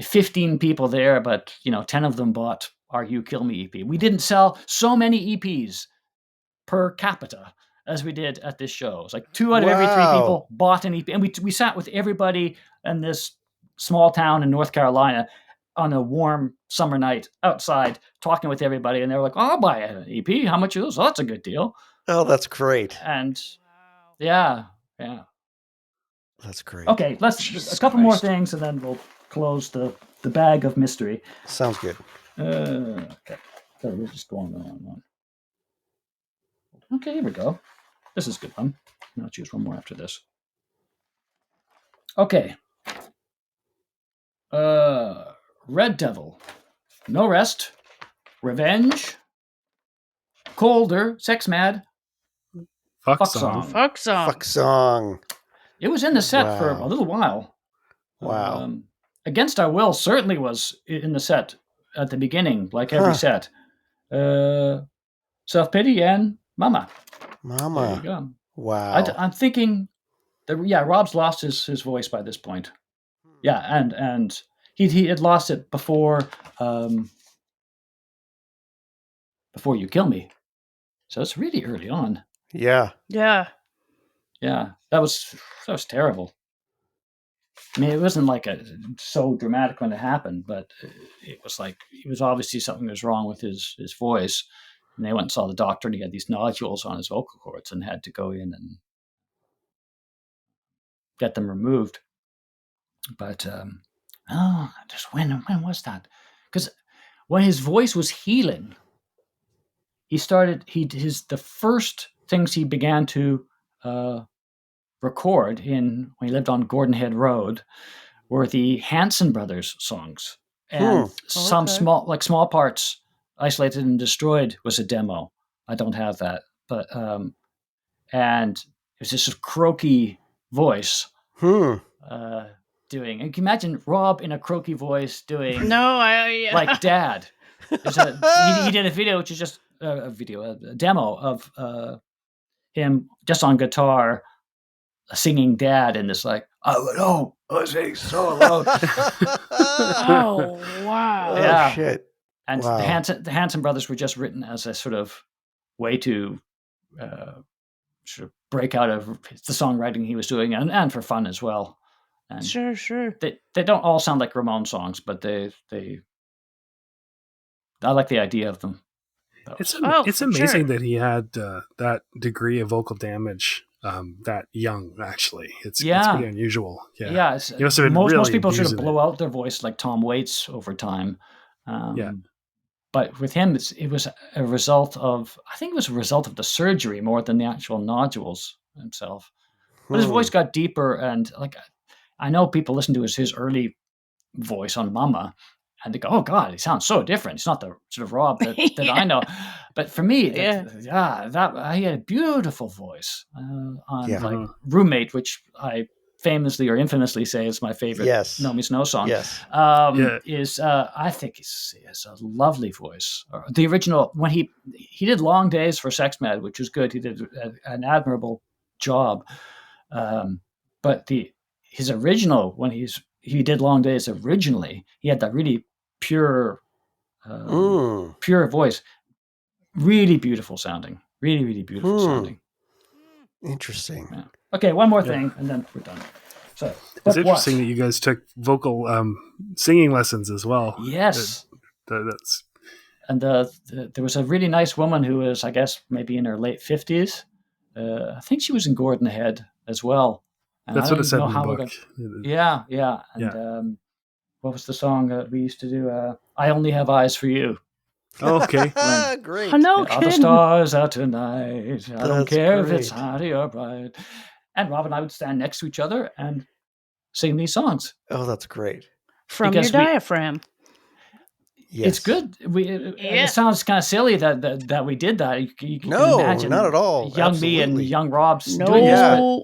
15 people there, but 10 of them bought our You Kill Me EP. We didn't sell so many EPs per capita as we did at this show. It was like 2 out of every 3 people bought an EP, and we sat with everybody in this small town in North Carolina on a warm summer night outside, talking with everybody, and they were like, "Oh, I'll buy an EP. How much is this? Oh, that's a good deal." Oh, that's great. And yeah. That's great. Okay, a couple more things, and then we'll close the bag of mystery. Sounds good. Okay, so we're just going on. Okay, here we go. This is a good one. I'll choose one more after this. Okay. Red Devil, No Rest, Revenge, Colder, Sex Mad, Fuck Song. It was in the set for a little while. Wow. Against Our Will certainly was in the set at the beginning, like every set. Self-Pity and Mama. There you go. Wow. I'm thinking that, Rob's lost his voice by this point. Yeah, and he had lost it before You Kill Me. So it's really early on. Yeah. Yeah. Yeah, that was terrible. I mean, it wasn't like so dramatic when it happened, but it was like it was obviously something was wrong with his voice. And they went and saw the doctor, and he had these nodules on his vocal cords, and had to go in and get them removed. But just when was that? Because when his voice was healing, the first things he began to record when he lived on Gordon Head Road were the Hanson Brothers songs, and some small parts, Isolated and Destroyed was a demo. I don't have that, but and it was this croaky voice doing. And can you imagine Rob in a croaky voice doing? No, like Dad. He did a video which is just a demo of him just on guitar singing "Dad" in this like, "I would know, I sing so loud." Oh wow! Yeah. Shit! And Wow. the Hanson brothers were just written as a sort of way to sort of break out of the songwriting he was doing, and for fun as well. And Sure. They don't all sound like Ramon songs, but I like the idea of them. It's for amazing sure. that he had that degree of vocal damage that young. Actually, it's pretty unusual. Yeah, It's, he must have been most really people sort of abusing blow out their voice like Tom Waits over time. Yeah. But with him, it was a result of, I think it was a result of the surgery more than the actual nodules himself. But his voice got deeper, and like I know people listen to his early voice on Mama, and they go, "Oh God, he sounds so different. It's not the sort of Rob that Yeah. I know." But for me, he Yeah. had a beautiful voice on Yeah. like Roommate, which I famously or infamously say is my favorite Yes. No Means No song. Yes. Is I think is a lovely voice. The original, when he did Long Days for Sex Mad, which was good. He did an admirable job. But his original, when he did Long Days originally, he had that really pure voice, really beautiful sounding, really beautiful sounding. Interesting. Yeah. Okay, one more thing, and then we're done. So it's interesting that you guys took vocal singing lessons as well. Yes, that's. And there was a really nice woman who was, I guess, maybe in her late 50s. I think she was in Gordon Head as well. And that's what it said in the book. Yeah. And what was the song that we used to do? I Only Have Eyes for You. Oh, okay. Great. Oh, no Are the kidding. stars out tonight? I don't care if it's great. cloudy or bright. And Rob and I would stand next to each other and sing these songs. Oh, that's great. From your diaphragm. Yes. It's good. It sounds kind of silly that we did that. You can imagine not at all. Young Absolutely. me and young Rob No. doing this, but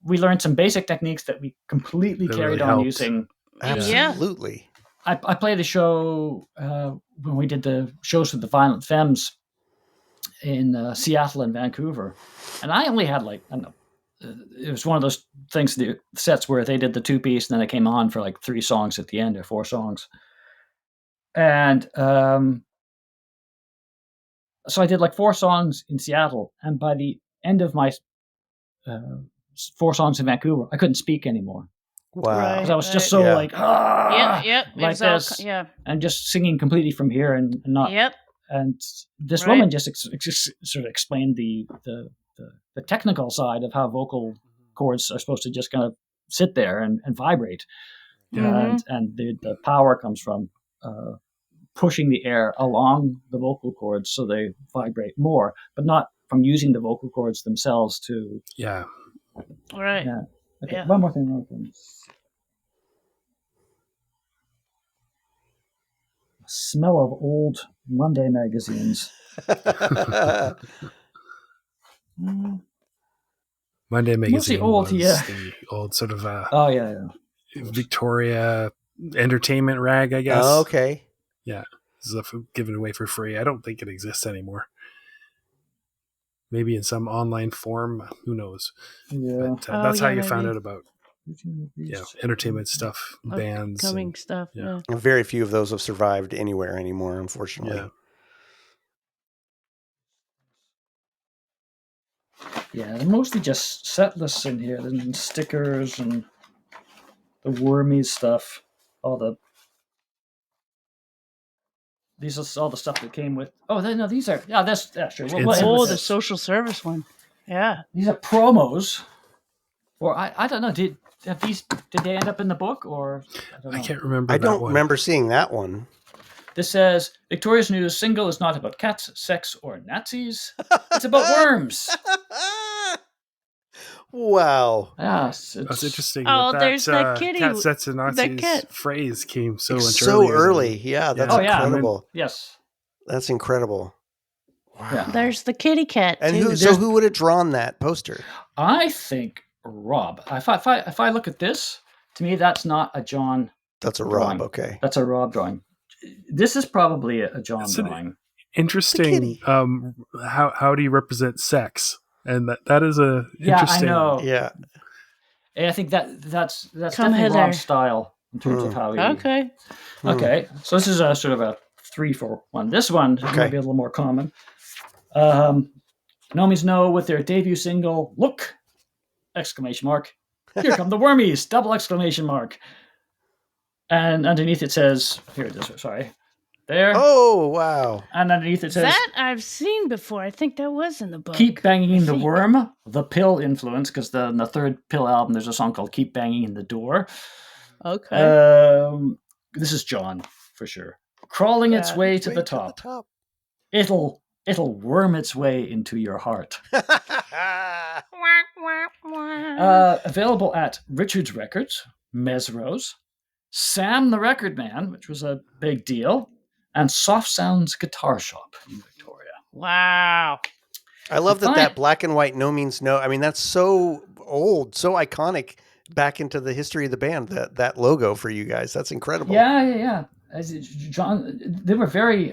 we learned some basic techniques that we completely carried on using. Absolutely. I played a show when we did the shows with the Violent Femmes in Seattle and Vancouver, and I only had like, I don't know, it was one of those things, the sets where they did the 2-piece and then it came on for like 3 songs at the end or 4 songs. And so I did like 4 songs in Seattle, and by the end of my 4 songs in Vancouver, I couldn't speak anymore. Wow. Because I was just so like, like this, and just singing completely from here and not. Yep. And this woman just sort of explained the technical side of how vocal cords are supposed to just kind of sit there and vibrate. And the power comes from pushing the air along the vocal cords so they vibrate more, but not from using the vocal cords themselves to. Right. Yeah. Okay. One more thing. Smell of old Monday magazines. Monday magazine old, was the old sort of Victoria entertainment rag, I guess. Oh, okay. Yeah, stuff given away for free. I don't think it exists anymore. Maybe in some online form, who knows? Yeah, but that's how you found out about entertainment stuff, bands, upcoming stuff. Yeah. Very few of those have survived anywhere anymore, unfortunately. Yeah, they're mostly just set lists in here, and stickers and the wormy stuff. These are all the stuff that came with. Oh, no, these are. Yeah, that's true. The social service one. Yeah, these are promos. Or I don't know. Did they end up in the book, or I don't know. I can't remember. I don't remember seeing that one. This says Victoria's new single is not about cats, sex, or Nazis. It's about worms. Wow. Yes, that's interesting. There's that kitty. Cat, sex, and Nazis phrase came so early. Yeah, that's incredible. Yes, that's incredible. Wow. Yeah. There's the kitty cat. And who would have drawn that poster? I think Rob. If I look at this, to me, that's not a John. That's a drawing. Rob. Okay, that's a Rob drawing. This is probably a John drawing. Interesting. How do you represent sex? And that is a interesting. I know. Yeah. And I think that's Come definitely hither. Ron's style in terms of how he. Okay. Okay. So this is a sort of a 3 for 1. This one might be a little more common. Nomies know with their debut single, "Look!" exclamation mark. Here come the wormies! Double exclamation mark. And underneath it says, here it is. Sorry. There. Oh, wow. And underneath it says, That I've seen before. I think that was in the book. "Keep banging the worm." The Pill influence, because in the third Pill album, there's a song called "Keep Banging in the Door." Okay. This is John for sure. Crawling its way to the top. It'll worm its way into your heart. Available at Richards Records, Mesros, Sam the Record Man, which was a big deal, and Soft Sounds Guitar Shop in Victoria. Wow. I love that black and white No Means No. I mean, that's so old, so iconic back into the history of the band, that logo for you guys. That's incredible. Yeah. John, they were very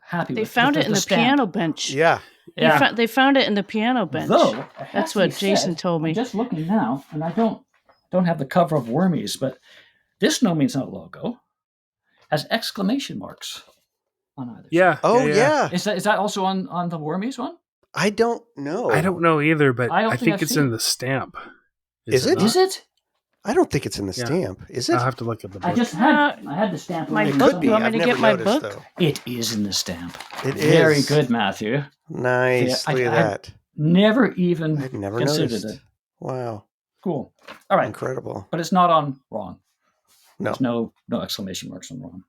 happy They with found it in the stamp. piano bench. Yeah. They found it in the piano bench. Though, that's what Jason told me. I'm just looking now, and I don't have the cover of Wormies, but this No Means No logo has exclamation marks on either. Yeah. Oh, yeah. Is that also on the Wormies one? I don't know. I don't know either, but I don't think think I've it's seen in it. the stamp. Is it? not? Is it? I don't think it's in the stamp. Is it? I'll have to look at the book. I had the stamp. My on book. Could be. You want me I've to never get my noticed, book? though. It is in the stamp. It Very is. good, Matthew. Nice. Yeah, Look at that. Never even I've never considered noticed. it. Wow. Cool. All right. Incredible. But it's not on Ron. No. There's no exclamation marks on Ron.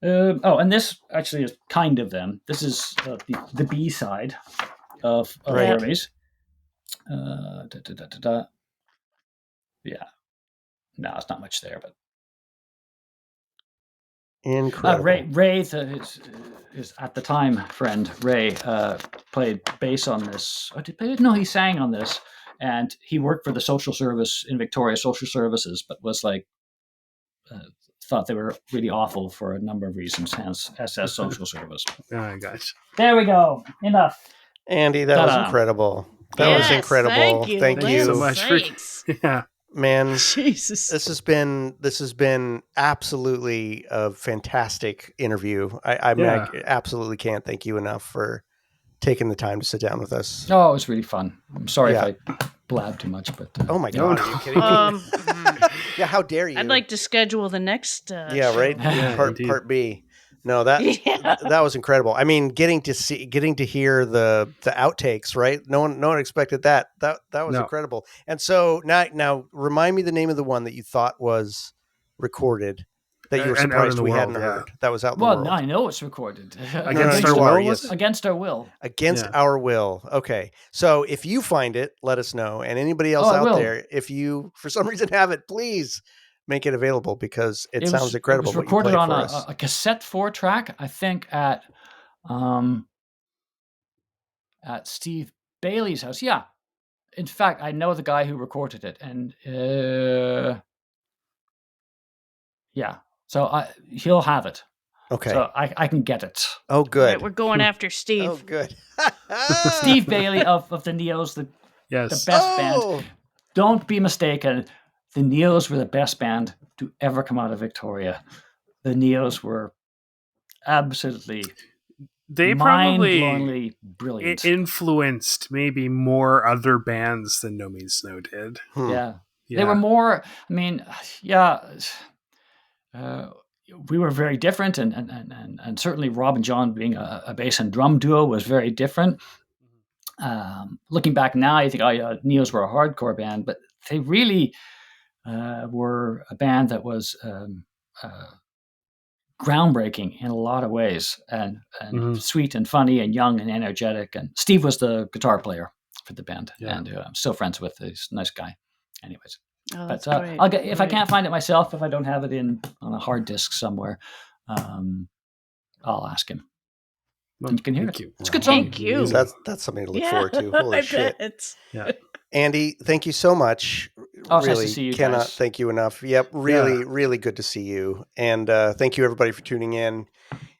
And this actually is kind of them. This is the B side of Wormies. Yeah. No, it's not much there, but Incredible. Ray is at the time friend. Ray played bass on this. No, he sang on this, and he worked for the social service in Victoria, social services, but was like thought they were really awful for a number of reasons. Hence, SS Social Service. Oh gosh. There we go. Enough. Andy, that was incredible. That was incredible. Thank you so much for man. Jesus. This has been absolutely a fantastic interview. I absolutely can't thank you enough for taking the time to sit down with us. Oh, it was really fun. I'm sorry if I blabbed too much, but oh my god, are you kidding me? Yeah, how dare you? I'd like to schedule the next right? Part B. No, that was incredible. I mean, getting to hear the outtakes, right? No one expected that. That was incredible. And so now remind me the name of the one that you thought was recorded that you were surprised we hadn't heard. That was out in the world. Well, I know it's recorded. Against our will. Yes. Against our will. Against our will. Okay. So if you find it, let us know. And anybody else out there, if you for some reason have it, please make it available because it sounds incredible. It was recorded on a cassette 4-track, I think, at Steve Bailey's house. Yeah. In fact, I know the guy who recorded it, and so he'll have it. Okay. So I can get it. Oh, good. Right, we're going after Steve. Oh, good. Steve Bailey of the Neos, the best band. Don't be mistaken. The Neos were the best band to ever come out of Victoria. The Neos were absolutely mind-blowingly brilliant. Influenced maybe more other bands than No Means No did. Yeah. They were more, I mean, we were very different, and certainly Rob and John being a bass and drum duo was very different. Looking back now, you think, Neos were a hardcore band, but they really were a band that was groundbreaking in a lot of ways, and sweet and funny and young and energetic. And Steve was the guitar player for the band, and I'm still friends with. He's a nice guy. Anyways. But I'll get if I can't find it myself, if I don't have it on a hard disk somewhere, I'll ask him. And you can hear it. It's a good song. Thank you. That's something to look forward to. Holy shit. It's... Andy, thank you so much. It's nice to really see you cannot guys. thank you enough. Yep, really good to see you. And thank you everybody for tuning in.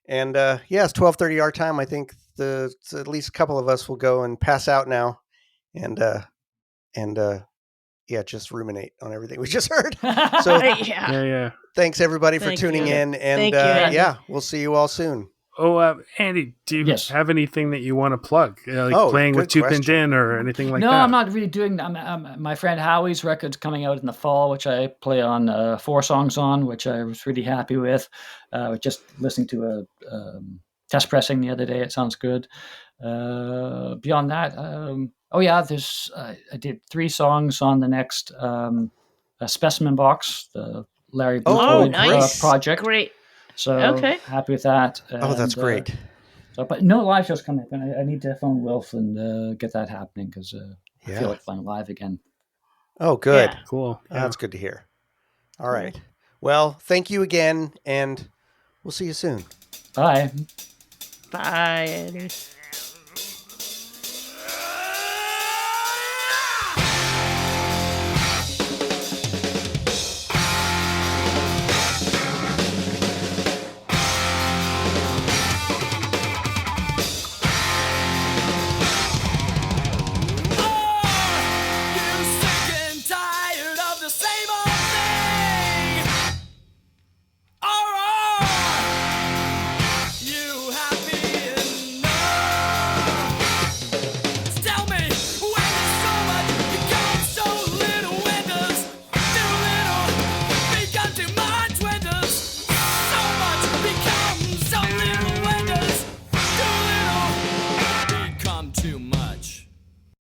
And it's 12:30 our time. I think at least a couple of us will go and pass out now, and just ruminate on everything we just heard. So Yeah. thanks everybody for Thank tuning you. in, and Thank you, Andy. we'll see you all soon. Oh, Andy, do you Yes. have anything that you want to plug? Like playing with good Two Pin question. Din or anything like No, that? I'm not really doing that. My friend Howie's record's coming out in the fall, which I play on 4 songs on, which I was really happy with. Just listening to a test pressing the other day. It sounds good. Beyond that, there's I did 3 songs on the next Specimen Box, the Larry Blutoid nice. project. Great. So happy with that. That's great. But no live shows coming up, and I need to phone Wilf and get that happening because I feel like playing live again. Oh, good. Yeah. Cool. That's good to hear. All right. Well, thank you again, and we'll see you soon. Bye. Bye, Andy.